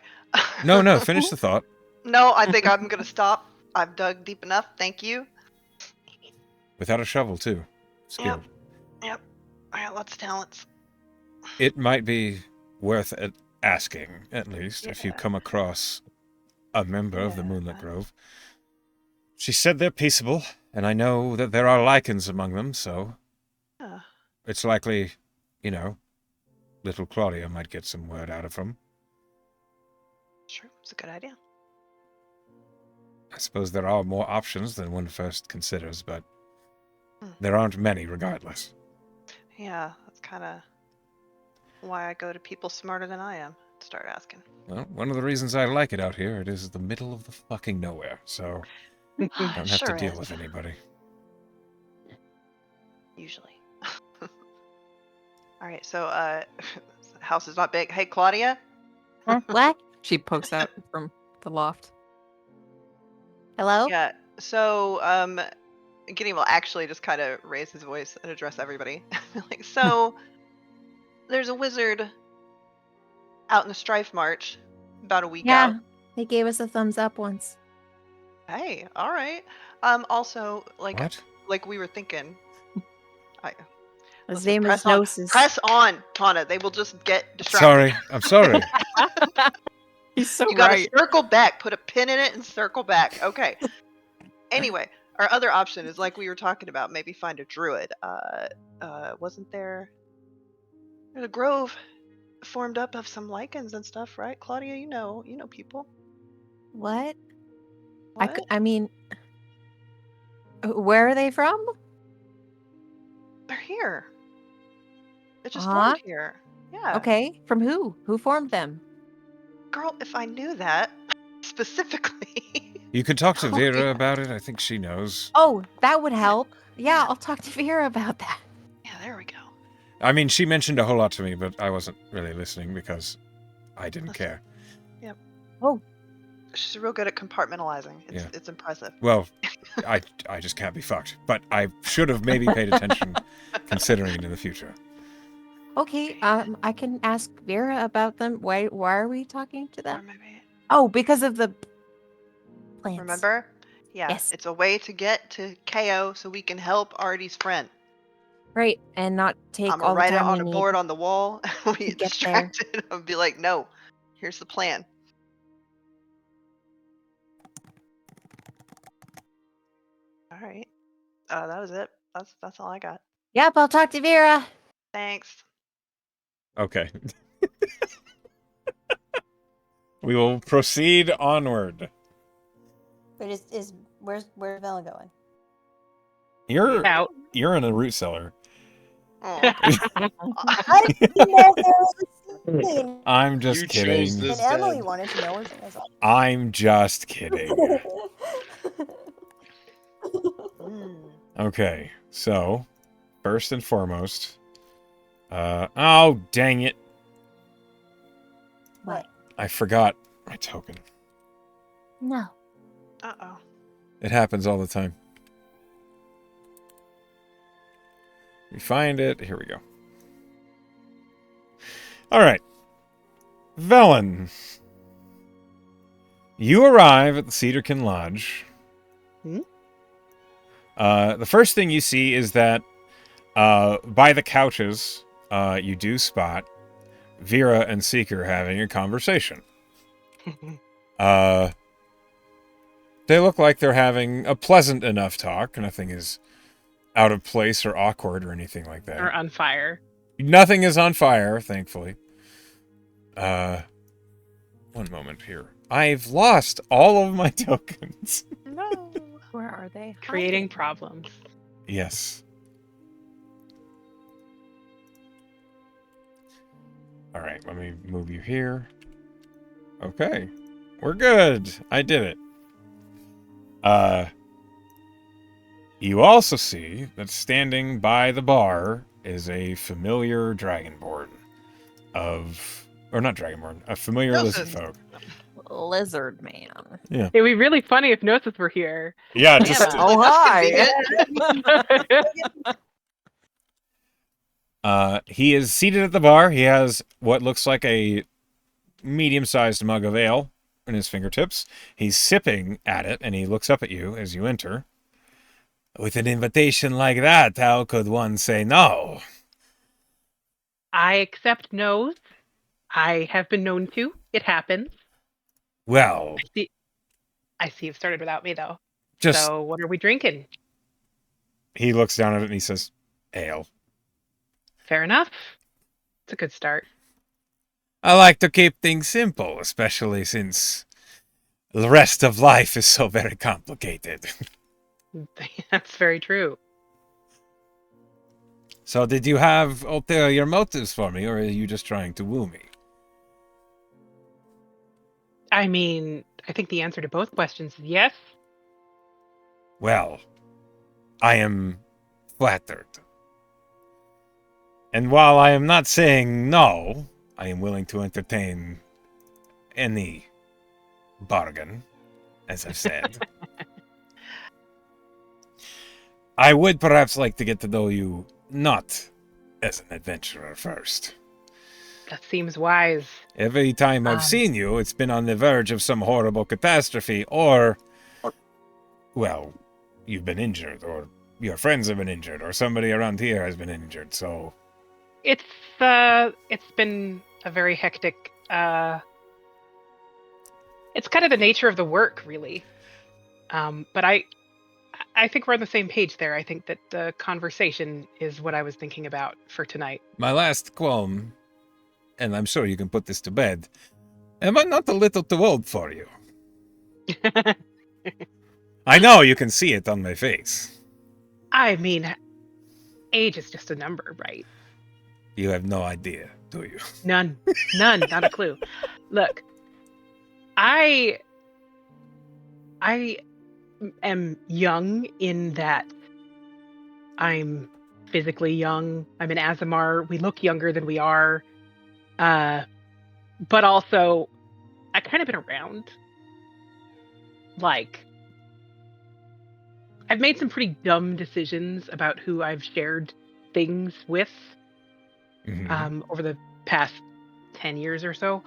No, finish the thought. No, I think I'm gonna stop. I've dug deep enough. Thank you. Without a shovel, too. Skilled. Yep. I got lots of talents. It might be worth asking, at least, if you Yeah. come across a member of the Yeah. Moonlit Grove. She said they're peaceable, and I know that there are lichens among them, so Yeah. it's likely, little Claudia might get some word out of them. Sure, it's a good idea. I suppose there are more options than one first considers, but Hmm. there aren't many regardless. Yeah, that's kind of why I go to people smarter than I am. Start asking. Well, one of the reasons I like it out here, it is the middle of the fucking nowhere, so don't have Sure to deal is. with anybody. Usually. All right, so house is not big. Hey, Claudia. Huh? What? She pokes out from the loft. Hello? Yeah. So Gideon will actually just kind of raise his voice and address everybody. Like, so there's a wizard out in the Strife March about a week Yeah, out. they gave us a thumbs up once. Hey, all right. Also, What? like we were thinking. His Listen, name is press on. Gnosis. Press on, Tana. They will just get distracted. Sorry, I'm sorry. He's so You gotta right. circle back, put a pin in it and circle back. Okay. Anyway, our other option is like we were talking about, maybe find a druid. Wasn't there there's a grove formed up of some lichens and stuff, right? Claudia, you know people. What? What? I mean, where are they from? They're here. It just Uh-huh. formed here. Yeah. Okay, from who? Who formed them? Girl, if I knew that specifically. You could talk to Vera about it. I think she knows. Oh, that would help. Yeah, I'll talk to Vera about that. Yeah, there we go. I mean, she mentioned a whole lot to me, but I wasn't really listening because I didn't Listen. care. Yep. Oh. She's real good at compartmentalizing. Yeah. It's impressive. Well, I just can't be fucked. But I should have maybe paid attention considering it in the future. Okay, I can ask Vera about them. Why are we talking to Or them? maybe. Oh, because of the plants. Remember? Yeah. Yes. It's a way to get to KO so we can help Artie's friend. Right, and not take I'm all gonna the write it time on we a need. board on the wall. We to get get there. distracted. I'll be like, no, here's the plan. All right. That was it. That's all I got. Yep, I'll talk to Vera. Thanks. Okay. We will proceed onward. But where's Vela going? Out. You're in a root cellar. Oh. I didn't know if there was a scene. I'm just You kidding. chose this And Emily bed. wanted to know where I saw. I'm just kidding. Mm. Okay, so first and foremost, oh dang it, What? I forgot my token. No. Uh-oh. It happens all the time. We find it. Here we go. All right, Velen. You arrive at the Cedarkin Lodge. Hmm? The first thing you see is that by the couches, you do spot Vera and Seeker having a conversation. They look like they're having a pleasant enough talk. Nothing is out of place or awkward or anything like that. Or on fire. Nothing is on fire, thankfully. One moment here. I've lost all of my tokens. No. Where are they? Creating hiding? problems. Yes. All right, let me move you here. Okay. We're good. I did it. You also see that standing by the bar is a familiar dragonborn or not dragonborn, a familiar lizard folk. Lizard man. Yeah. It'd be really funny if Gnosis were here. Yeah, Yeah, just but Oh, that's hi. he is seated at the bar. He has what looks like a medium-sized mug of ale in his fingertips. He's sipping at it, and he looks up at you as you enter. With an invitation like that, how could one say no? I accept no's. I have been known to. It happens. Well, I see you've started without me, though. just... So what are we drinking? He looks down at it and he says, ale. Fair enough. It's a good start. I like to keep things simple, especially since the rest of life is so very complicated. That's very true. So did you have ulterior motives for me, or are you just trying to woo me? I mean, I think the answer to both questions is yes. Well, I am flattered. And while I am not saying no, I am willing to entertain any bargain, as I've said. I would perhaps like to get to know you not as an adventurer first. That seems wise. Every time I've seen you, it's been on the verge of some horrible catastrophe, or, well, you've been injured, or your friends have been injured, or somebody around here has been injured, so... It's been a very hectic, it's kind of the nature of the work, really. But I think we're on the same page there. I think that the conversation is what I was thinking about for tonight. My last qualm, and I'm sure you can put this to bed, am I not a little too old for you? I know you can see it on my face. I mean, age is just a number, right? You have no idea, do you? None, not a clue. Look, I am young in that I'm physically young. I'm an Azamar. We look younger than we are. But also, I've kind of been around. Like, I've made some pretty dumb decisions about who I've shared things with over the past 10 years or so.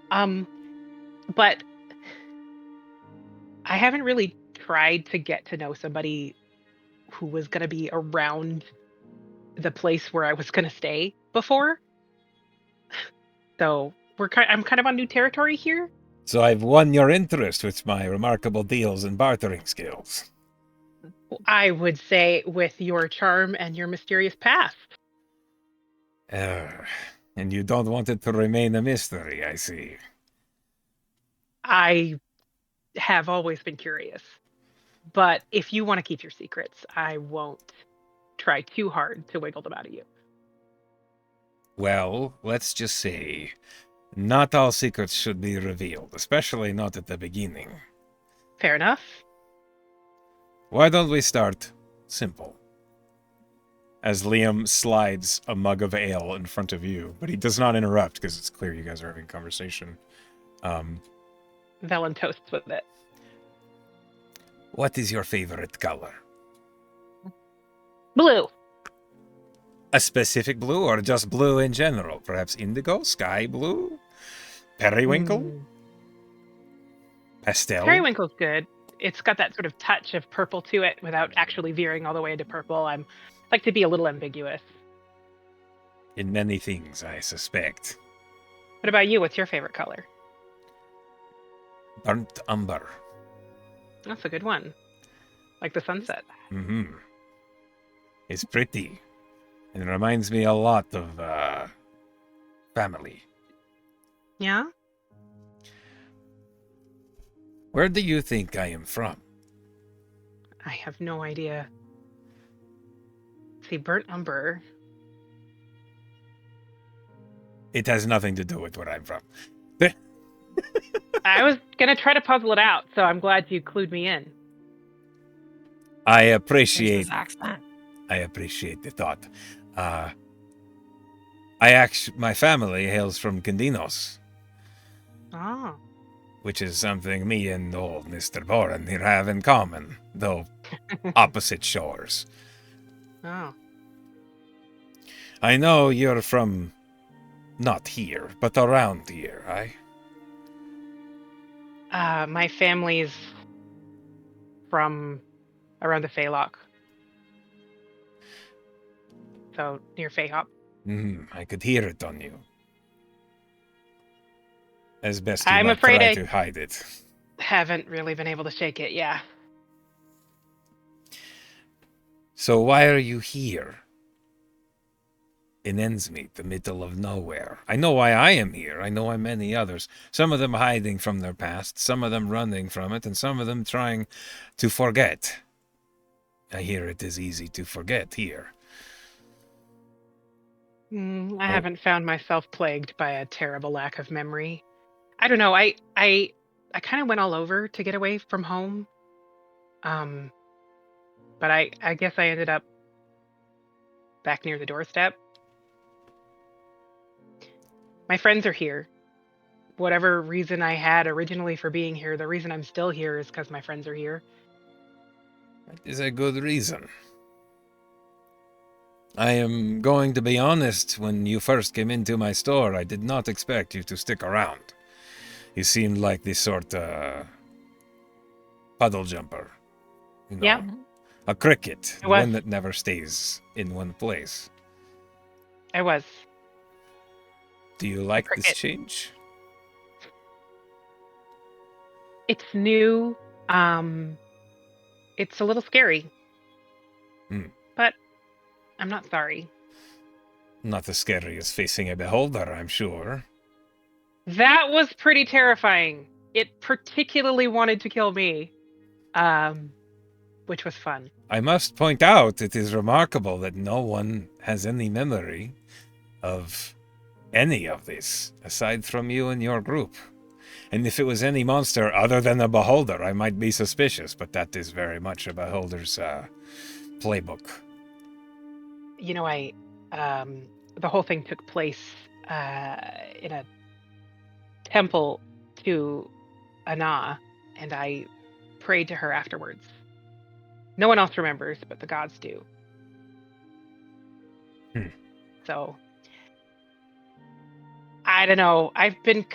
But I haven't really tried to get to know somebody who was going to be around the place where I was going to stay before. So I'm kind of on new territory here. So I've won your interest with my remarkable deals and bartering skills. I would say with your charm and your mysterious past. And you don't want it to remain a mystery, I see. I have always been curious. But if you want to keep your secrets, I won't try too hard to wiggle them out of you. Well, let's just say, not all secrets should be revealed, especially not at the beginning. Fair enough. Why don't we start simple? As Liam slides a mug of ale in front of you, but he does not interrupt because it's clear you guys are having a conversation. Velen toasts with it. What is your favorite color? Blue. A specific blue or just blue in general? Perhaps indigo, sky blue, periwinkle, pastel? Periwinkle's good. It's got that sort of touch of purple to it without actually veering all the way into purple. I like to be a little ambiguous. In many things, I suspect. What about you? What's your favorite color? Burnt umber. That's a good one. Like the sunset. Mm-hmm. It's pretty. And it reminds me a lot of family. Yeah? Where do you think I am from? I have no idea. See, burnt umber. It has nothing to do with where I'm from. I was gonna try to puzzle it out, so I'm glad you clued me in. I There's appreciate his accent. the thought. My family hails from Candinos, Oh. which is something me and old Mr. Boren here have in common, though opposite shores. Oh. I know you're from not here, but around here, right? My family's from around the Faylock. So near Fayhop. I could hear it on you. As best you I'm might afraid try I- to hide it. Haven't really been able to shake it, yeah. So why are you here? In Endsmeet, the middle of nowhere. I know why I am here. I know why many others. Some of them hiding from their past, some of them running from it, and some of them trying to forget. I hear it is easy to forget here. I haven't found myself plagued by a terrible lack of memory. I don't know. I kind of went all over to get away from home. But I guess I ended up back near the doorstep. My friends are here. Whatever reason I had originally for being here, the reason I'm still here is because my friends are here. That is a good reason. I am going to be honest, when you first came into my store, I did not expect you to stick around. You seemed like the sort puddle jumper. You know, Yeah. a cricket, I was. one that never stays in one place. I was. Do you like this cricket. change? It's new. It's a little scary. But I'm not sorry. Not as scary as facing a beholder, I'm sure. That was pretty terrifying. It particularly wanted to kill me. Which was fun. I must point out, it is remarkable that no one has any memory of any of this, aside from you and your group. And if it was any monster other than a beholder, I might be suspicious, but that is very much a beholder's playbook. You know, the whole thing took place in a temple to Ana, and I prayed to her afterwards. No one else remembers, but the gods do. So, I don't know. I've been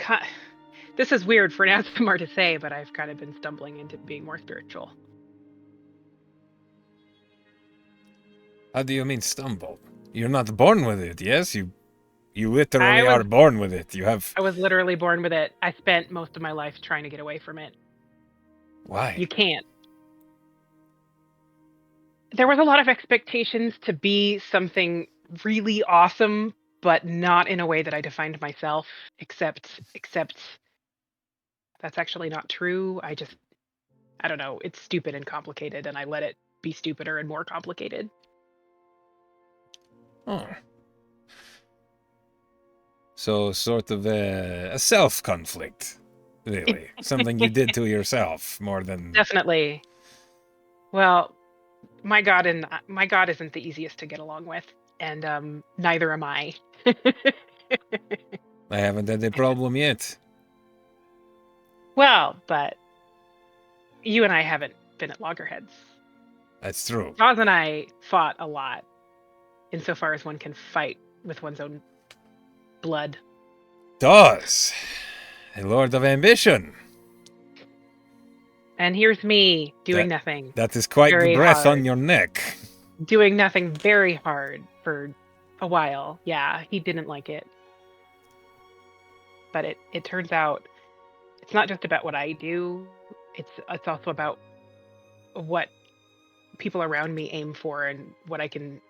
this is weird for an ASMR to say, but I've kind of been stumbling into being more spiritual. How do you mean stumble? You're not born with it, yes? You literally are born with it. I was literally born with it. I spent most of my life trying to get away from it. Why? You can't. There was a lot of expectations to be something really awesome, but not in a way that I defined myself, except that's actually not true. I don't know, it's stupid and complicated, and I let it be stupider and more complicated. Oh. So sort of a self-conflict, really. Something you did to yourself more than... Definitely. Well, my God isn't the easiest to get along with, and neither am I. I haven't had a problem yet. Well, but you and I haven't been at loggerheads. That's true. Jaws and I fought a lot, insofar as one can fight with one's own blood. Dawes, a lord of ambition. And here's me doing nothing. That is quite the breath hard. on your neck. Doing nothing very hard for a while. Yeah, he didn't like it. But it turns out it's not just about what I do. It's also about what people around me aim for and what I can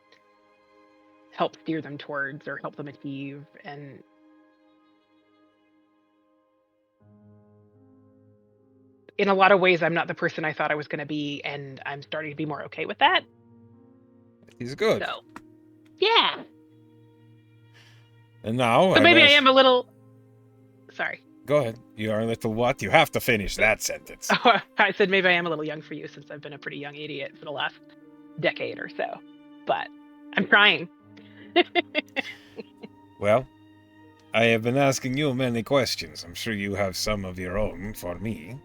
help steer them towards or help them achieve. And in a lot of ways, I'm not the person I thought I was going to be, and I'm starting to be more okay with that. He's good. So, yeah. And now, So maybe I am a little. Sorry. Go ahead. You are a little what? You have to finish that sentence. Oh, I said maybe I am a little young for you since I've been a pretty young idiot for the last decade or so. But I'm trying. Well, I have been asking you many questions. I'm sure you have some of your own for me.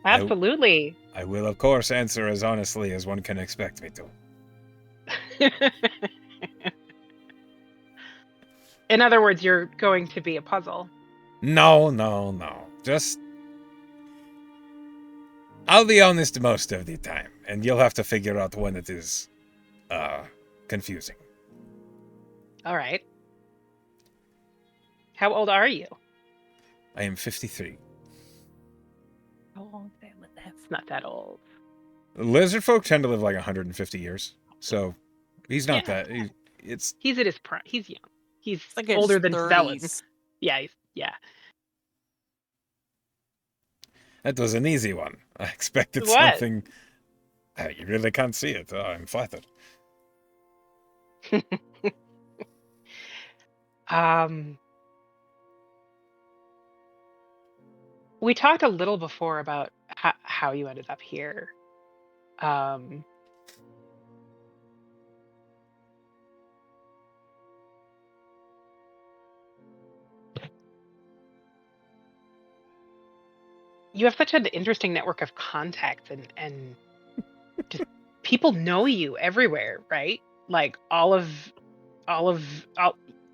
Absolutely. I will, of course, answer as honestly as one can expect me to. In other words, you're going to be a puzzle. No. Just... I'll be honest most of the time, and you'll have to figure out when it is, confusing. All right. How old are you? I am 53. How old am I? That's not that old. Lizard folk tend to live like 150 years, so he's not that... He's at his prime. He's young. He's Like in older his than 30s. Velen. Yeah, yeah. That was an easy one. I expected What? something... you really can't see it. Oh, I'm flattered. We talked a little before about how you ended up here. You have such an interesting network of contacts and just people know you everywhere, right? Like all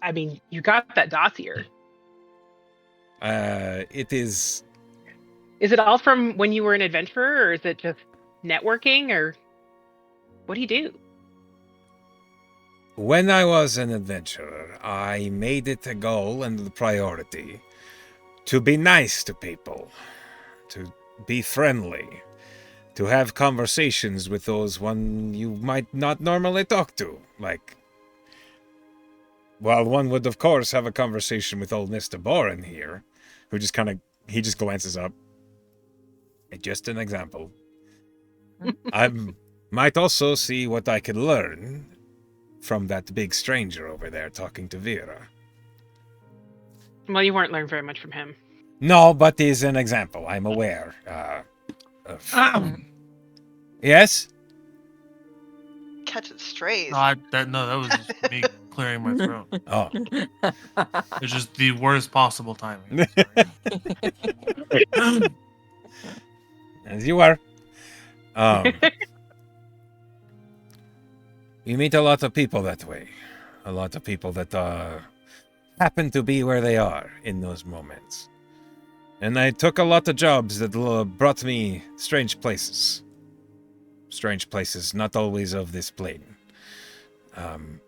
I mean, you got that dossier. It is... Is it all from when you were an adventurer, or is it just networking, or what do you do? When I was an adventurer, I made it a goal and a priority to be nice to people, to be friendly, to have conversations with those one you might not normally talk to. Like, well, one would of course have a conversation with old Mr. Boren here, who just he just glances up. Just an example. I might also see what I could learn from that big stranger over there talking to Vera. Well, you weren't learning very much from him. No, but he's an example. I'm aware. Yes? Catching strays. No, that was just me clearing my throat. Oh. It's just the worst possible timing. As you are. You meet a lot of people that way. A lot of people that happen to be where they are in those moments. And I took a lot of jobs that brought me strange places. Strange places, not always of this plane.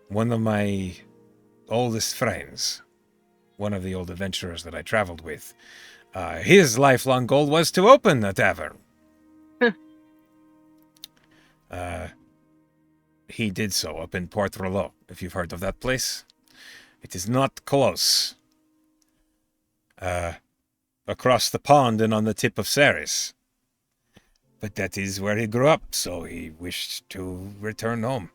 One of my oldest friends, one of the old adventurers that I traveled with, his lifelong goal was to open a tavern. He did so up in Port Royal, if you've heard of that place. It is not close. Across the pond and on the tip of Ceres. But that is where he grew up, so he wished to return home.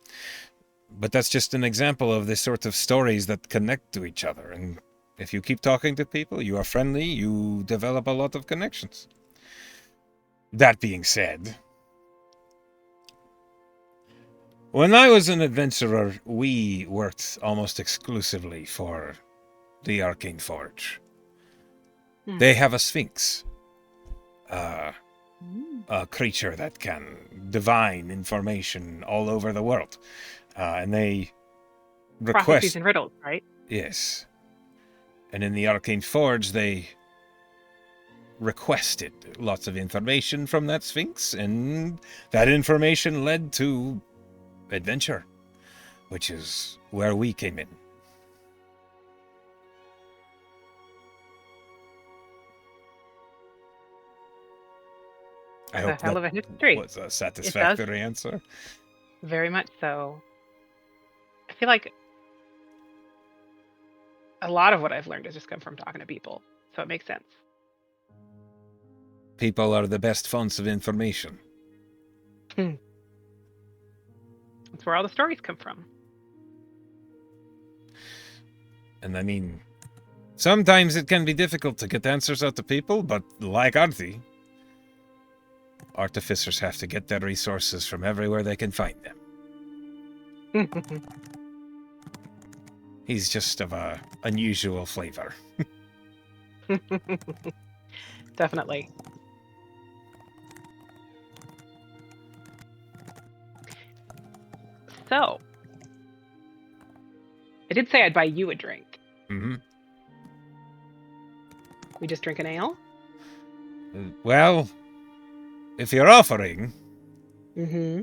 But that's just an example of the sort of stories that connect to each other. And if you keep talking to people, you are friendly, you develop a lot of connections. That being said, when I was an adventurer, we worked almost exclusively for the Arcane Forge. They have a sphinx. A creature that can divine information all over the world. And they request... Prophecies and riddles, right? Yes. And in the Arcane Forge, they requested lots of information from that sphinx, and that information led to adventure, which is where we came in. I It's a hope hell that of a history. was a satisfactory answer. Very much so. I feel like a lot of what I've learned has just come from talking to people, so it makes sense. People are the best fonts of information. That's where all the stories come from. And I mean, sometimes it can be difficult to get answers out to people, but like Artie, artificers have to get their resources from everywhere they can find them. He's just of a unusual flavor. Definitely. So, I did say I'd buy you a drink. Mm-hmm. We just drink an ale? Well, if you're offering, Mm-hmm.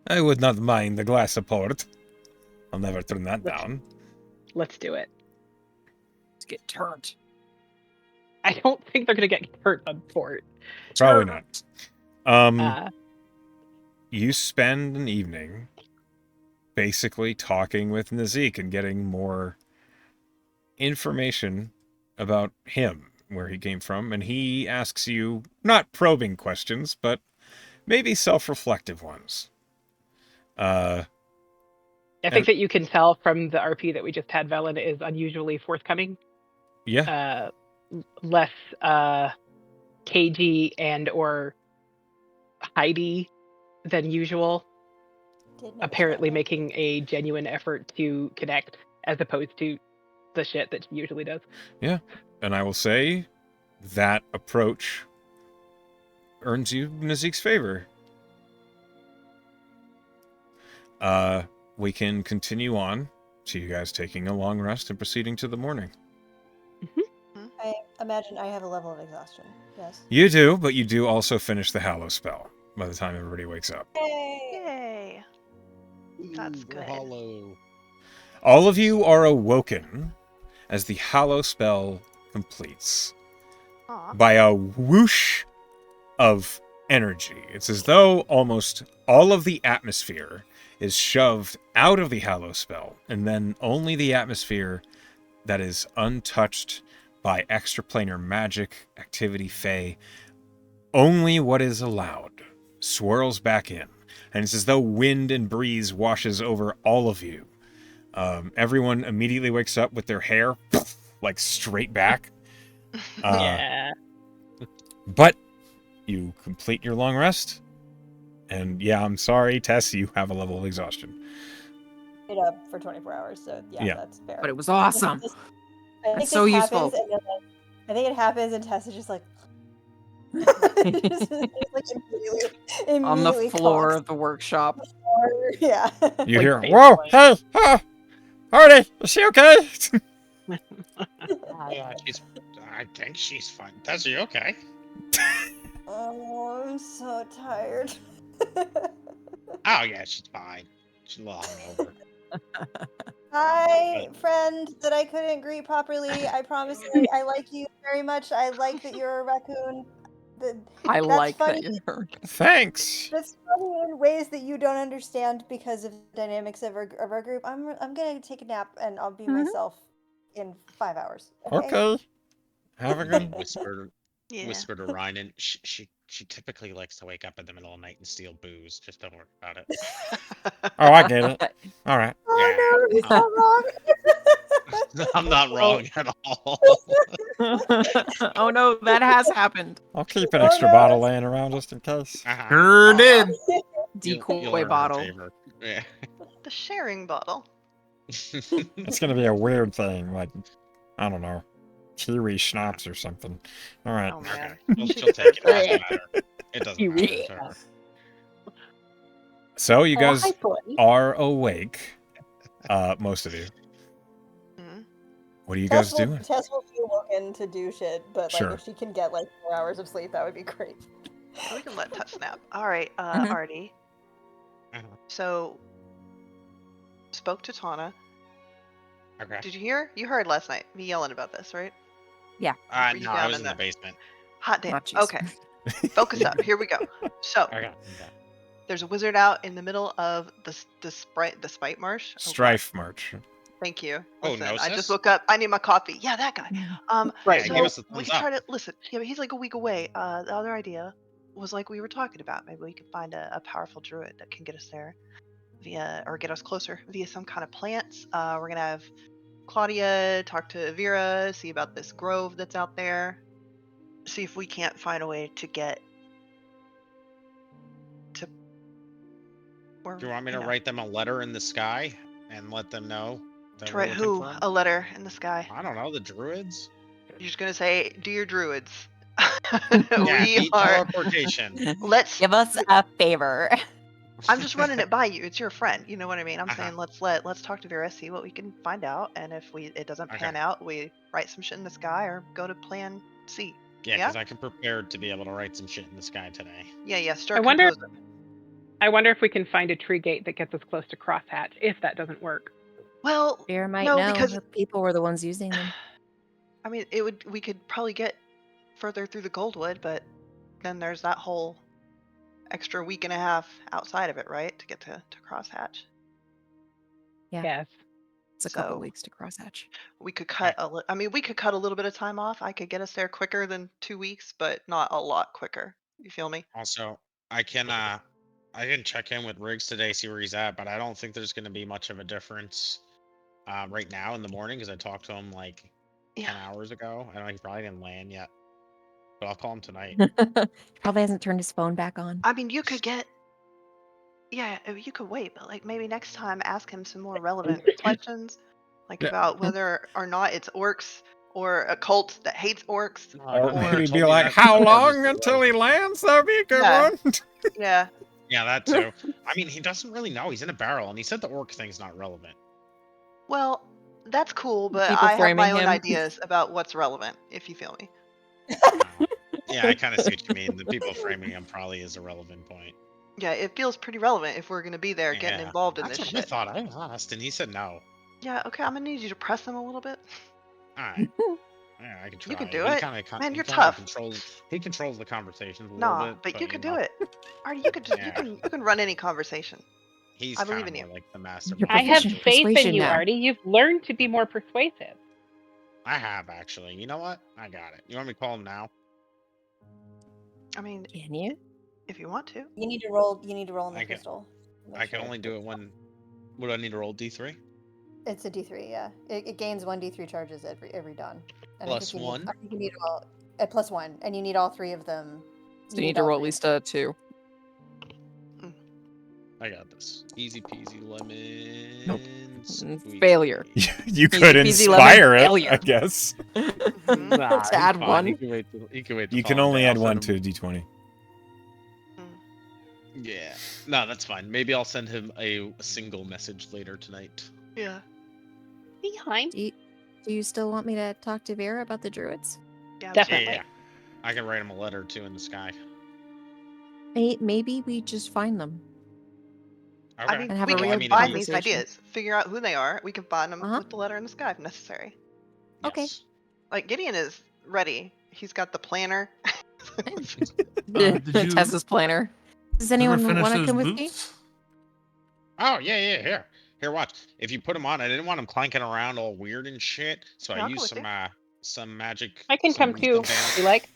I would not mind a glass of port. I'll never turn that down. Let's do it. Let's get turned. I don't think they're gonna get hurt on port. Probably not. Uh, You spend an evening basically talking with Nazik and getting more information about him, where he came from, and he asks you not probing questions, but maybe self-reflective ones. I think that you can tell from the RP that we just had, Velen is unusually forthcoming. Yeah. Less cagey and or hidey than usual. Apparently making a genuine effort to connect as opposed to the shit that she usually does. Yeah. And I will say that approach earns you Nazik's favor. We can continue on to you guys taking a long rest and proceeding to the morning. I imagine I have a level of exhaustion. Yes. You do, but you do also finish the Hallow spell by the time everybody wakes up. Yay! Yay! That's Ooh, good. Hollow. All of you are awoken as the Hallow spell completes Aw. by a whoosh of energy. It's as though almost all of the atmosphere is shoved out of the Hallow spell, and then only the atmosphere that is untouched by extraplanar magic, activity, fey, only what is allowed swirls back in. And it's as though wind and breeze washes over all of you. Everyone immediately wakes up with their hair like straight back. Yeah. But you complete your long rest. And yeah, I'm sorry, Tess, you have a level of exhaustion. Stayed up for 24 hours, so yeah. That's fair. But it was awesome. I think That's so this useful. happens, and then, I think it happens, and Tess is just like, just, like immediately On the floor coughs. of the workshop. Yeah. You Like hear, face whoa, plant. hey, Artie, is she okay? Yeah, I think she's fine. Tess, are you okay? Oh, I'm so tired. Oh yeah, she's fine. She's a little hungover. Hi, friend that I couldn't greet properly. I promise I like you very much. I like that you're a raccoon. I That's like funny. that you're. Thanks. That's funny in ways that you don't understand because of the dynamics of our group. I'm gonna take a nap and I'll be myself in 5 hours. Okay. Have a good... Whisper Yeah. to Ryan. She typically likes to wake up in the middle of the night and steal booze. Just don't worry about it. Oh, I get it. All right. Oh no, he's not wrong. I'm not wrong at all. Oh no, that has happened. I'll keep an extra bottle laying around just in case. Sure did. Decoy You'll earn her bottle. favor. Yeah. The sharing bottle. It's gonna be a weird thing, like, I don't know, kiwi schnapps or something. All right. Oh man. Well, she'll take it. It doesn't matter. It doesn't matter to her. So you guys hi, Courtney. are awake. Most of you. Mhm. What are you guys Tess will, doing? Tess will be woken to do shit, but like Sure. if she can get like 4 hours of sleep, that would be great. We can let Tess nap. All right, Mhm. Artie. Uh-huh. So, spoke to Tana. Okay. Did you hear? You heard last night me yelling about this, right? Were you No, I down was in in the the- basement. Hot damn. Ah, jeez. Okay. Focus up. Here we go. So Okay. there's a wizard out in the middle of the Spite Marsh. Oh, God. Strife March. Thank you. Oh, Listen, I just Gnosis? woke up. I need my coffee. Yeah, that guy. Right, So give us a we thumbs up. try to listen. Yeah, but he's like a week away. The other idea was like we were talking about. Maybe we could find a powerful druid that can get us there or get us closer via some kind of plants. We're gonna have Claudia talk to Vera, see about this grove that's out there. See if we can't find a way to get to where. Do you want me to write them a letter in the sky and let them know that To we're write looking who? for 'em? A letter in the sky. I don't know, the druids? You're just gonna say, "Dear druids, Yeah, we need are." teleportation. Let's. Give us a favor. I'm just running it by you. It's your friend. You know what I mean? I'm Uh-huh. saying let's talk to Vera, see what we can find out, and if it doesn't pan Okay. out, we write some shit in the sky or go to plan C. Yeah, Yeah? because I can prepare to be able to write some shit in the sky today. Yeah. Start I wonder- composing. I wonder if we can find a tree gate that gets us close to Crosshatch. If that doesn't work, Well, Vera might no, know. because Her people were the ones using them. I mean, we could probably get further through the Goldwood, but then there's that whole extra week and a half outside of it, right, to get to Crosshatch. Yeah. yes. It's a couple So- weeks to Crosshatch. We could cut we could cut a little bit of time off. I could get us there quicker than 2 weeks, but not a lot quicker. You feel me? Also, I can check in with Riggs today, see where he's at, but I don't think there's gonna be much of a difference right now in the morning because I talked to him like 10 hours ago. I know he probably didn't land yet. But I'll call him tonight. Probably hasn't turned his phone back on. I mean, you could get. Yeah, you could wait, but like maybe next time ask him some more relevant questions, like Yeah. about whether or not it's orcs or a cult that hates orcs. Or no, maybe told be me like, that how before, long Mr. until he Rosen. lands? That'd be a good Yeah. one. Yeah. Yeah, that too. I mean, he doesn't really know. He's in a barrel, and he said the orc thing's not relevant. Well, that's cool, but People I have my framing own him. ideas about what's relevant, if you feel me. Yeah, I kind of see what you mean. The people framing him probably is a relevant point. Yeah, it feels pretty relevant if we're gonna be there getting Yeah, involved in That's this what shit. I thought. I asked, and he said no. Yeah, okay, I'm gonna need you to press him a little bit. All right. Yeah, I can try. You can do He it. kinda, Man, he you're kinda tough. Controls the conversations a Nah, little bit. but you could do know, it. Artie, you could just Yeah. you can run any conversation. He's I believe kinda in you. more like the master. You're I have proficient. faith in Persuasion you, now. Artie. You've learned to be more persuasive. I have actually. You know what? I got it. You want me to call him now? I mean, Can you? if you want to. You need to roll. You need to roll in the I can- crystal. Make I can sure only do it when. What do I need to roll? D3. It's a D3. Yeah, it gains 1 D3 charges every dawn. And Plus I think you one? Need, I think you need all at plus 1, and you need all 3 of them. So you need to all roll at 3 of least a 2. I got this. Easy peasy lemon. Nope. squeezy. Failure. You could peasy inspire lemon it, failure. I guess. Mhm. Nah, To he's add fine. one. He can wait. He can wait. You can only add one to D20. Yeah. No, that's fine. Maybe I'll send him a single message later tonight. Yeah. Behind. Do you still want me to talk to Vera about the druids? Yeah. Definitely. Yeah. I can write him a letter too in the sky. Maybe we just find them. Okay. I mean, And have we a can real combine these conversation. ideas, figure out who they are. We can find them Uh-huh. with the letter in the sky if necessary. Okay. Yes. Like Gideon is ready. He's got the planner. Did you Tessa's planner. Does ever anyone finish want to those come with me? boots? Oh yeah. Here, watch. If you put them on, I didn't want them clanking around all weird and shit, so Yeah, I I'll go used with some magic. I can come some too. bandages, You like?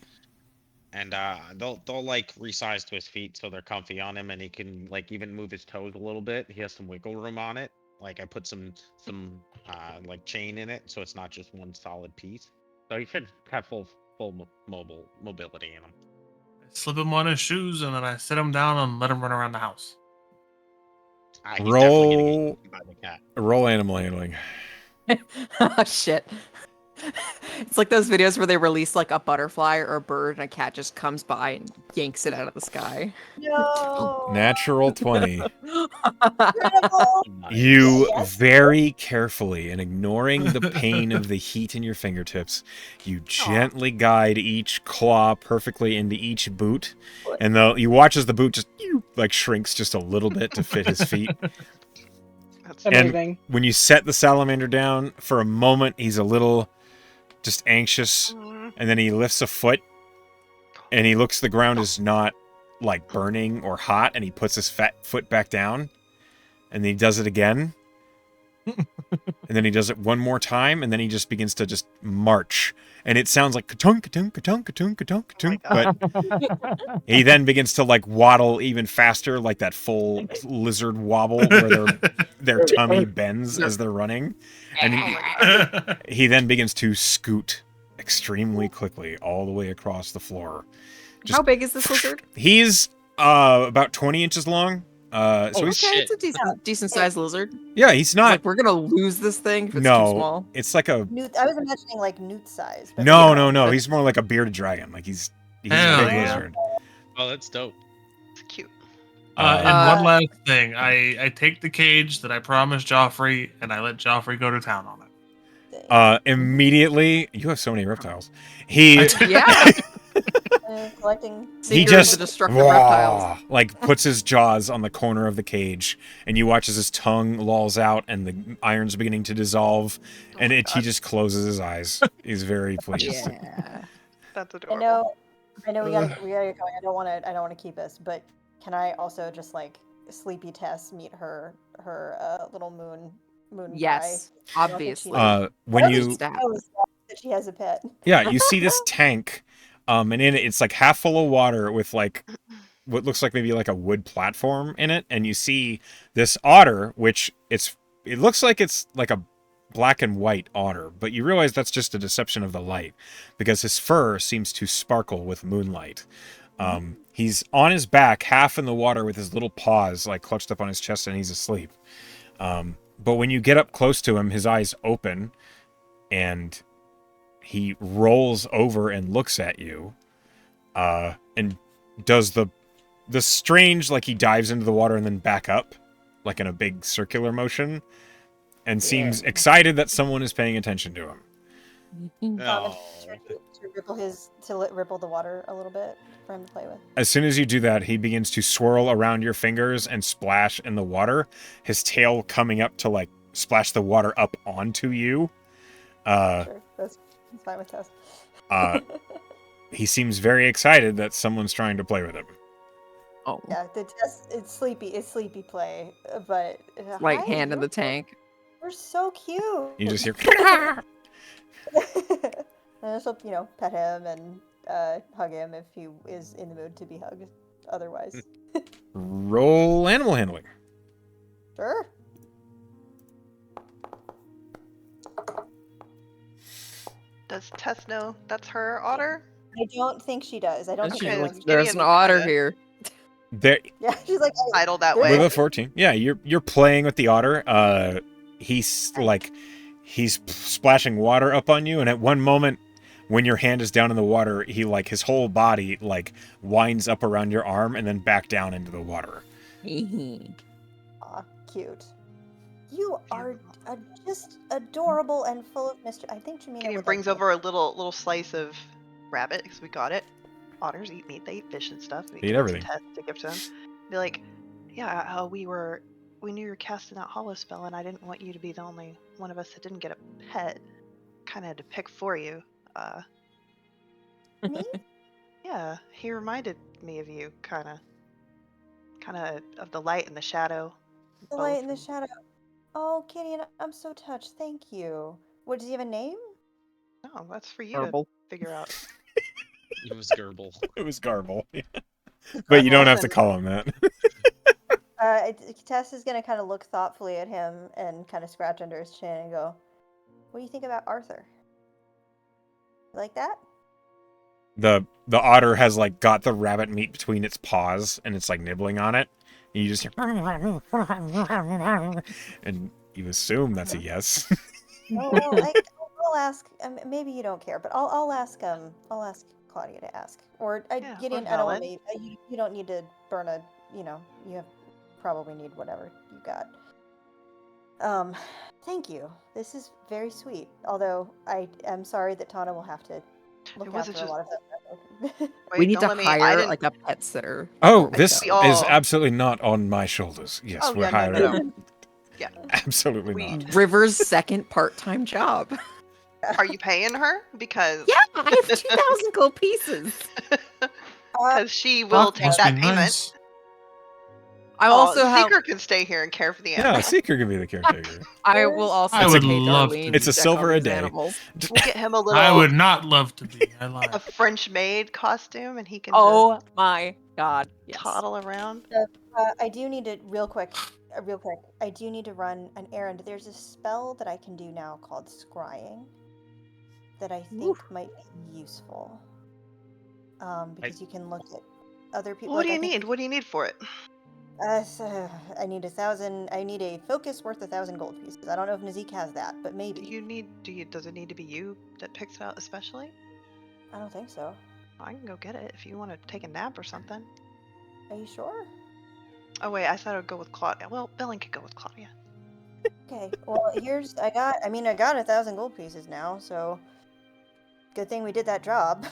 And they'll like resize to his feet so they're comfy on him, and he can like even move his toes a little bit. He has some wiggle room on it. Like I put some like chain in it, so it's not just one solid piece. So he should have full mobility in him. Slip him on his shoes and then I sit him down and let him run around the house. He's definitely gonna get Roll, eaten by the cat. roll animal handling. Oh shit. It's like those videos where they release like a butterfly or a bird and a cat just comes by and yanks it out of the sky. No. Natural 20. Incredible. You Yes. very carefully and ignoring the pain of the heat in your fingertips, you gently guide each claw perfectly into each boot, and you watch as the boot just like shrinks just a little bit to fit his feet. That's And- Amazing. When you set the salamander down, for a moment he's a little just anxious, and then he lifts a foot and he looks, the ground is not like burning or hot, and he puts his fat foot back down, and then he does it again. And then he does it one more time, and then he just begins to just march. And it sounds like ka-tunk, ka-tunk, ka-tunk, ka-tunk, ka-tunk, ka-tunk, but he then begins to like waddle even faster, like that full lizard wobble where their tummy bends as they're running. And he then begins to scoot extremely quickly all the way across the floor. How big is this lizard? He's about 20 inches long. So Okay, he's it's a decent sized lizard. yeah, he's not. Like, we're gonna lose this thing if it's no, too small. it's like a Newt, I was imagining like Newt size. But no. He's more like a bearded dragon. Like he's a Hell big yeah. lizard. Oh, that's dope. It's cute. And one last thing, I take the cage that I promised Joffrey, and I let Joffrey go to town on it. Immediately, you have so many reptiles. He Yeah. Collecting. he Secret of just the destructive reptiles. like puts his jaws on the corner of the cage, and you watch as his tongue lolls out, and the iron's beginning to dissolve, and he just closes his eyes. He's very pleased. Yeah. That's I adorable. know. We gotta get going. I don't want to keep us, but can I also just like Sleepy Tess meet her little moon? Yes, guy? obviously. When I you just know that she has a pet. yeah, you see this tank, and in it, it's like half full of water with like what looks like maybe like a wood platform in it, and you see this otter, which it looks like it's like a black and white otter, but you realize that's just a deception of the light because his fur seems to sparkle with moonlight. He's on his back, half in the water with his little paws like clutched up on his chest, and he's asleep. But when you get up close to him, his eyes open, and he rolls over and looks at you, and does the strange, like he dives into the water and then back up, like in a big circular motion, and seems excited that someone is paying attention to him. Oh. To ripple the water a little bit for him to play with. As soon as you do that, he begins to swirl around your fingers and splash in the water, his tail coming up to like splash the water up onto you. Sure, that's fine with Tess. He seems very excited that someone's trying to play with him. Oh, Yeah, it's sleepy play, but like hi, hand in the tank. We're so cute. You just hear And also, pet him and hug him if he is in the mood to be hugged. Otherwise, roll animal handling. sure. Does Tess know that's her otter? I don't think she does. I don't And think she's she like, knows. there's Gideon an otter kinda- here. There, Yeah, she's like, Idle that With way. with a 14. Yeah, you're playing with the otter. He's splashing water up on you, and at one moment when your hand is down in the water, he like his whole body like winds up around your arm and then back down into the water. aw, cute. You are just adorable and full of mystery. I think Jamina Gideon would brings like over a little slice of rabbit because we got it. Otters eat meat; they eat fish and stuff. We Eat gave it to everything. Tess to give to him. Be like, yeah, we knew you were casting that hollow spell, and I didn't want you to be the only one of us that didn't get a pet. Kind of had to pick for you. Me? Yeah, he reminded me of you, kind of of the light and the shadow. The both, light and the and- shadow. Oh, Kitty, I'm so touched. Thank you. What, does he have a name? No, that's for you to Purple. figure out. It was Gerbil. It was Garble. But you don't have to Listen, call him that. Tess is gonna kind of look thoughtfully at him and kind of scratch under his chin and go, "What do you think about Arthur? You like that?" The otter has like got the rabbit meat between its paws and it's like nibbling on it. And you just hear and you assume that's a yes. Well, I'll ask. Maybe you don't care, but I'll ask Claudia to ask, or Yeah, Gideon. or I don't want Valen. you don't need to burn a. Probably need whatever you got. Thank you. This is very sweet. Although I am sorry that Tana will have to look It out wasn't for a just. lot of that. Wait, We need don't to let me- I hire didn't- like a pet sitter. Oh, for this Echo. We is all- absolutely not on my shoulders. Yes, Oh, we're yeah, no, hiring. no. Yeah. Absolutely We- not. River's second part-time job. Are you paying her? Because Yeah, I have 2,000 gold pieces. Because she will Fuck take must that be payment. nice. I Oh, also have. Seeker can stay here and care for the Yeah, animals. Seeker can be the caretaker. I will also I would pay love Darlene to It's a check on silver a these day. animals. We'll get him a little I would not love to be. I a lied. French maid costume, and he can Oh my god! just Yes. toddle around. I do need to real quick. I do need to run an errand. There's a spell that I can do now called scrying that I think might be useful. Because you can look at other people. What do like, you I think need? What do you need for it? I need 1,000. I need a focus worth 1,000 gold pieces. I don't know if Nazik has that, but maybe. Does it need to be you that picks it out especially? I don't think so. I can go get it if you want to take a nap or something. Are you sure? Oh wait, I thought I would go with Claudia. Well, Bellin could go with Claudia. Okay. Well, I got 1,000 gold pieces now, so good thing we did that job.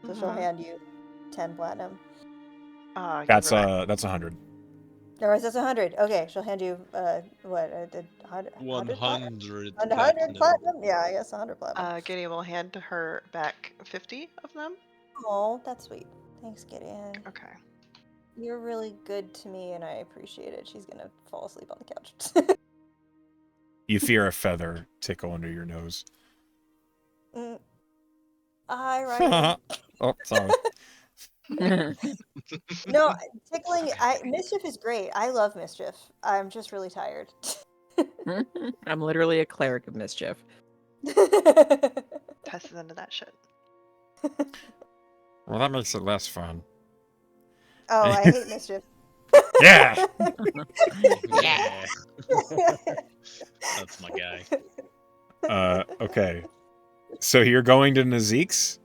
So she'll hand you 10 platinum. That's 100. Or is this 100? Okay, she'll hand you what? 100 100 platinum? Yeah, I guess 100 platinum. Gideon will hand her back 50 of them. Oh, that's sweet. Thanks, Gideon. Okay. You're really good to me, and I appreciate it. She's gonna fall asleep on the couch. You fear a feather tickle under your nose. Hi, Ryan. Oh, sorry. No, tickling. Mischief is great. I love mischief. I'm just really tired. I'm literally a cleric of mischief. Tess is into that shit. Well, that makes it less fun. Oh, I hate mischief. Yeah. Yeah. That's my guy. Okay. So you're going to Nazik's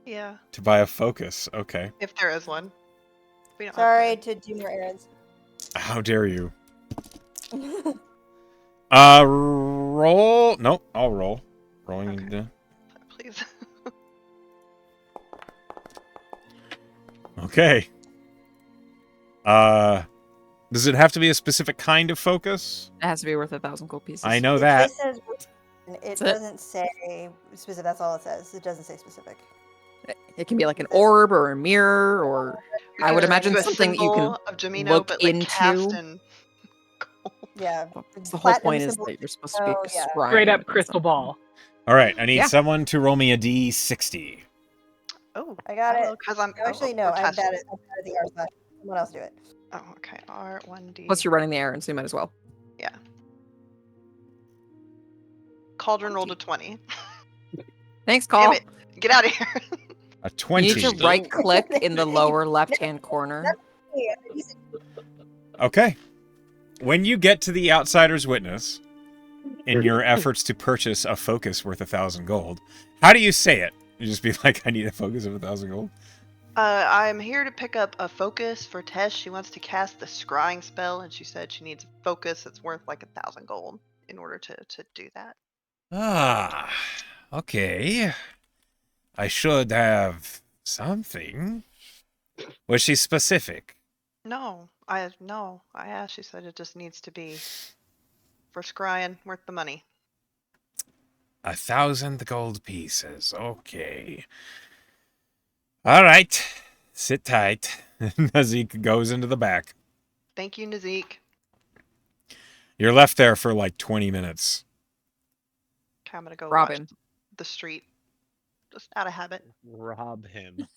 Yeah, to buy a focus. Okay. if there is one. We don't have Sorry to do more errands. How dare you? Roll. Nope, I'll roll. Rolling. Okay. Please. Okay. Does it have to be a specific kind of focus? It has to be worth 1,000 gold pieces. I know that. It says it doesn't say specific. That's all it says. It doesn't say specific. It can be like an orb or a mirror, or We I could would just imagine do a something that you can symbol of Jamino, look but like cast into. in gold. Yeah. That's the whole Platinum point is symbol- that you're supposed to be Oh, yeah. scrying Straight up and crystal stuff. ball. All right, I need Yeah. someone to roll me a d60. Oh, I got it. Because I'm Actually, no. we're I'm bad testing. at the art side. Someone else do it. Oh, okay. R1D. Plus, you're running the errand, so you might as well. Yeah. Cauldron rolled a 20. Thanks, Damn Call. it. Get out of here. A You 20. need to Still? right-click in the lower left-hand corner. Okay. When you get to the Outsider's Witness, in your efforts to purchase a focus worth 1,000 gold, how do you say it? You just be like, I need a focus of 1,000 gold? I'm here to pick up a focus for Tess. She wants to cast the scrying spell, and she said she needs a focus that's worth like 1,000 gold in order to do that. Ah, okay. I should have something. Was she specific? No, I asked. She said it just needs to be for scrying, worth the money. 1,000 gold pieces. Okay. All right. Sit tight. Nazik goes into the back. Thank you, Nazik. You're left there for like 20 minutes. Okay, I'm gonna go Rob watch him. the street, just out of habit. Rob him.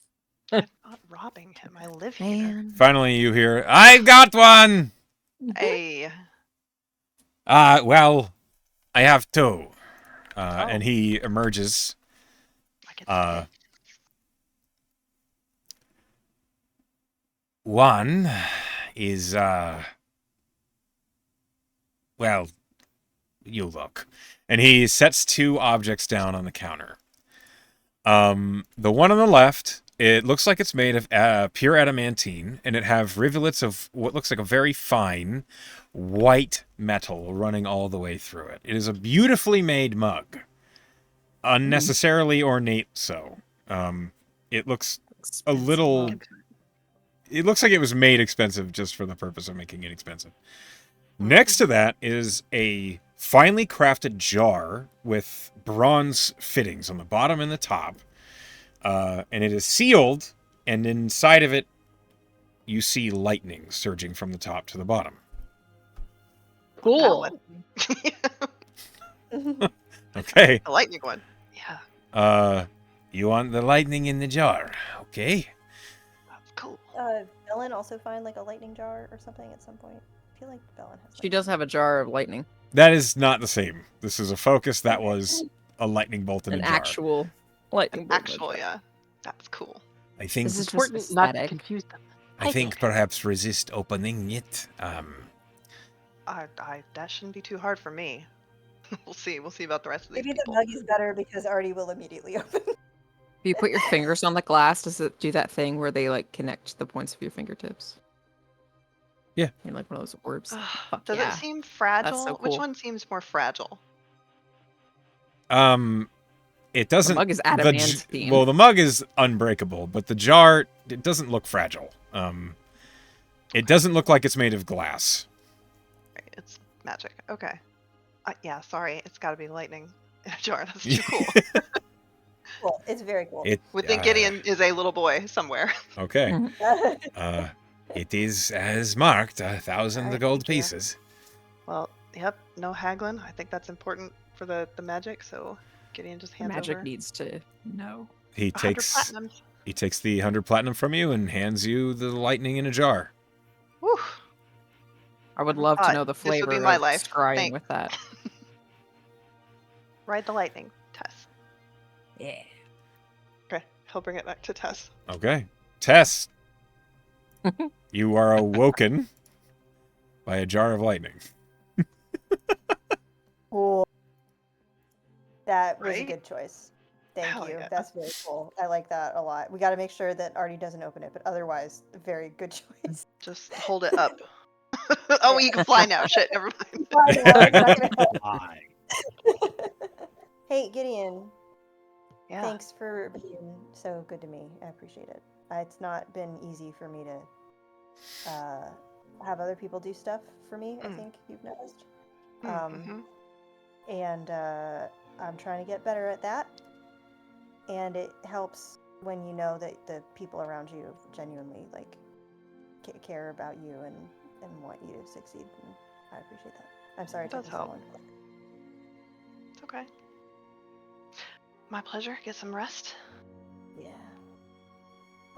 I'm not robbing him. I live here. Man. Finally, you hear, I've got one! Hey, Well, I have two. And Oh. he emerges. I can see it. One is, well, you look. And he sets two objects down on the counter. The one on the left, it looks like it's made of pure adamantine, and it have rivulets of what looks like a very fine white metal running all the way through it. It is a beautifully made mug. Unnecessarily ornate so. It looks a little... It looks like it was made expensive just for the purpose of making it expensive. Next to that is a finely crafted jar with bronze fittings on the bottom and the top. And it is sealed and inside of it, you see lightning surging from the top to the bottom. Cool. Okay. The lightning one. Yeah, You want the lightning in the jar, okay? that's cool. Velen also find like a lightning jar or something at some point. I feel like Velen has. She does have a jar of lightning. That is not the same. This is a focus. That was a lightning bolt in An a jar. actual lightning An bolt. in a actual, jar. yeah. That's cool. I think. This is just Important not to aesthetic. confuse them. I think perhaps resist opening it. That shouldn't be too hard for me. We'll see. We'll see about the rest of these Maybe the people. mug is better because Artie will immediately open. If you put your fingers on the glass, does it do that thing where they like connect the points of your fingertips? Yeah. You're like one of those orbs. Fuck Does yeah. it seem fragile? so Which cool. one seems more fragile? It doesn't. The mug is the adamantine. well, the mug is unbreakable, but the jar, it doesn't look fragile. It doesn't look like it's made of glass. Right, it's magic. Okay. Yeah, sorry. It's got to be lightning in a jar. That's too cool. Cool. It's very cool. Would think Gideon is a little boy somewhere. Okay. It is as marked 1,000 Alright, gold thank you. pieces. Well, yep. No haggling. I think that's important for the magic. So Gideon just hands Magic over needs to know. He 100 takes platinums. the 100 platinum from you and hands you the lightning in a jar. Whew. I would love to know the This would flavor be my of life. scrying Thanks. with that. Ride the lightning, Tess. Yeah. Okay, he'll bring it back to Tess. Okay. Tess, you are awoken by a jar of lightning. Cool. That was a Right? good choice. Thank Hell you. yeah. That's very cool. I like that a lot. We got to make sure that Artie doesn't open it, but otherwise, very good choice. Just hold it up. Oh, you can fly now. Shit, never mind. I know, it's not gonna help. Why? Hey, Gideon. Yeah. Thanks for being so good to me. I appreciate it. It's not been easy for me to have other people do stuff for me, I think you've noticed. Mhm. And I'm trying to get better at that. And it helps when you know that the people around you genuinely like care about you and want you to succeed. And I appreciate that. I'm sorry it It took does me so help. long to click. It's okay. My pleasure. Get some rest. Yeah.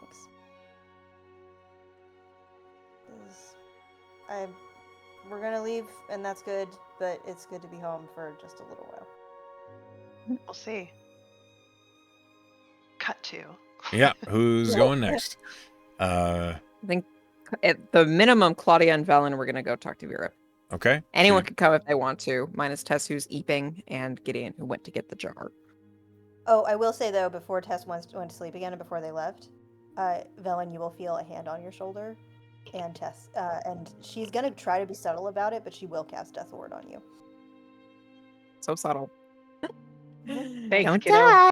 Thanks. We're gonna leave, and that's good, but it's good to be home for just a little while. We'll see. Cut to. Yeah, who's going next? I think at the minimum, Claudia and Velen were going to go talk to Vera. Okay. Anyone could come if they want to, minus Tess, who's eeping, and Gideon, who went to get the jar. Oh, I will say though, before Tess went to sleep again and before they left, Velen, you will feel a hand on your shoulder, and Tess, and she's gonna try to be subtle about it, but she will cast Death Ward on you. So subtle. Thanks, Don't kiddo. die.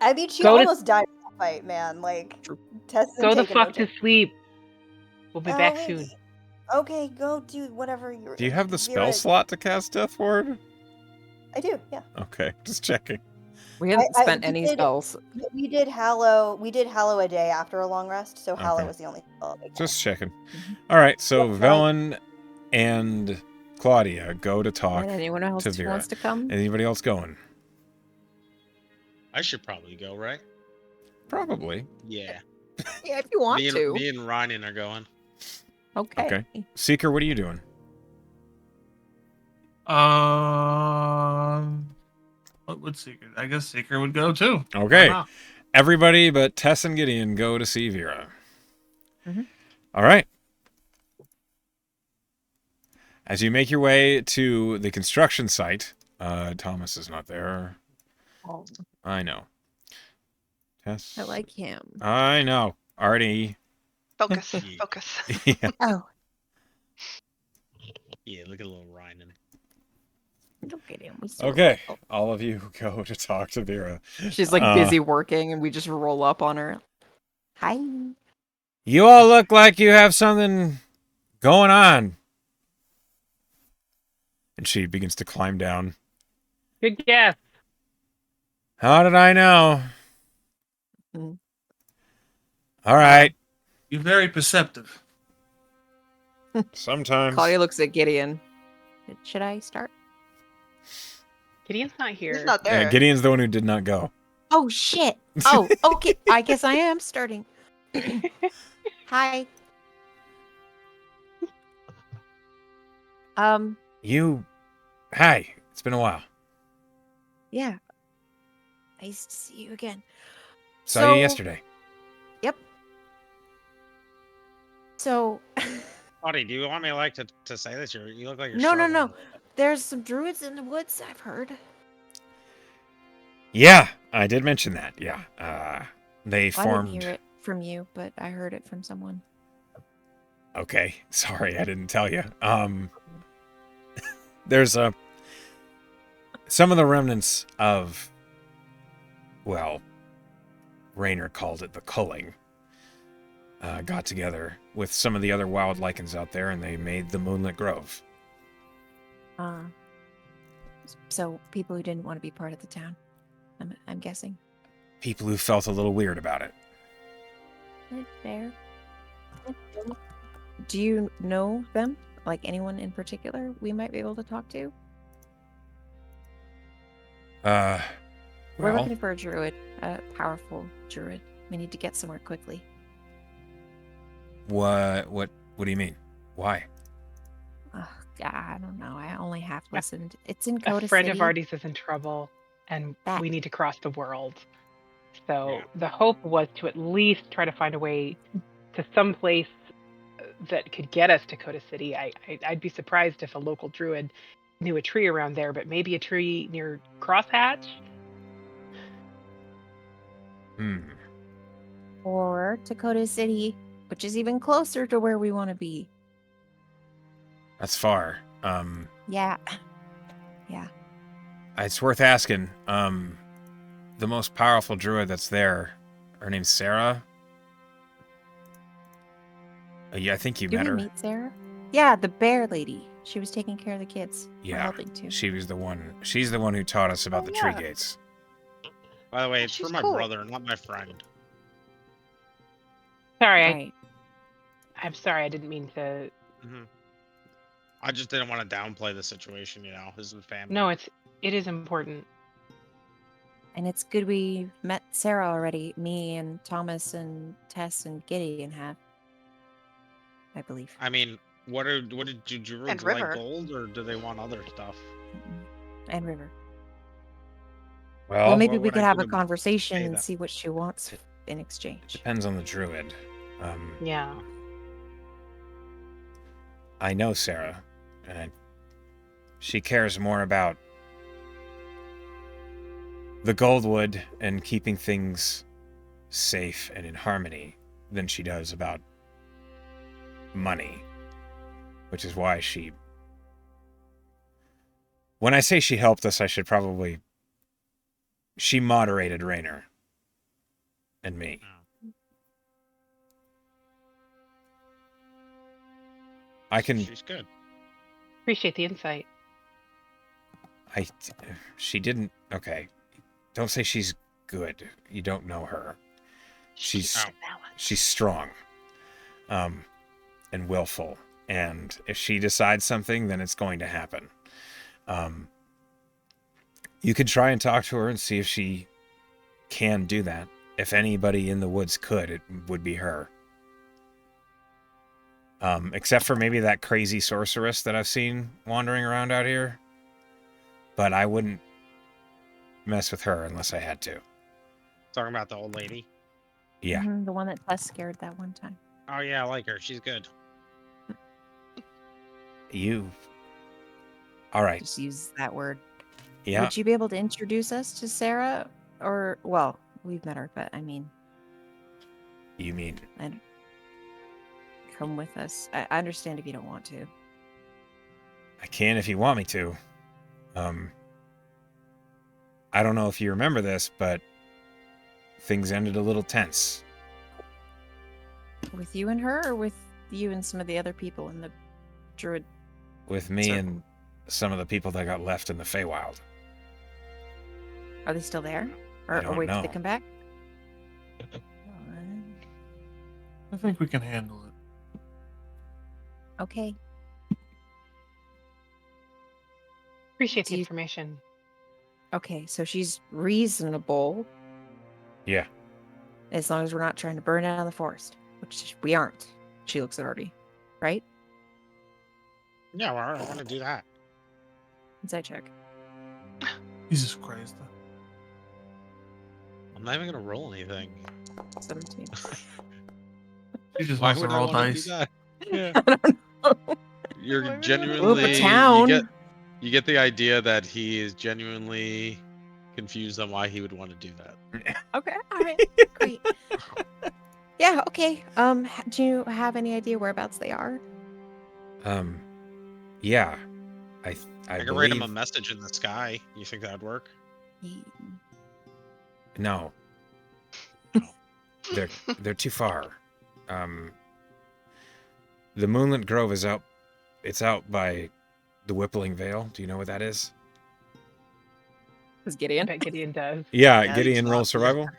I mean, she Go to- almost died in that fight, man. Like, True. Tess isn't Go the taking no fuck to chances. sleep. We'll be back wait. soon. Okay, go do whatever you're. Do you have the spell Vera- slot to cast Death Ward? I do, yeah. Okay, just checking. We haven't I spent any did- spells. We did Hallow. We did Hallow a day after a long rest, so Hallow Okay. was the only spell. I Just checking. All right, so Yep, Velen and Claudia go to talk. And anyone else to who Vera. wants to come? Anybody else going? I should probably go, right? Probably. Yeah. Yeah, if you want me, to. me and Ryan are going. Okay. Okay. Seeker, what are you doing? What would Seeker? I guess Seeker would go too. Okay. Why not? Everybody but Tess and Gideon go to see Vera. Mhm. All right. As you make your way to the construction site, Thomas is not there. Oh, I know. Tess. I like him. I know. Artie. Focus. Yeah. Focus. Yeah. Oh, Yeah, look at little Ryan. look at him. He's so Okay. little. All of you go to talk to Vera. She's like Uh, busy working, and we just roll up on her. Hi. You all look like you have something going on. And she begins to climb down. Good guess. How did I know? All right. You're very perceptive. Sometimes. Claudia looks at Gideon. Should I start? Gideon's not here. He's not there. Gideon's the one who did not go. Oh shit. Oh, okay. I guess I am starting. Hi. Hi. It's been a while. Yeah. Nice to see you again. Saw you yesterday. Yep. So Buddy, do you want me like to say this? You look like you're No. struggling. There's some druids in the woods, I've heard. Yeah, I did mention that. Yeah. They I formed. didn't hear it from you, but I heard it from someone. Okay. Sorry, I didn't tell you. There's some of the remnants of, well, Raynor called it the culling, got together with some of the other wild lichens out there, and they made the Moonlit Grove. So people who didn't want to be part of the town, I'm guessing. People who felt a little weird about it. Fair. Do you know them? Like anyone in particular we might be able to talk to? Well, We're looking for a druid, a powerful druid. We need to get somewhere quickly. what do you mean? Why? I don't know. I only half listened. It's in Coda A friend City. of Artie's is in trouble, and That- we need to cross the world. So Yeah. the hope was to at least try to find a way to some place that could get us to Coda City. I'd be surprised if a local druid knew a tree around there, but maybe a tree near Crosshatch. Or to Coda City, which is even closer to where we want to be. That's far. Yeah. Yeah. It's worth asking. The most powerful druid that's there, her name's Sarah. Yeah, I think you Did met we her. meet Sarah? Yeah, the bear lady. She was taking care of the kids. Or Yeah, helping to. She's the one who taught us about Oh, the tree yeah. gates. By the way, it's She's for my cool. brother, not my friend. Sorry, Right. I'm sorry. I didn't mean to. Hmm. I just didn't want to downplay the situation. This is family. No, it is important. And it's good we met Sarah already. Me and Thomas and Tess and Gideon have. I believe. I mean, what did you druids like River. gold, or do they want other stuff? And River. Well, Well, maybe what we would could I have do a to conversation pay and them? see what she wants in exchange. depends on the druid. Yeah. I know Sarah, and she cares more about the Goldwood and keeping things safe and in harmony than she does about money, which is why when I say she helped us, she moderated Raynor and me. She's good. Appreciate the insight. She didn't. Okay, don't say she's good. You don't know her. She's strong, and willful. And if she decides something, then it's going to happen. You could try and talk to her and see if she can do that. If anybody in the woods could, it would be her. Except for maybe that crazy sorceress that I've seen wandering around out here. But I wouldn't mess with her unless I had to. Talking about the old lady. Yeah. Mhm, the one that Tess scared that one time. Oh yeah, I like her. She's good. All right. Just use that word. Yeah. Would you be able to introduce us to Sarah? Or, well, we've met her, but I mean, You mean come with us. I understand if you don't want to. I can if you want me to. I don't know if you remember this, but things ended a little tense. With you and her, or with you and some of the other people in the druid? With me Circle. and some of the people that got left in the Feywild. Are they still there? I Or don't wait till they know. come back? I think we can handle it. Okay. Appreciate the Do you- information. Okay, so she's reasonable Yeah. as long as we're not trying to burn down the forest, which we aren't. She looks at Artie, right? Yeah, well, I want to do that. Inside check. Jesus Christ. I'm not even gonna roll anything. 17. She just Why wants to would I roll want to do dice. that? Yeah. I don't know. You're Why would I genuinely Move a town. You get the idea that he is genuinely confused on why he would want to do that. Okay, all right, great. Yeah, okay. Do you have any idea whereabouts they are? Yeah. I I could write him a believe... message in the sky. You think that'd work? No. They're too far. The Moonlit Grove is out. It's out by the Whippling Vale. Do you know what that is? Is I Gideon? bet Gideon does. Yeah, Yeah, Gideon he's roll not- survival.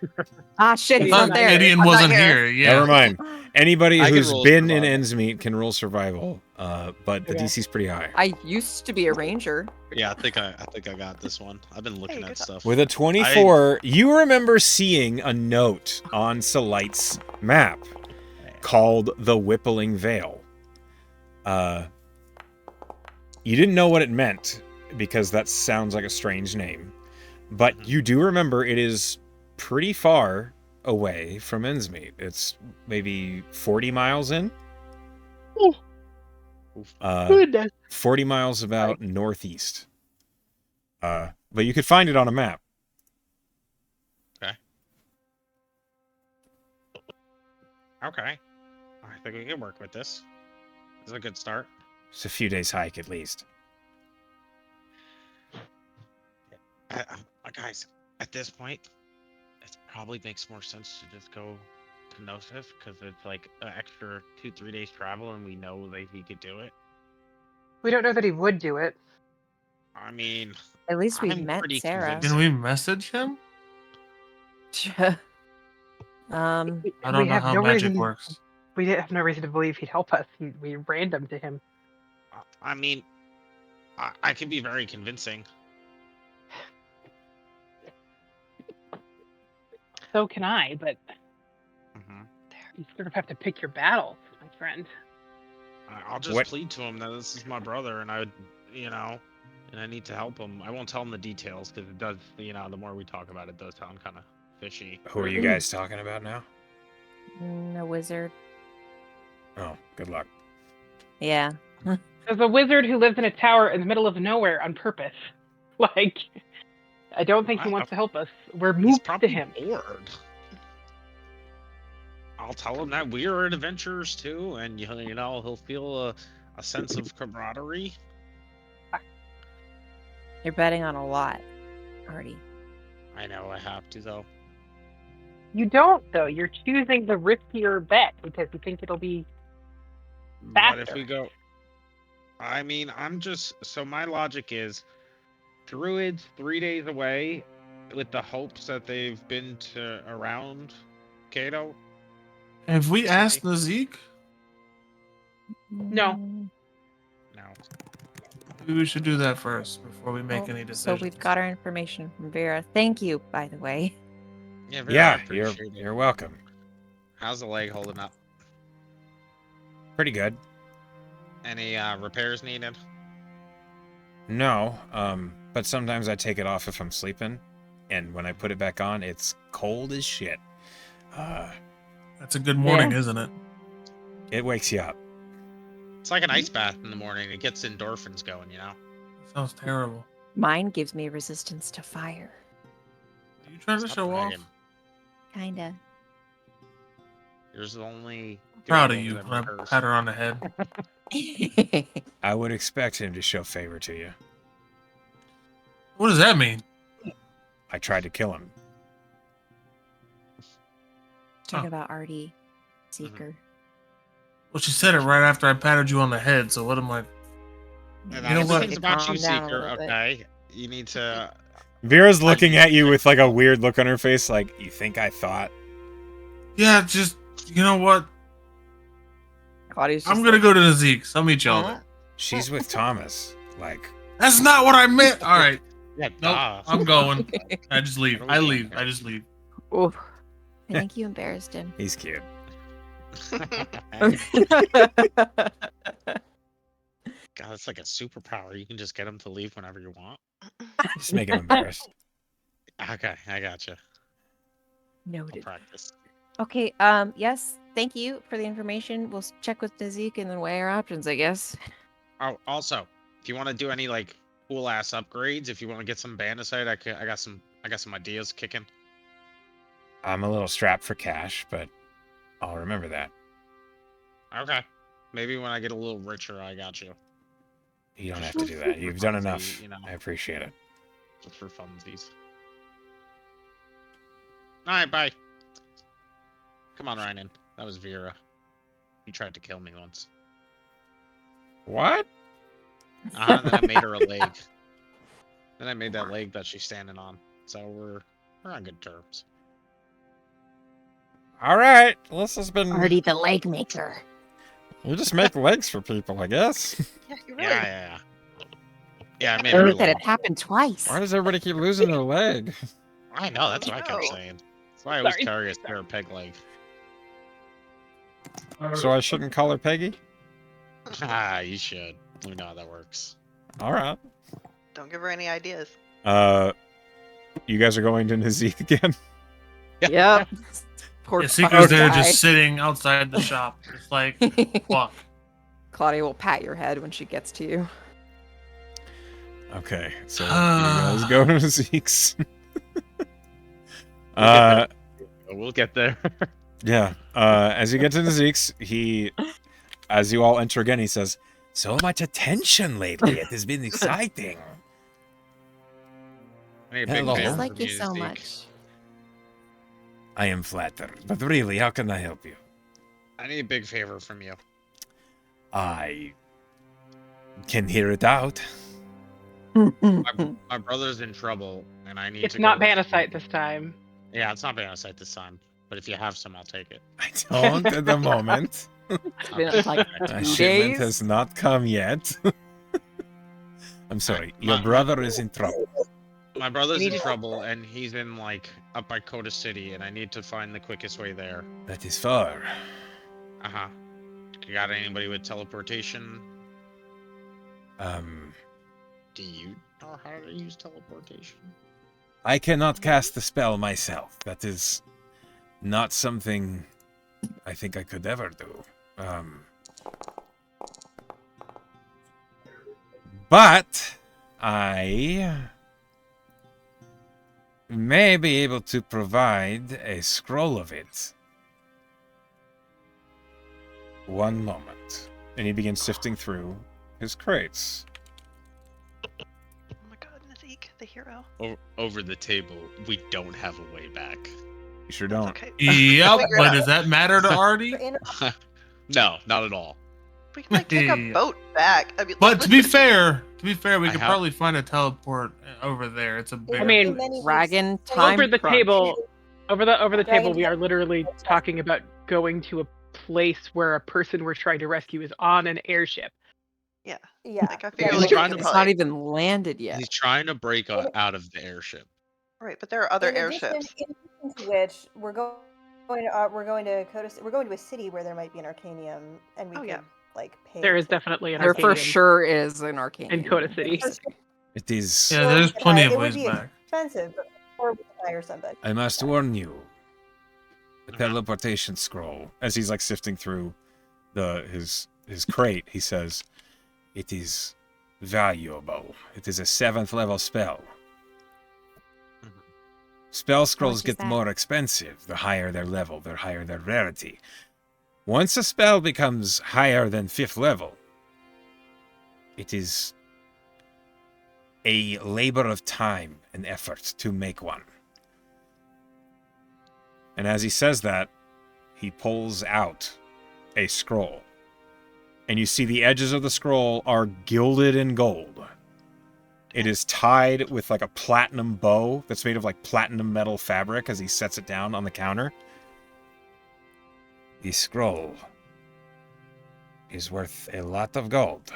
Ah, shit, I he's thought not there. Gideon I'm not wasn't here. here. Yeah. Never mind. Anybody I can who's roll been in survival. Endsmeet can roll survival, but the Okay. DC's pretty high. I used to be a ranger. Yeah, I think I got this one. I've been looking good at job. stuff. With a 24, you remember seeing a note on Salight's map called the Whippling Vale. You didn't know what it meant because that sounds like a strange name, but you do remember it is pretty far away from Endsmeet. It's maybe 40 miles in. Goodness. 40 miles about northeast. But you could find it on a map. Okay. I think we can work with this. This is a good start. It's a few days hike at least. Guys, at this point, it probably makes more sense to just go to Nosif because it's like an extra 2-3 days travel, and we know that he could do it. We don't know that he would do it. I mean, At least we I'm met pretty Sarah. convinced. Can we message him? I We don't know have how no magic reason- works. We have no reason to believe he'd help us. We ran him to him. I mean, I can be very convincing. So can I, but Mhm. you sort of have to pick your battles, my friend. I'll just What- plead to him that this is my brother, and I would, and I need to help him. I won't tell him the details because it does, the more we talk about it, does sound kind of fishy. Who are you guys talking about now? A wizard. Oh, good luck. Yeah. There's a wizard who lives in a tower in the middle of nowhere on purpose. Like, I don't think he Wow. wants to help us. We're He's moved to probably him. bored. I'll tell him that we are adventurers too, and he'll feel a sense of camaraderie. You're betting on a lot, Artie. I know I have to though. You don't, though. You're choosing the riskier bet because you think it'll be But if faster. we go, so my logic is, Druids 3 days away, with the hopes that they've been to around Cato. Have we asked Nazik? No. No. Maybe we should do that first before we make Well, any so decisions. we've got our information from Vera. Thank you, by the way. Yeah, I Yeah, appreciate it. you're welcome. How's the leg holding up? Pretty good. Any repairs needed? No, but sometimes I take it off if I'm sleeping, and when I put it back on, it's cold as shit. That's a good morning, Yeah. isn't it? It wakes you up. It's like an ice bath in the morning. It gets endorphins going, Sounds terrible. Mine gives me resistance to fire. Are you trying to Stop show off? bragging. Kinda. There's only. Proud of three you that when I rehearse. pat her on the head. I would expect him to show favor to you. What does that mean? I tried to kill him. Talk Huh. about Artie, Seeker. Well, she said it right after I patted you on the head, so what am I... And You know what? everything's about you, Calm down a Seeker. little bit. Okay, you need to. Vera's looking at you with like a weird look on her face, like, you think I thought? Yeah, just... You know what? Claudia's just I'm gonna like, go to the Zeke's. I'll meet y'all there. She's with Thomas. Like, That's not what I meant. All right. Yeah, Nope. duh. I'm going. I just leave. What are I we leave. doing here? I just leave. "Oof." I think you embarrassed him. he's cute. God, it's like a superpower. You can just get him to leave whenever you want. Just make him embarrassed. Okay, I gotcha. I'll Noted. practice. Okay, yes, thank you for the information. We'll check with Nazik and then weigh our options, I guess. Oh, also, if you want to do any like cool ass upgrades, if you want to get some bandicite, I got some ideas kicking. I'm a little strapped for cash, but I'll remember that. Okay. Maybe when I get a little richer, I got you. You don't have to do that. You've done Funsies, enough. you know. I appreciate it. Just for funsies. Alright, bye. Come on, Ryan. That was Vera. He tried to kill me once. What? Then I made her a leg. Then I made that leg that she's standing on. So we're on good terms. All right. This has been. Artie the leg maker. You just make legs for people, I guess. Yeah, you really. Yeah. Yeah, I made her Oh, a that leg. it happened twice. Why does everybody keep losing their leg? I know, that's what I kept No. saying. That's why I always Sorry. carry a spare peg leg. So I shouldn't call her Peggy? You should. We know how that works. All right. Don't give her any ideas. You guys are going to Nazik again? Yep. Poor Yeah, Seeker's there guy. just sitting outside the shop. Just like, fuck. Claudia will pat your head when she gets to you. Okay, so you guys go to Nazik's. We'll get there. Yeah. As you get to Nazik's, as you all enter again, he says, "So much attention lately. It has been exciting." I need a big Hello. favor Just like from you so Zeke. much. I am flattered, but really, how can I help you? I need a big favor from you. I can hear it out. My brother's in trouble, and I need It's to. not go rescue Banasite him. this time. Yeah, it's not Banasite this time. But if you have some, I'll take it. I don't at the moment. It's been like My 2 shipment days. has not come yet. I'm sorry. Your My- brother is in trouble. My brother's You in need to- trouble, and he's in like up by Coda City, and I need to find the quickest way there. That is far. You got anybody with teleportation? Do you know how to use teleportation? I cannot cast the spell myself. That is not something I think I could ever do. But I may be able to provide a scroll of it. One moment. And he begins sifting through his crates. Oh my god, Nazik, the hero. Over the table, we don't have a way back. You sure That's don't. okay. Yep, Figure it but out. does that matter to Artie? No, not at all. We can like take a Yeah. boat back. I mean, But to be listen, fair, we I could have- probably find a teleport over there. It's a big. I mean, Dragon time. over the crunch. table, over the Dragon table, we time. are literally talking about going to a place where a person we're trying to rescue is on an airship. Yeah. like I feel Yeah, like he's we trying could to- It's probably- not even landed yet. He's trying to break out of the airship. right, but there are other in addition, airships. in addition to which, we're going to a city where there might be an Arcanium, and we Oh, could yeah. like pay. There is for- definitely an There for Arcanium sure is an arcane. in Coda City. It is. Yeah, there's plenty of it would ways be back. expensive, but or we could hire somebody. I must warn you. The Okay. teleportation scroll. As he's like sifting through his crate, he says, "It is valuable. It is a 7th level spell. Spell scrolls is get that? more expensive the higher their level, the higher their rarity. Once a spell becomes higher than 5th level, it is a labor of time and effort to make one." And as he says that, he pulls out a scroll. And you see the edges of the scroll are gilded in gold. It is tied with like a platinum bow that's made of like platinum metal fabric as he sets it down on the counter. The scroll is worth a lot of gold.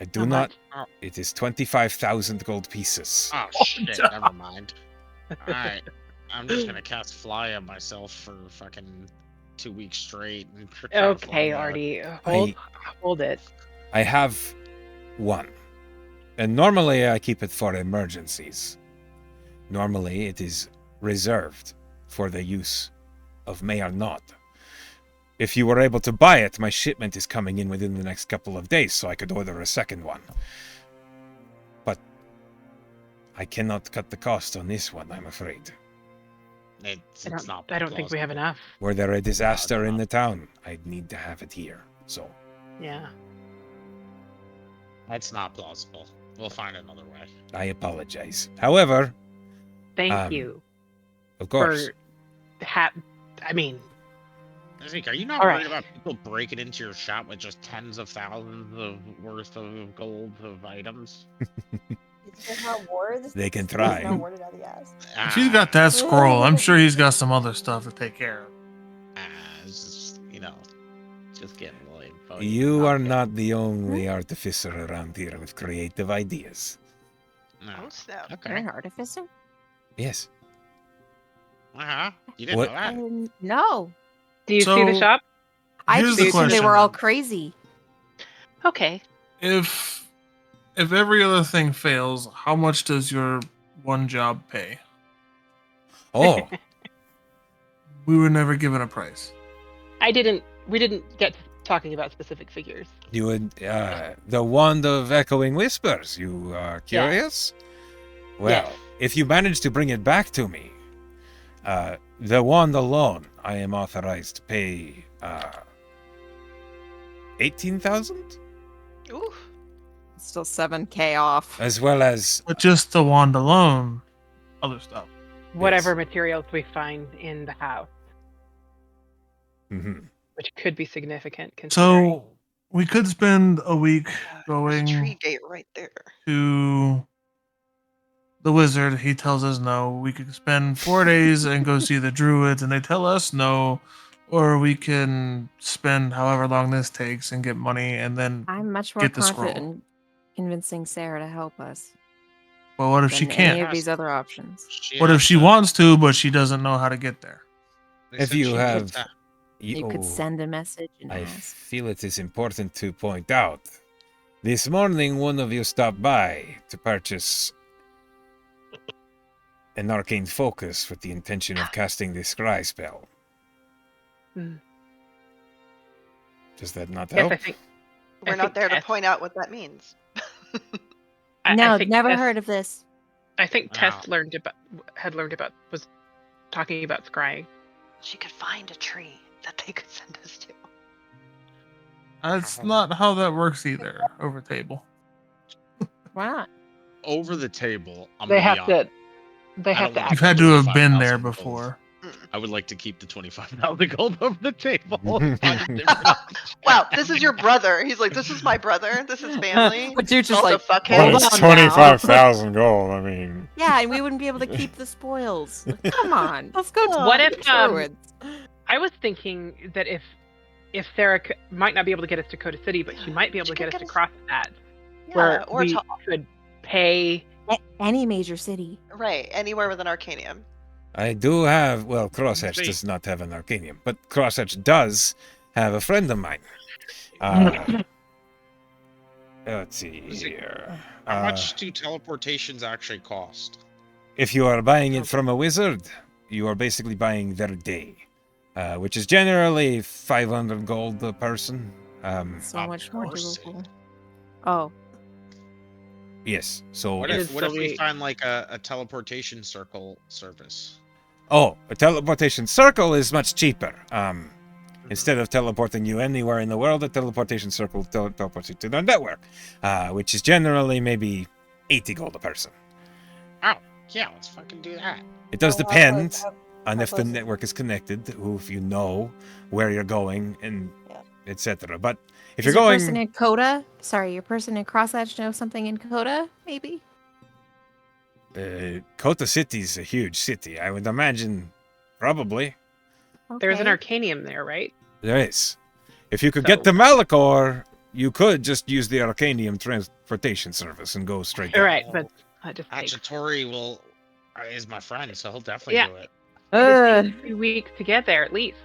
I do How not. much? It is 25,000 gold pieces. Oh shit! no. Never mind. All right, I'm just gonna cast fly on myself for fucking 2 weeks straight. And try to fly Okay, out. Artie, I- hold it. I have one. And normally I keep it for emergencies. Normally it is reserved for the use of may or not. If you were able to buy it, my shipment is coming in within the next couple of days, so I could order a second one. But I cannot cut the cost on this one, I'm afraid. It's not. I don't think we have plausible. enough. Were there a disaster in not. the town, I'd need to have it here. So, Yeah. That's not plausible. We'll find another way. I apologize. However, Thank you of course, for I mean, Zeke, are you not All worried right. about people breaking into your shop with just tens of thousands of worth of gold of items? It's just not war. They can It's try. not warded out of the ass. If he's got that scroll, I'm sure he's got some other stuff to take care of. It's just, just getting a little info. you are Okay. not the only artificer around here with creative ideas. No. Oh snap. You're Okay. an artificer? Yes. You didn't What- know that? No. do you see the So- shop? I Here's just the assumed they question, were all then. crazy. Okay. If every other thing fails, how much does your one job pay? Oh, We were never given a price. We didn't get to talking about specific figures. you would, the wand of echoing whispers. You are curious? Well, Yes. if you manage to bring it back to me, the wand alone, I am authorized to pay, 18,000? Ooh. Still 7K off. As well as, But just the wand alone, other stuff. Whatever materials we find in the house, mhm. which could be significant considering. So we could spend a week There's a tree going gate right there. to the wizard. He tells us no. We could spend 4 days and go see the druids, and they tell us no. Or we can spend however long this takes and get money, and then. I'm much more Get the confident scroll. in convincing Sarah to help us Well, what if than she any can't? of these other options. What if has she to- wants to, but she doesn't know how to get there? they If said you she have- needs to- You could send a message and I ask. feel it is important to point out. This morning, one of you stopped by to purchase an arcane focus with the intention of casting the scry spell. Hmm. Does that not Yes, help? I think. We're I not think there to Tess- point out what that means. I No, think never Tess- heard of this. I think Wow. Tess was talking about scrying. She could find a tree that they could send us to. That's not how that works either. Over table. Why not? over the table. I'm They gonna have be honest. to. They I have don't to. want You've Act. had to have been 25,000 there gold. before. I would like to keep the 25,000 gold over the table. Wow, this is your brother. He's like, this is my brother. This is family. But you're just Also, like, fuck hold him. on it's now. 25,000 gold, I mean. Yeah, and we wouldn't be able to keep the spoils. Come on, let's go to What the if, druids. I was thinking that if Sarah might not be able to get us to Dakota City, but she might be able She to could get us get to us- cross that, Yeah, where or we could pay. Any major city. right, anywhere with an arcanium. I do have, well, Crossedge See. does not have an arcanium, but Crossedge does have a friend of mine. Let's see Is it- here. How much do teleportations actually cost? If you are buying it from a wizard, you are basically buying their day, which is generally 500 gold a person. So Of much more course. doable. Oh, Yes. So What if, if we we- find like a teleportation circle service? oh, a teleportation circle is much cheaper. Instead of teleporting you anywhere in the world, a teleportation circle teleports you to their network, which is generally maybe 80 gold a person. Yeah, let's fucking do that. It does How depend close- how- on how if the close is- network is connected, who if you know where you're going, and Yeah. etc. But if Does you're your going, person in Coda? Sorry, your person in Crossedge know something in Coda? Maybe. Kota City is a huge city. I would imagine, probably There's an Okay. Arcanium there, right? there is. If you could get to Malachor, you could just use the Arcanium transportation service and go straight there. All right, but just takes Achatori is my friend, so he'll definitely Yeah. do it. it takes 2 weeks to get there at least.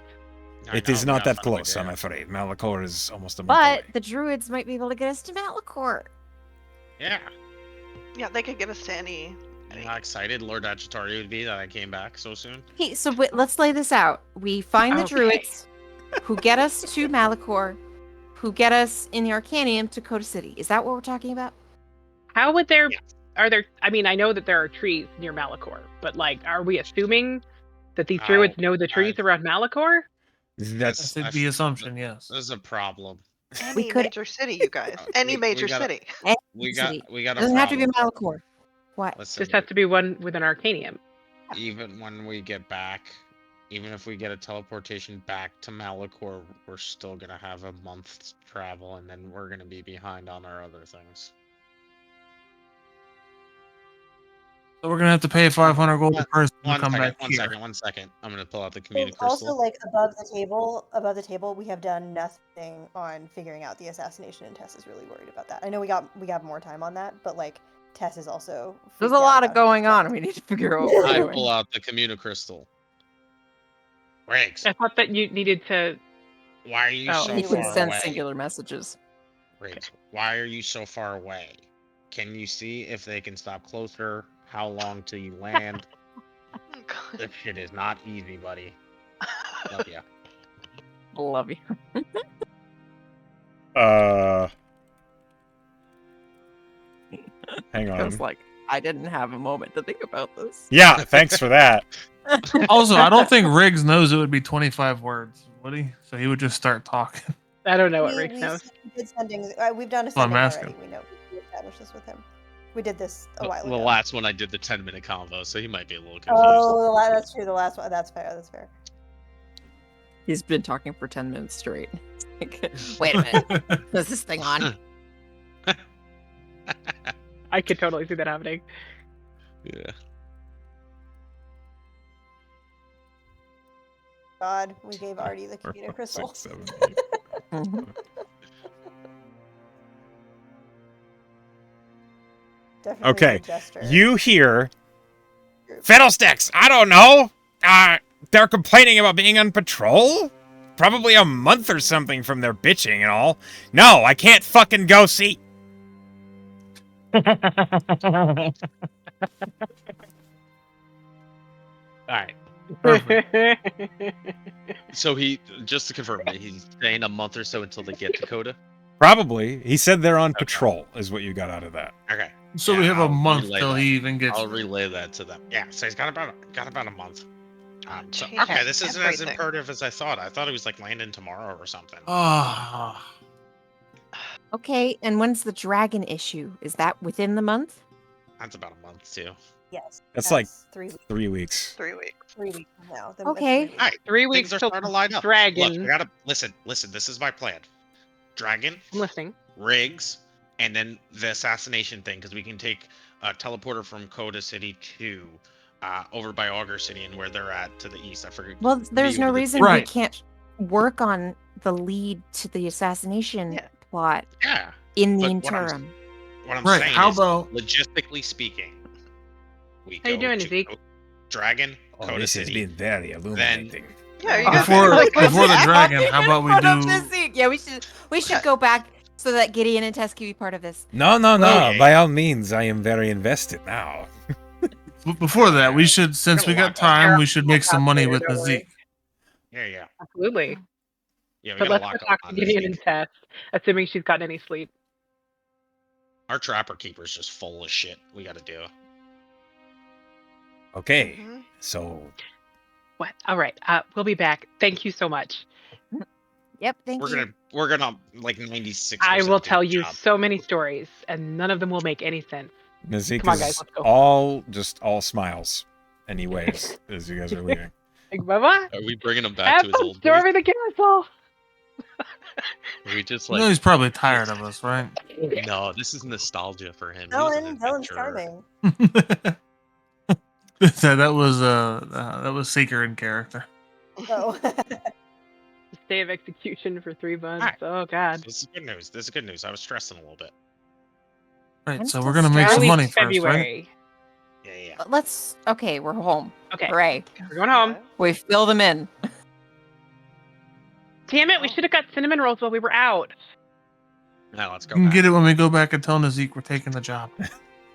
It is not that close, I'm afraid. Malachor is almost a month But away. the druids might be able to get us to Malachor. Yeah. Yeah, they could get us to any. You know how excited Lord Achatori would be that I came back so soon? Okay, so let's lay this out. We find the Okay. druids who get us to Malachor, who get us in the Arcanium to Coda City. Is that what we're talking about? How would there? Yeah. Are there? I mean, I know that there are trees near Malachor, but like, are we assuming that these Oh, druids know the trees around Malachor? That's the assumption, yes. There's a problem. Any could- major city, you guys. Any major city. We City. got a Doesn't have to be problem. Malachor. What? Listen, Just has to be one with an Arcanium. even when we get back, even if we get a teleportation back to Malachor, we're still gonna have a month's travel, and then we're gonna be behind on our other things. So we're gonna have to pay 500 gold per person to come back here. One second. I'm gonna pull out the I community think also, crystal. like above the table, we have done nothing on figuring out the assassination, and Tess is really worried about that. I know we got more time on that, but like Tess is also. There's freaked a out lot of about going her on. friend. We need to figure out what we're I doing. pull out the community crystal. Riggs, I thought that you needed to. why are you Oh, so He far would send away? singular messages. Riggs, why are you so far away? Can you see if they can stop closer? How long till you land? Oh, God. This shit is not easy, buddy. Love ya. Love you. Hang I was on. like, I didn't have a moment to think about this. Yeah, thanks for that. Also, I don't think Riggs knows it would be 25 words, would he? So he would just start talking. I don't know what We, Rick we knows. did sending. We've done a Well, I'm sending asking. already. We know. We established this with him. We did this a The while ago. last one I did the 10-minute convo, so he might be a little confused. Oh, that's true. The last one. That's fair. That's fair. He's been talking for 10 minutes straight. It's like, wait a minute. Is this thing on? I could totally see that happening. Yeah. God, we gave Artie the computer crystal. 6, 7, 8. Mhm. Definitely Okay, a gesture. You hear Fiddlesticks, I don't know. They're complaining about being on patrol? Probably a month or something from their bitching and all. No, I can't fucking go see. Alright. So just to confirm, he's staying a month or so until they get to Coda? Probably. He said they're on patrol, is what you got out of that. Okay. So Yeah, we have a I'll month relay till that. he even gets. I'll relay that to them. Yeah, so he's got about a month. So, Change okay, this isn't as everything. imperative as I thought. I thought it was like landing tomorrow or something. Oh, Okay, and when's the dragon issue? Is that within the month? That's about a month too. Yes. That's like 3 weeks. 3 weeks. 3 weeks. 3 weeks from now. That's Okay. 3 weeks. All right, 3 things weeks are till starting to line up. dragon. Look, I gotta listen. This is my plan. Dragon, I'm listening. Riggs, and then the assassination thing, because we can take a teleporter from Coda City to over by Augur City and where they're at to the east. I forget. Well, there's no the- reason we Right. can't work on the lead to the assassination Yeah. plot Yeah. in the But what I'm- interim. What I'm right. saying How is, about logistically speaking, we How you go doing, to Zeke? Dragon, Oh, Coda this has City. been very illuminating. Yeah, you Uh, guys before like, before the yeah. dragon? How about we Put up do? this scene. Yeah, we should go back so that Gideon and Tess can be part of this. No. Okay. By all means, I am very invested now. Before that, we should, since we got time, we should make some money with the Don't worry. Zeke. Yeah. Absolutely. Yeah, we But got a let's lot go going talk to on this Gideon week. and Tess, assuming she's gotten any sleep. Our Trapper Keeper's just full of shit we gotta do. Okay, Mhm. so What? All right. We'll be back. Thank you so much. Yep, thank you. We're gonna like 96. I will tell you so many stories, and none of them will make any sense. Nazik Come on, is guys, let's go. all smiles. Anyways, as you guys are leaving. Like, bye-bye. Are we bringing him back Have to his fun old days? storming the castle. Are we just You know like he's probably tired of us, right? no? This is nostalgia for him. He's an Helen's adventurer. charming. that was Seeker in character. Oh. Stay of execution for 3 months. Alright. Oh God. This is good news. This is good news. I was stressing a little bit. Right, I'm so still we're gonna make some Early money first, right? February. Yeah. Let's. Okay, we're home. Okay. Hooray. We're going home. Okay. We fill them in. Damn it! We Oh. should have got cinnamon rolls while we were out. Now let's You go can back. get it when we go back and tell Nazik we're taking the job.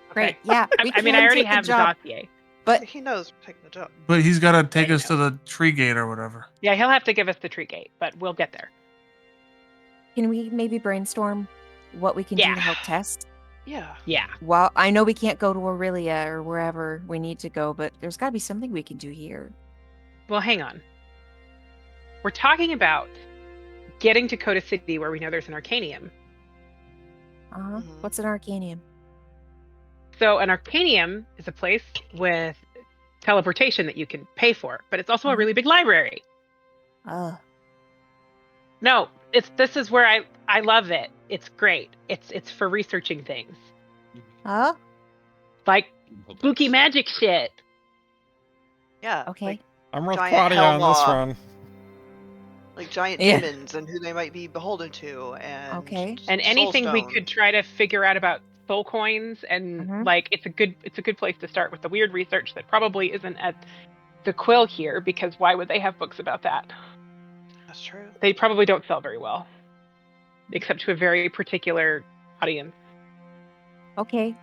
Great. Okay. Yeah. I We mean, I can already take the have the job, dossier. but He knows we're taking the job. But he's got to take I us to the tree gate or whatever. Yeah, he'll have to give us the tree gate, but we'll get there. Can we maybe brainstorm what we can do Yeah. to help Tess? Yeah. Yeah. Well, I know we can't go to Aurelia or wherever we need to go, but there's got to be something we can do here. Well, hang on. We're talking about getting to Coda City where we know there's an Arcanium. Mhm. What's an Arcanium? So an Arcanium is a place with teleportation that you can pay for, but it's also a really big library. No, this is where I love it. It's great. It's for researching things. Huh? Like spooky magic shit. Yeah. Okay. Like, I'm with Giant Claudia on this Hellmaw. one. like giant Yeah. demons and who they might be beholden to, and Okay. And anything we soulstone. could try to figure out about soul coins and Mhm. like it's a good place to start with the weird research that probably isn't at the Quill here, because why would they have books about that? That's true. They probably don't sell very well, except to a very particular audience. Okay.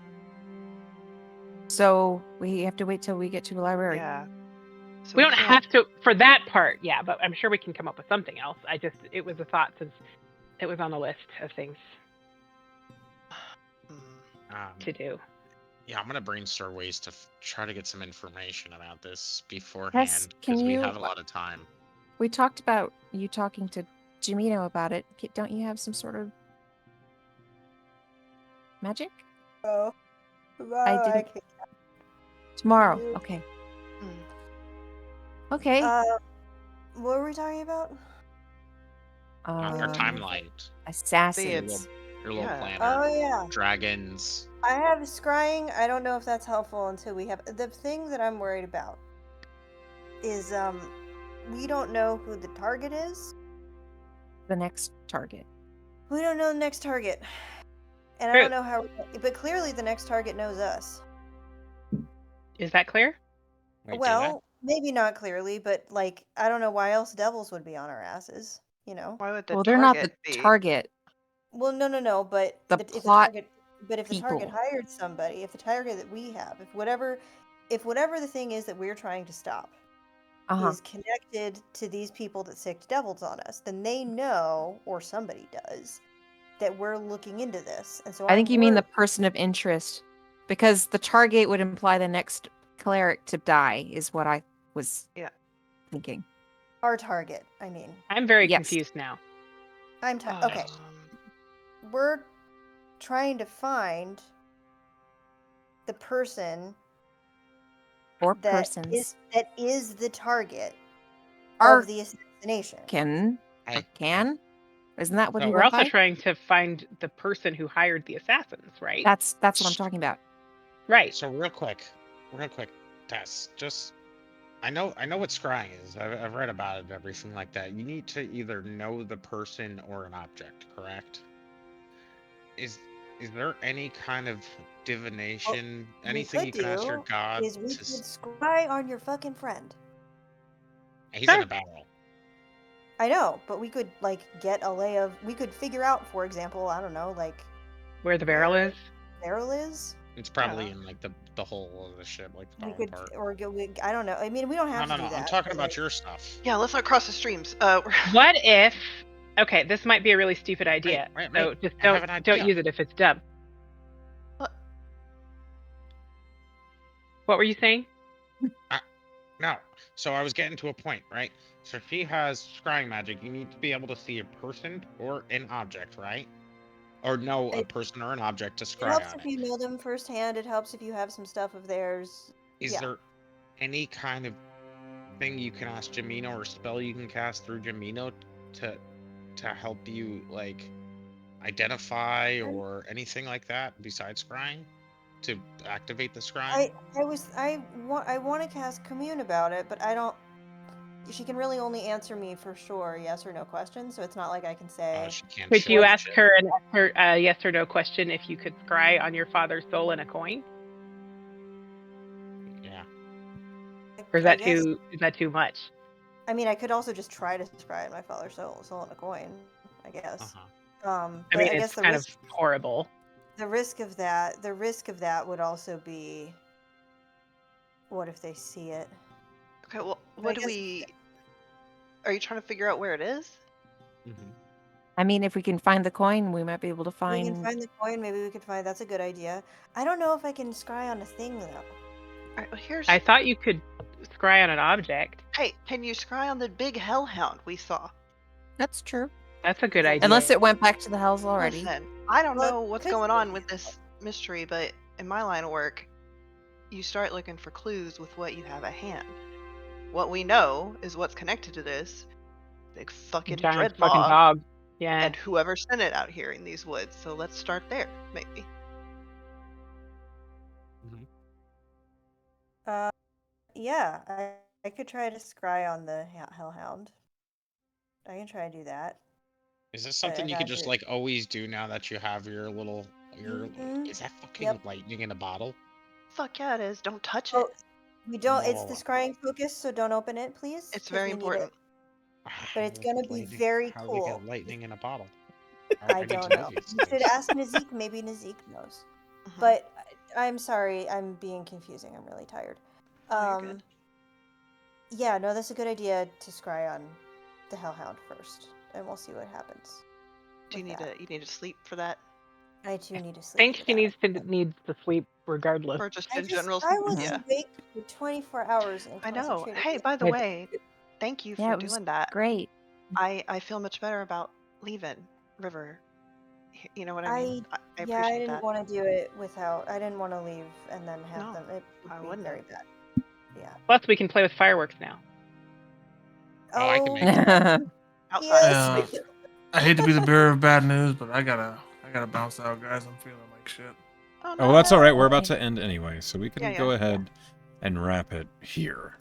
So we have to wait till we get to the library. Yeah. So We don't can't- have to for that part, yeah, but I'm sure we can come up with something else. It was a thought since it was on the list of things to do. Yeah, I'm gonna brainstorm ways to try to get some information about this Tess, beforehand can because we you- have a lot of time. We talked about you talking to Jamino about it. Don't you have some sort of magic? Oh. I didn't- can't. Tomorrow. You- Okay. Mm. Okay. What were we talking about? Our Um, timeline, Assassins. your little Yeah. planner, Oh yeah. dragons. I have scrying. I don't know if that's helpful until we have the thing that I'm worried about is we don't know who the target is. The next target. We don't know the next target. And I True. don't know how, but clearly the next target knows us. Is that clear? Wait, do Well, maybe not clearly, but like I don't know why else devils would be on our asses, you know? Why would the Well, they're not the target be? target. Well, no, but The if the plot target, but if the target people. hired somebody, if the target that we have, if whatever the thing is that we're trying to stop is connected to these people that sicked devils on us, then they know, or somebody does, that we're looking into this. And so I think I'm you mean the worried- person of interest, because the target would imply the next cleric to die, is what I was thinking. our target. I mean, I'm very Yes. confused now. okay. We're trying to find the person Or that persons. is the target Our of the assassination. can. Hey. Can? Isn't that what So we We're went also by? trying to find the person who hired the assassins, right? That's what I'm talking about. Right. So real quick, Tess. Just I know what scrying is. I've read about it and everything like that. You need to either know the person or an object, correct? Is there any kind of divination, anything you can ask your god is we to? could scry on your fucking friend. He's in a battle. I know, but we could like get a lay of. We could figure out, for example, I don't know, like Where the barrel is? barrel is. It's probably in like the hole of the ship, like the We bottom could, part. or I don't know. I mean, we don't have No. to do that. I'm talking but, about like, your stuff. Yeah, let's not cross the streams. What if? Okay, this might be a really stupid idea. Wait, So just I have an don't idea. use it if it's dumb. What were you saying? No. So I was getting to a point, right? So if he has scrying magic, you need to be able to see a person or an object, right? Or know a person or an object to It scry helps on if it. you know them firsthand. It helps if you have some stuff of theirs. Is yeah. there any kind of thing you can ask Jamino or spell you can cast through Jamino to help you like identify or anything like that besides scrying to activate the scrying? I want to cast commune about it, but I don't. she can really only answer me for sure, yes or no questions. So it's not like I can say. She can't Could you show ask shit. her a yes or no question if you could scry on your father's soul in a coin? Yeah. Or is I that guess. too much? I mean, I could also just try to scry at my father's soul in a coin. I guess. Uh-huh. I But mean, I guess it's the kind risk. of horrible. The risk of that would also be. What if they see it? Okay, well, I what do guess- we? Are you trying to figure out where it is? Mm-hmm. I mean, if we can find the coin, we might be able to We find. can find the coin. Maybe we could find. That's a good idea. I don't know if I can scry on a thing though. All right, well, here's. I thought you could scry on an object. Hey, can you scry on the big hellhound we saw? That's true. That's a good idea. Unless it went back to the hells already. Listen, I don't Well, know what's could going you- on with this mystery, but in my line of work, you start looking for clues with what you have at hand. What we know is what's connected to this big fucking giant dreadnought fucking dog. Yeah. and whoever sent it out here in these woods. So let's start there, maybe. Yeah, I could try to scry on the hellhound. I can try to do that. Is this something you could just like always do now that you have your little Mhm. Is that fucking Yep. lightning in a bottle? Fuck yeah, it is. Don't touch Oh, it. we don't. It's No. the scrying focus, so don't open it, please. It's 'cause very we need important. it. But it's gonna be very How cool. do you get lightning in a bottle? I need don't to know. these You should things. ask Nazik. Maybe Nazik knows. Mhm. But I'm sorry. I'm being confusing. I'm really tired. Oh, you're good. Yeah, no, that's a good idea to scry on the hellhound first, and we'll see what happens. Do you with need that. to? You need to sleep for that, I do need to sleep. I think for she that. needs to sleep regardless. or just I in general? I was Yeah, awake for 24 hours in I know. concentrated Hey, by the It- way, thank you Yeah, for it was doing that. great. I feel much better about leaving River. You know what I mean? I I appreciate didn't that. want to do it without. I didn't want to leave and then have No, them. It would I be wouldn't very have. bad. Yeah. Plus, we can play with fireworks now. Oh, I can make Outside. Yes. I hate to be the bearer of bad news, but I gotta bounce out, guys. I'm feeling like shit. Oh, Oh, no. well, that's all right. We're about to end anyway, so we can Yeah, go yeah. ahead and wrap it here.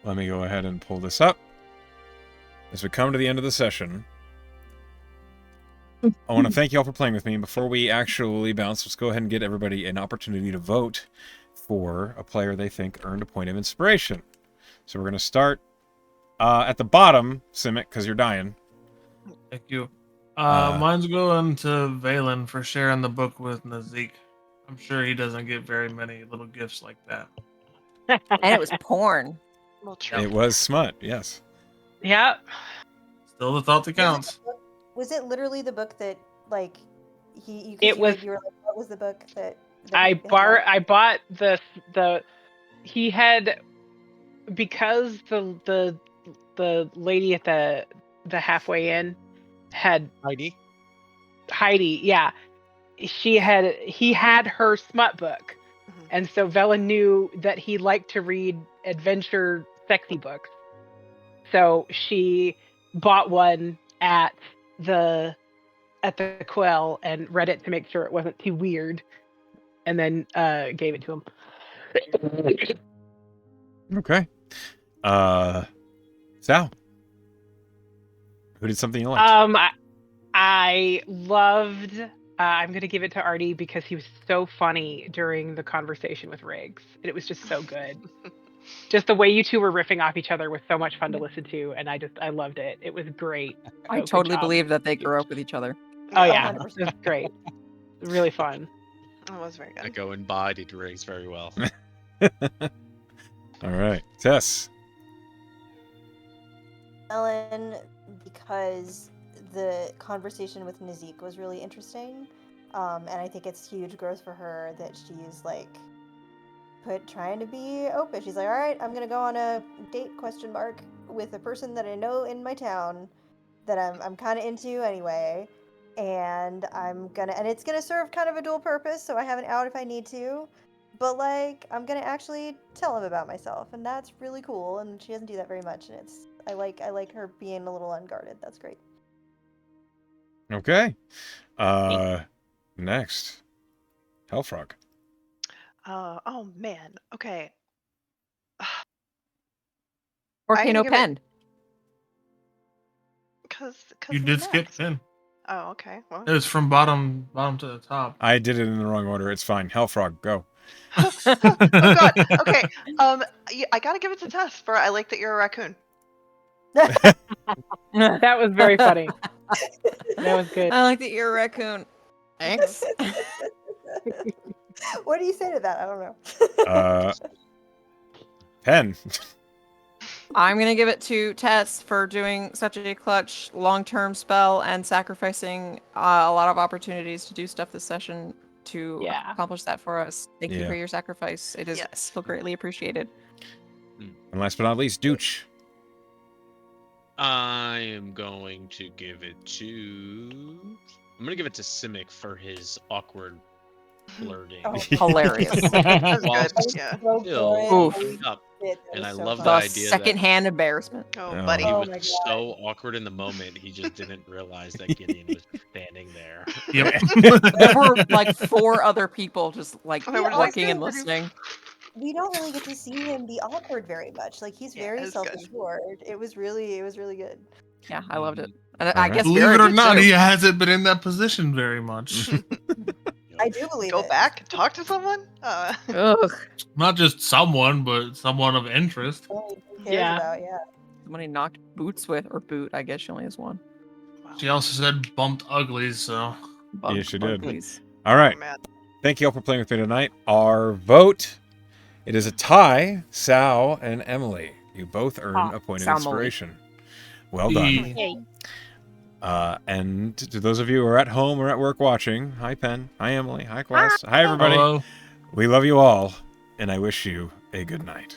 Let me go ahead and pull this up. As we come to the end of the session, I want to thank you all for playing with me. Before we actually bounce, let's go ahead and get everybody an opportunity to vote for a player they think earned a point of inspiration. So we're going to start at the bottom, Simic, because you're dying. Thank you. Mine's going to Valen for sharing the book with Nazik. I'm sure he doesn't get very many little gifts like that. And it was porn. Well, true. It was smut, yes. Yep. Still the thought that counts. Was it literally the book that like he? It was- You were like, what was the book that? I bought the he had, because the lady at the halfway inn had Heidi, yeah. He had her smut book. Mhm. And so Vela knew that he liked to read adventure sexy books. So she bought one at the Quell and read it to make sure it wasn't too weird, and then gave it to him. Okay. Sal, who did something you liked? I loved. I'm gonna give it to Artie because he was so funny during the conversation with Riggs. It was just so good. Just the way you two were riffing off each other was so much fun to listen to, and I loved it. It was great. I So good totally job. believe that they grew up with each other. Oh yeah, 100%. it was great. Really fun. It was very good. Echo embodied Riggs very well. All right. Tess. Ellen, because the conversation with Nazik was really interesting, and I think it's huge growth for her that she's like trying to be open. She's like, all right, I'm gonna go on a date ? With a person that I know in my town that I'm kind of into anyway, and it's gonna serve kind of a dual purpose, so I have an out if I need to. But like, I'm gonna actually tell him about myself, and that's really cool. And she doesn't do that very much, and I like her being a little unguarded. That's great. Okay. Next. Hellfrog. Oh man. Okay. Volcano give it- Pen. Cause You he's did skip next. Finn. Oh, okay. Well. It's from bottom to the top. I did it in the wrong order. It's fine. Hellfrog, go. Oh God. Okay. I gotta give it to Tess for I like that you're a raccoon. That was very funny. That was good. I like that you're a raccoon. Thanks. What do you say to that? I don't know. Pen. I'm gonna give it to Tess for doing such a clutch long-term spell and sacrificing a lot of opportunities to do stuff this session to Yeah. accomplish that for us. Thank you Yeah. for your sacrifice. It is Yes. so greatly appreciated. And last but not least, Dooch. I am going to give it to. I'm gonna give it to Simic for his awkward flirting. Oh. Hilarious. That's While good. Yeah. So still good. Oof. looking up. That And was I so love funny. the The idea that- secondhand embarrassment. Oh, Oh. buddy. He Oh was my God. so awkward in the moment, he just didn't realize that Gideon was standing there. Yep. There were like 4 other people just like They were just looking like, and listening. We don't really get to see him be awkward very much. Like he's Yeah, very it's good. self-assured. It was really good. Yeah, I loved it. And All I right. guess Believe Vera it or did not, too. he hasn't been in that position very much. I do believe Go it. back and talk to someone. Ugh. Not just someone, but someone of interest. Someone he cares Yeah. about, yeah. Somebody knocked boots with, or boot, I guess she only has one. She also said bumped uglies, so. Yeah, she did. Buglies. All right. Oh, man. Thank you all for playing with me tonight. Our vote, it is a tie, Sal and Emily. You both earn a point of Sal Molly. inspiration. Well done. Yay. And to those of you who are at home or at work watching, hi Pen, hi Emily, hi Quest, hi everybody. Hello. We love you all, and I wish you a good night.